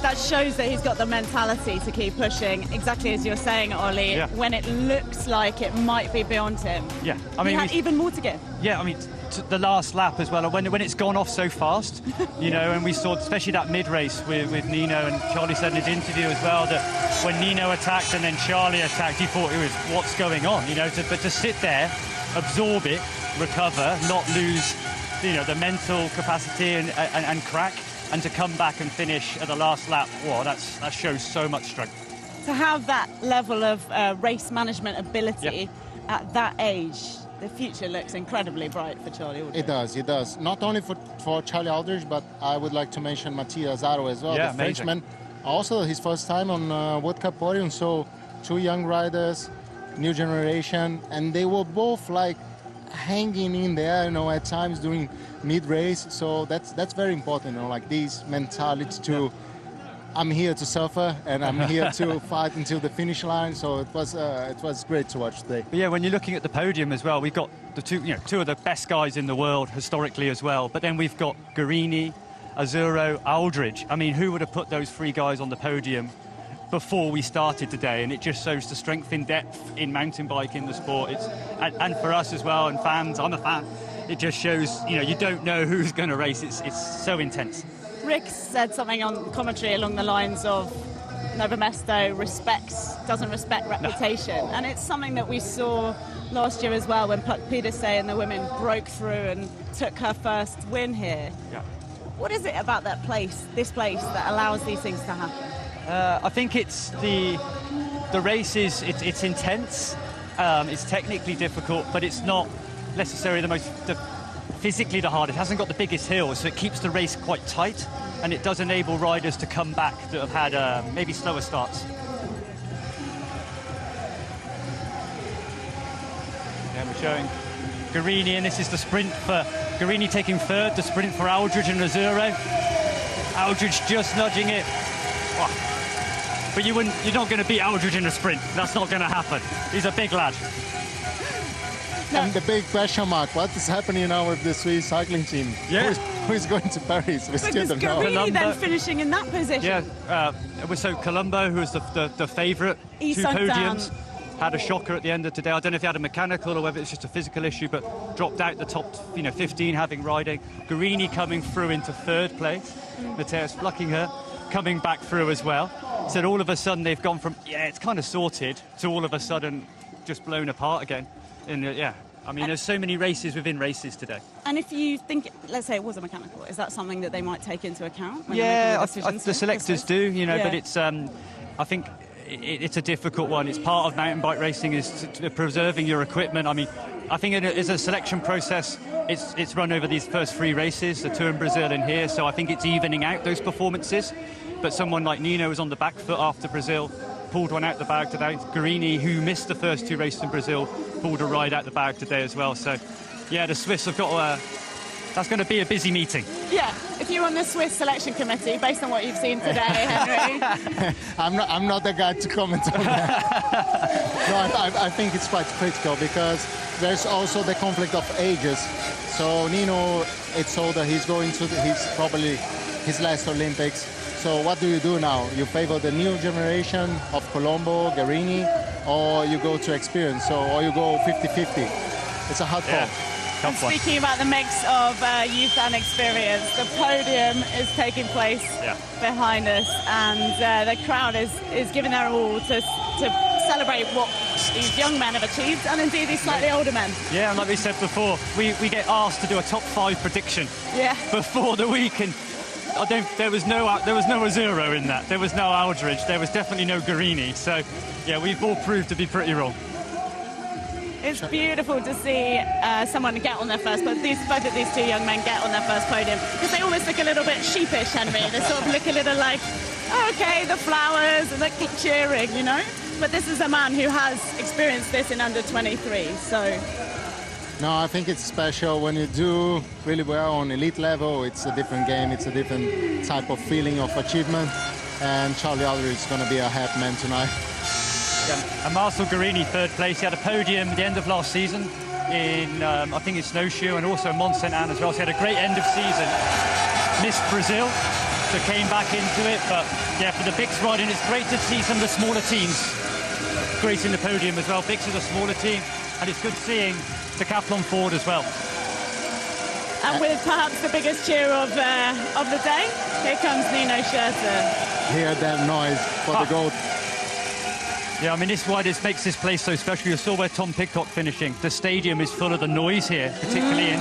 That shows that he's got the mentality to keep pushing, exactly as you're saying, Ollie, when it looks like it might be beyond him. Yeah, I mean, he had even more to give. Yeah, I mean, the last lap as well, when it's gone off so fast, you know, and we saw especially that mid-race with Nino, and Charlie said in his interview as well that when Nino attacked and then Charlie attacked, he thought it was what's going on, you know, but to sit there, absorb it, recover, not lose, you know, the mental capacity and crack, and to come back and finish at the last lap, wow, that shows so much strength. To have that level of race management ability at that age, the future looks incredibly bright for Charlie Aldridge. It does. Not only for Charlie Aldridge, but I would like to mention Matías Azaro as well, the Frenchman. Also his first time on World Cup podium, so two young riders, new generation, and they were both like hanging in there, you know, at times during mid-race. So that's very important, you know, like this mentality to I'm here to suffer and I'm here to fight until the finish line. So it was great to watch today. But yeah, when you're looking at the podium as well, we've got the two of the best guys in the world historically as well. But then we've got Guerini, Azaro, Aldridge. I mean, who would have put those three guys on the podium before we started today? And it just shows the strength in depth in mountain biking, the sport. And for us as well, and fans, I'm a fan. It just shows, you know, you don't know who's going to race. It's so intense. Rick said something on commentary along the lines of Nové Město doesn't respect reputation. No. And it's something that we saw last year as well when Pedersen and the women broke through and took her first win here. Yeah. What is it about this place that allows these things to happen? I think it's the races, it's intense, it's technically difficult, but it's not necessarily physically the hardest. It hasn't got the biggest hills, so it keeps the race quite tight, and it does enable riders to come back that have had maybe slower starts. And we're showing Guerini, and this is the sprint for Guerini taking third, the sprint for Aldridge and Azaro. Aldridge just nudging it. Oh. But you're not going to beat Aldridge in a sprint. That's not going to happen. He's a big lad. And the big question mark, what is happening now with the Swiss cycling team? Yeah. Who is going to Paris? We still don't know. Guerini then finishing in that position. Yeah, so Colombo, who was the favourite, two podiums, had a shocker at the end of today. I don't know if he had a mechanical or whether it's just a physical issue, but dropped out the top 15 having riding. Guerini coming through into third place. Matías Fluckinger coming back through as well. So all of a sudden they've gone from, it's kind of sorted, to all of a sudden just blown apart again. And I mean, there's so many races within races today. And if you think, let's say it was a mechanical, is that something that they might take into account? When The selectors do, you know, but it's, I think it's a difficult one. It's part of mountain bike racing is preserving your equipment. I mean, I think it's a selection process. It's run over these first three races, the two in Brazil and here, so I think it's evening out those performances. But someone like Nino was on the back foot after Brazil, pulled one out the bag today. Guerini, who missed the first two races in Brazil, pulled a ride out the bag today as well. So, yeah, the Swiss have got that's going to be a busy meeting. Yeah, if you're on the Swiss selection committee, based on what you've seen today, Henry. I'm not the guy to comment on that. No, I think it's quite critical because there's also the conflict of ages. So Nino, it's older. He's going to probably his last Olympics. So what do you do now? You favor the new generation of Colombo, Guerini, or you go to experience, or you go 50-50? It's a hard call. And speaking about the mix of youth and experience, the podium is taking place behind us, and the crowd is giving their all to celebrate what these young men have achieved, and indeed these slightly older men. Yeah, and like we said before, we get asked to do a top 5 prediction before the week, and there was no Azuro in that. There was no Aldridge. There was definitely no Guerini. So, yeah, we've all proved to be pretty wrong. It's beautiful to see someone get on their first, but both of these two young men get on their first podium, because they almost look a little bit sheepish, Henry. They sort of look a little like, oh, okay, the flowers, and they keep cheering, you know? But this is a man who has experienced this in under 23, so... No, I think it's special when you do really well on elite level. It's a different game, it's a different type of feeling of achievement, and Charlie Aldridge is going to be a happy man tonight. Yeah, and Marcel Guerini, third place. He had a podium at the end of last season in, I think, in snowshoe, and also Mont Saint Anne as well. So he had a great end of season. Missed Brazil, so came back into it. But yeah, for the Bix riding, it's great to see some of the smaller teams gracing the podium as well. Bix is a smaller team, and it's good seeing Decathlon Ford as well. And with perhaps the biggest cheer of the day, here comes Nino Schurter. Hear that noise for the gold. Yeah, I mean, this is why this makes this place so special. You saw where Tom Pidcock finishing. The stadium is full of the noise here, particularly in...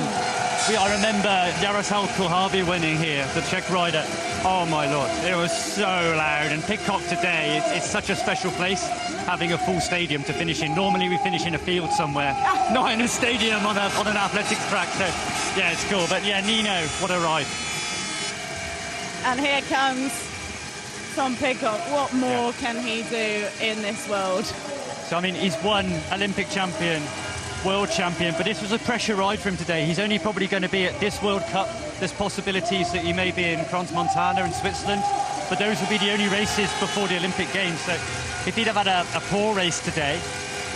I remember Jaroslav Kulhavy winning here, the Czech rider. Oh, my Lord, it was so loud. And Pidcock today, it's such a special place, having a full stadium to finish in. Normally, we finish in a field somewhere, not in a stadium on an athletics track. So, yeah, it's cool. But, yeah, Nino, what a ride. And here comes Tom Pidcock. What more can he do in this world? So, I mean, he's won Olympic champion, world champion, but this was a pressure ride for him today. He's only probably going to be at this World Cup. There's possibilities that he may be in Crans-Montana in Switzerland, but those will be the only races before the Olympic Games. So if he'd have had a poor race today,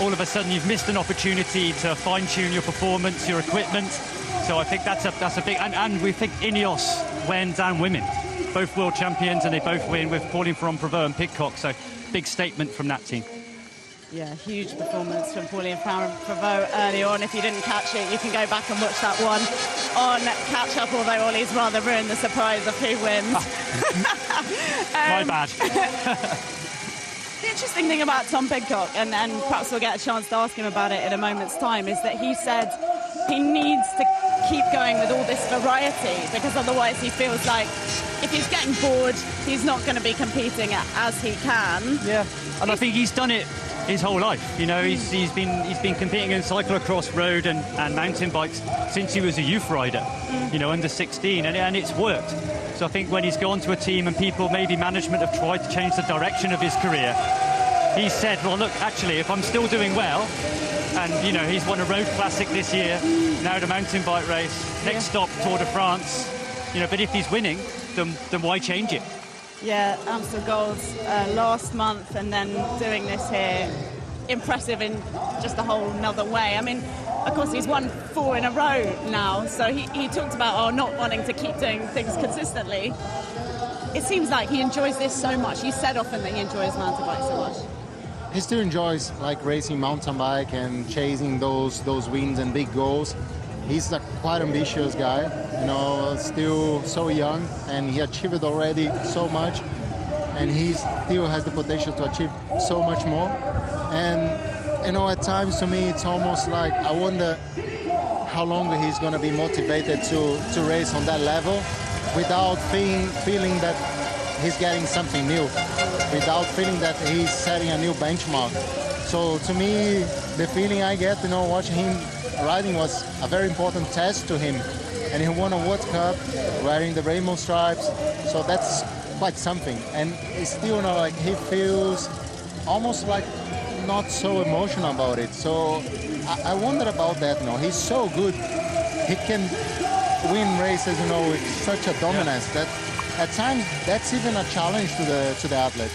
all of a sudden you've missed an opportunity to fine-tune your performance, your equipment. So I think that's a big... And we think Ineos wins and women. Both world champions, and they both win with Pauline Ferrand-Prévot and Pidcock. So big statement from that team. Yeah, huge performance from Pauline Ferrand-Prévot early on. If you didn't catch it, you can go back and watch that one on catch-up, although Ollie's rather ruined the surprise of who wins. My bad. The interesting thing about Tom Pidcock, and perhaps we'll get a chance to ask him about it in a moment's time, is that he said he needs to keep going with all this variety, because otherwise he feels like if he's getting bored, he's not going to be competing as he can. Yeah, and I think he's done it his whole life. You know, he's been competing in cyclocross, road and mountain bikes since he was a youth rider, you know, under 16, and it's worked. So I think when he's gone to a team and people, maybe management, have tried to change the direction of his career, he said, well, look, actually, if I'm still doing well, and, you know, he's won a road classic this year, now the mountain bike race, next stop, Tour de France, you know, but if he's winning, then why change it? Yeah, Amstel Gold last month, and then doing this here, impressive in just a whole nother way. I mean, of course, he's won 4 in a row now, so he talked about not wanting to keep doing things consistently. It seems like he enjoys this so much. You said often that he enjoys mountain bike so much. He still enjoys like racing mountain bike and chasing those wins and big goals. He's a quite ambitious guy, you know, still so young, and he achieved already so much, and he still has the potential to achieve so much more. And, you know, at times to me it's almost like I wonder how long he's going to be motivated to race on that level without feeling that he's getting something new, without feeling that he's setting a new benchmark. So to me, the feeling I get, you know, watching him riding was a very important test to him, and he won a World Cup wearing the rainbow stripes, so that's quite something. And it's still, you know, like he feels almost like not so emotional about it. So I wonder about that. You know, he's so good, he can win races, you know, with such a dominance that at times that's even a challenge to the athlete.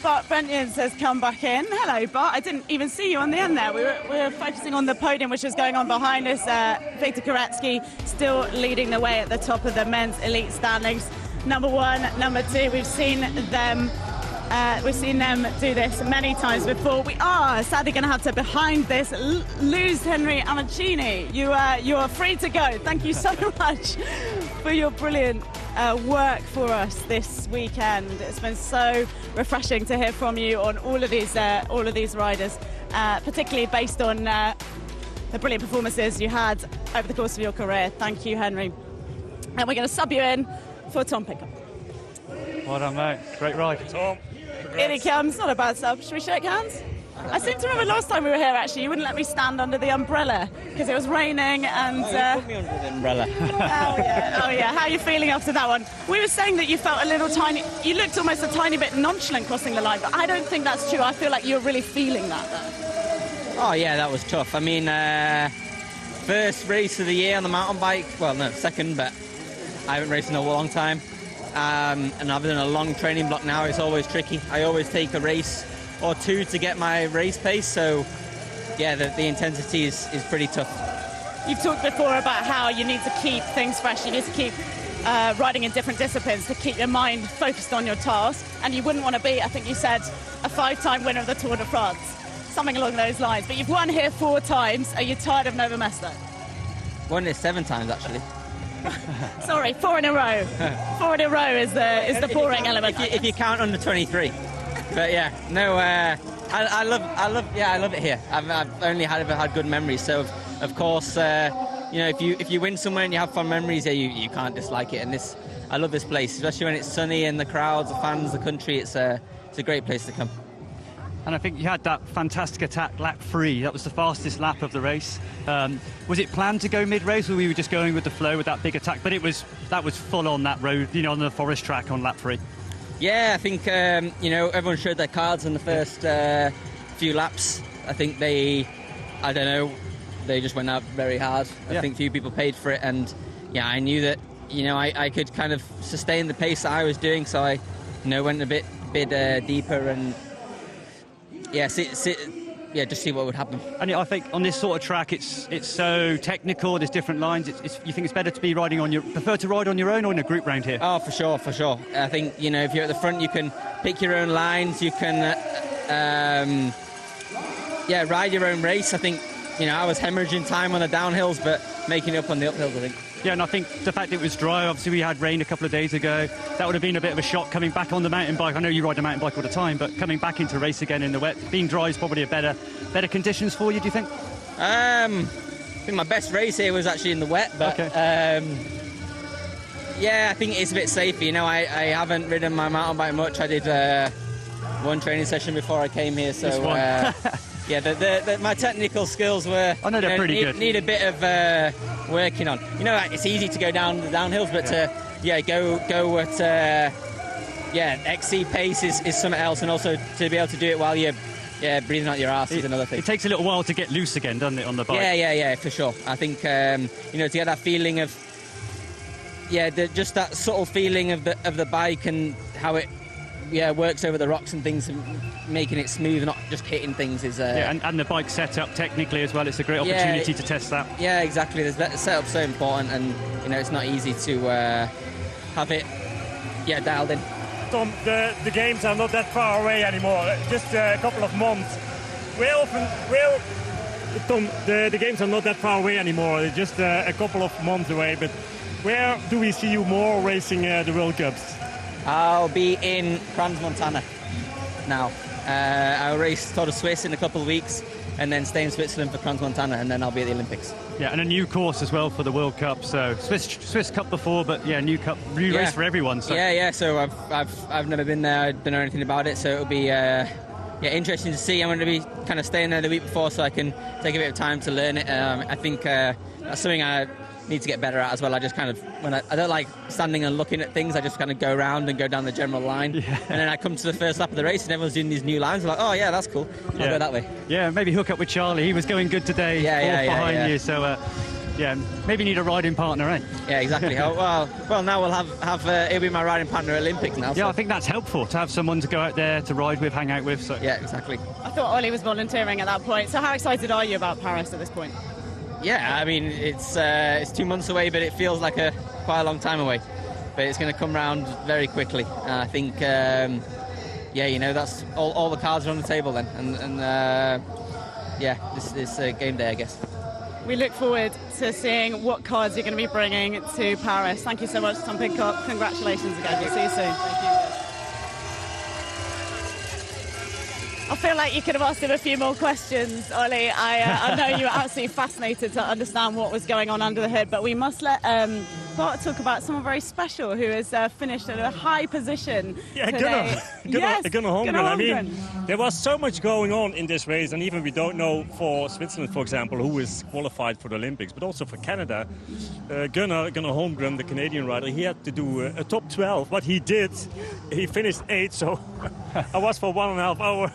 Bart Brentjens has come back in. Hello, Bart. I didn't even see you on the end there. We were focusing on the podium, which is going on behind us. Victor Koretsky still leading the way at the top of the men's elite standings. number one, number two. We've seen them do this many times before. We are sadly going to have to, behind this, lose Henry Amaccini. You are free to go. Thank you so much for your brilliant work for us this weekend. It's been so refreshing to hear from you on all of these riders, particularly based on the brilliant performances you had over the course of your career. Thank you, Henry. And we're going to sub you in for Tom Pickup. Well done, mate. Great ride. Tom. In he comes. Not a bad sub. Should we shake hands? I seem to remember last time we were here, actually, you wouldn't let me stand under the umbrella because it was raining and... you put me under the umbrella. Oh, yeah. How are you feeling after that one? We were saying that you felt a little tiny... You looked almost a tiny bit nonchalant crossing the line, but I don't think that's true. I feel like you're really feeling that, though. Oh, yeah, that was tough. I mean, first race of the year on the mountain bike. Well, no, second, but I haven't raced in a long time. And I've done a long training block now. It's always tricky. I always take a race or two to get my race pace, so yeah, the intensity is pretty tough. You've talked before about how you need to keep things fresh, you need to keep riding in different disciplines to keep your mind focused on your task, and you wouldn't want to be, I think you said, a 5-time winner of the Tour de France, something along those lines, but you've won here 4 times. Are you tired of Nové Město? Won it 7 times, actually. Sorry, 4 in a row. 4 in a row is the boring element. If you count under 23. But yeah, no, I love it here. I've only had good memories. So of course, you know, if you win somewhere and you have fun memories, yeah, you can't dislike it. And I love this place, especially when it's sunny and the crowds, the fans, the country. It's a great place to come. And I think you had that fantastic attack, lap 3. That was the fastest lap of the race. Was it planned to go mid-race, or were you just going with the flow with that big attack? But that was full on that road, you know, on the forest track on lap 3. Yeah, I think, you know, everyone showed their cards in the first few laps. I think they just went out very hard. I think few people paid for it, and yeah, I knew that, you know, I could kind of sustain the pace that I was doing, so I, you know, went a bit deeper and just see what would happen. And I think on this sort of track, it's so technical. There's different lines. You think it's better to be prefer to ride on your own or in a group round here? Oh, for sure. I think, you know, if you're at the front, you can pick your own lines. You can, ride your own race. I think, you know, I was hemorrhaging time on the downhills, but making it up on the uphills, I think. Yeah, and I think the fact it was dry, obviously we had rain a couple of days ago, that would have been a bit of a shock coming back on the mountain bike. I know you ride a mountain bike all the time, but coming back into race again in the wet, being dry is probably a better conditions for you, do you think? I think my best race here was actually in the wet, but yeah, I think it's a bit safer. You know, I haven't ridden my mountain bike much. I did one training session before I came here, so yeah, my technical skills were... I know they're pretty good. Need a bit of working on. You know, it's easy to go down the downhills, but go at XC pace is something else, and also to be able to do it while you're breathing out your arse is another thing. It takes a little while to get loose again, doesn't it, on the bike? Yeah, for sure. I think, you know, to get that feeling of... just that subtle feeling of the bike and how it works over the rocks and things, and making it smooth and not just hitting things is... and the bike setup technically as well, it's a great opportunity to test that. Yeah, exactly. The setup's so important, and, you know, it's not easy to have it dialed in. Tom, the games are not that far away anymore, just a couple of months. Tom, the games are not that far away anymore, just a couple of months away, but where do we see you more racing the World Cups? I'll be in Crans-Montana now. I'll race Tour de Suisse in a couple of weeks, and then stay in Switzerland for Crans-Montana, and then I'll be at the Olympics. Yeah, and a new course as well for the World Cup. So Swiss Cup before, but new race for everyone. So. Yeah. So I've never been there. I don't know anything about it. So it'll be interesting to see. I'm going to be kind of staying there the week before, so I can take a bit of time to learn it. I think that's something I need to get better at as well. I just kind of, I don't like standing and looking at things. I just kind of go around and go down the general line, and then I come to the first lap of the race and everyone's doing these new lines. I'm like, oh yeah, that's cool. I'll go that way. Yeah, maybe hook up with Charlie. He was going good today. Behind you. So maybe need a riding partner, eh? Yeah, exactly. well, now we'll have he'll be my riding partner at Olympics now. Yeah, so. I think that's helpful to have someone to go out there to ride with, hang out with. So. Yeah, exactly. I thought Ollie was volunteering at that point. So how excited are you about Paris at this point? Yeah, I mean, it's 2 months away, but it feels like quite a long time away. but it's going to come round very quickly. And I think, yeah, you know, that's all the cards are on the table then. And yeah, this game day, I guess. We look forward to seeing what cards you're going to be bringing to Paris. Thank you so much, Tom Pidcock. Congratulations again. We'll see you soon. Thank you. I feel like you could have asked him a few more questions, Ollie. I know you were absolutely fascinated to understand what was going on under the hood, but we must let Bart talk about someone very special who has finished at a high position today. Gunnar Holmgren. I mean, there was so much going on in this race, and even we don't know for Switzerland, for example, who is qualified for the Olympics, but also for Canada. Gunnar Holmgren, the Canadian rider, he had to do a top 12. What he did, he finished 8th, so I was for 1.5 hours.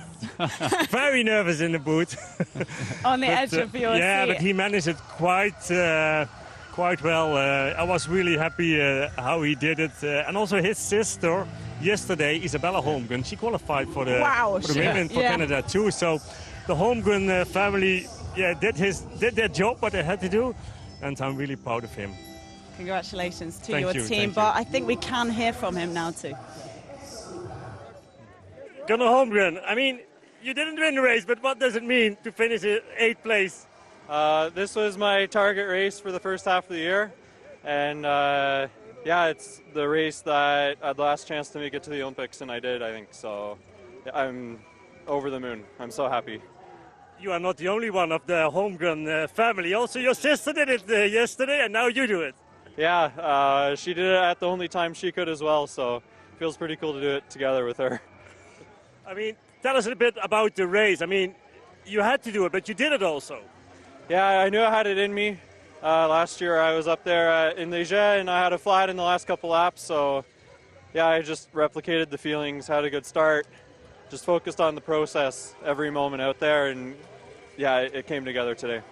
Very nervous in the booth. On the edge of your seat. Yeah, but he managed it quite well. I was really happy how he did it. And also his sister, yesterday, Isabella Holmgren, she qualified for the women for Canada too. So the Holmgren family did their job, what they had to do. And I'm really proud of him. Congratulations to Thank your you, team. But I think we can hear from him now too. Gunnar Holmgren, I mean, you didn't win the race, but what does it mean to finish in 8th place? This was my target race for the first half of the year, and yeah, it's the race that I had the last chance to make it to the Olympics, and I did, I think. So I'm over the moon. I'm so happy. You are not the only one of the Holmgren family. Also, your sister did it yesterday, and now you do it. Yeah, she did it at the only time she could as well, so it feels pretty cool to do it together with her. I mean, tell us a bit about the race. I mean, you had to do it, but you did it also. Yeah, I knew I had it in me. Last year I was up there in Liège and I had a flat in the last couple laps, so yeah, I just replicated the feelings, had a good start, just focused on the process every moment out there, and yeah, it came together today.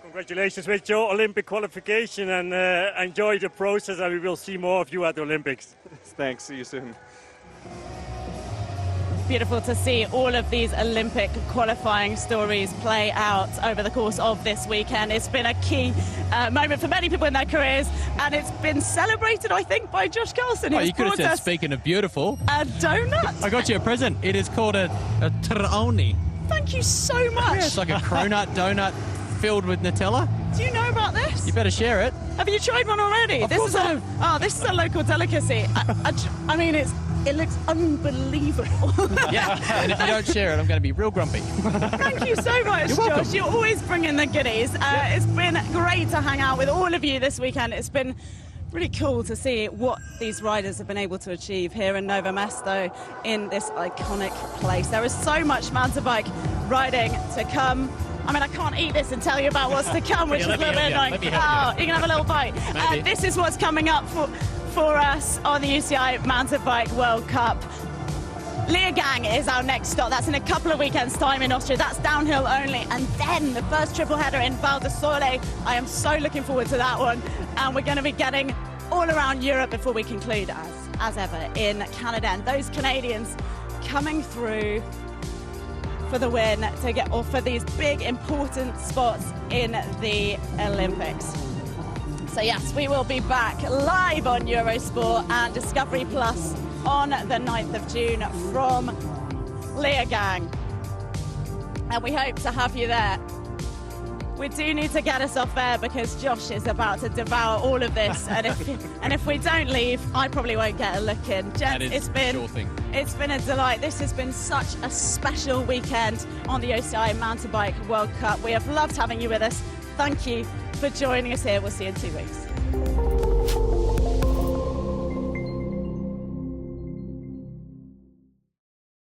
Congratulations with your Olympic qualification, and enjoy the process, and we will see more of you at the Olympics. Thanks, see you soon. Beautiful to see all of these Olympic qualifying stories play out over the course of this weekend. It's been a key moment for many people in their careers, and it's been celebrated, I think, by Josh Carlson. Oh, you could have said, speaking of beautiful, a donut. I got you a present. It is called a Troni. Thank you so much. Yeah, it's like a cronut donut filled with Nutella. Do you know about this? You better share it. Have you tried one already? Of course I have. This is a local delicacy. I mean, it looks unbelievable. Yeah, and if you don't share it, I'm going to be real grumpy. Thank you so much, You're Josh. welcome. You're always bringing the goodies. It's been great to hang out with all of you this weekend. It's been really cool to see what these riders have been able to achieve here in Nové Město in this iconic place. There is so much mountain bike riding to come. I mean, I can't eat this and tell you about what's to come, which is a little bit annoying. You can have a little bite. This is what's coming up for us on the UCI Mountain Bike World Cup. Leogang is our next stop. That's in a couple of weekends' time in Austria. That's downhill only. And then the first triple header in Val di Sole. I am so looking forward to that one. And we're going to be getting all around Europe before we conclude, as ever, in Canada. And those Canadians coming through for the win to get off for these big, important spots in the Olympics. So yes, we will be back live on Eurosport and Discovery Plus on the 9th of June from Leogang. And we hope to have you there. We do need to get us off there because Josh is about to devour all of this. And if we don't leave, I probably won't get a look in. Gents, it's been a delight. This has been such a special weekend on the OCI Mountain Bike World Cup. We have loved having you with us. Thank you for joining us here. We'll see you in 2 weeks.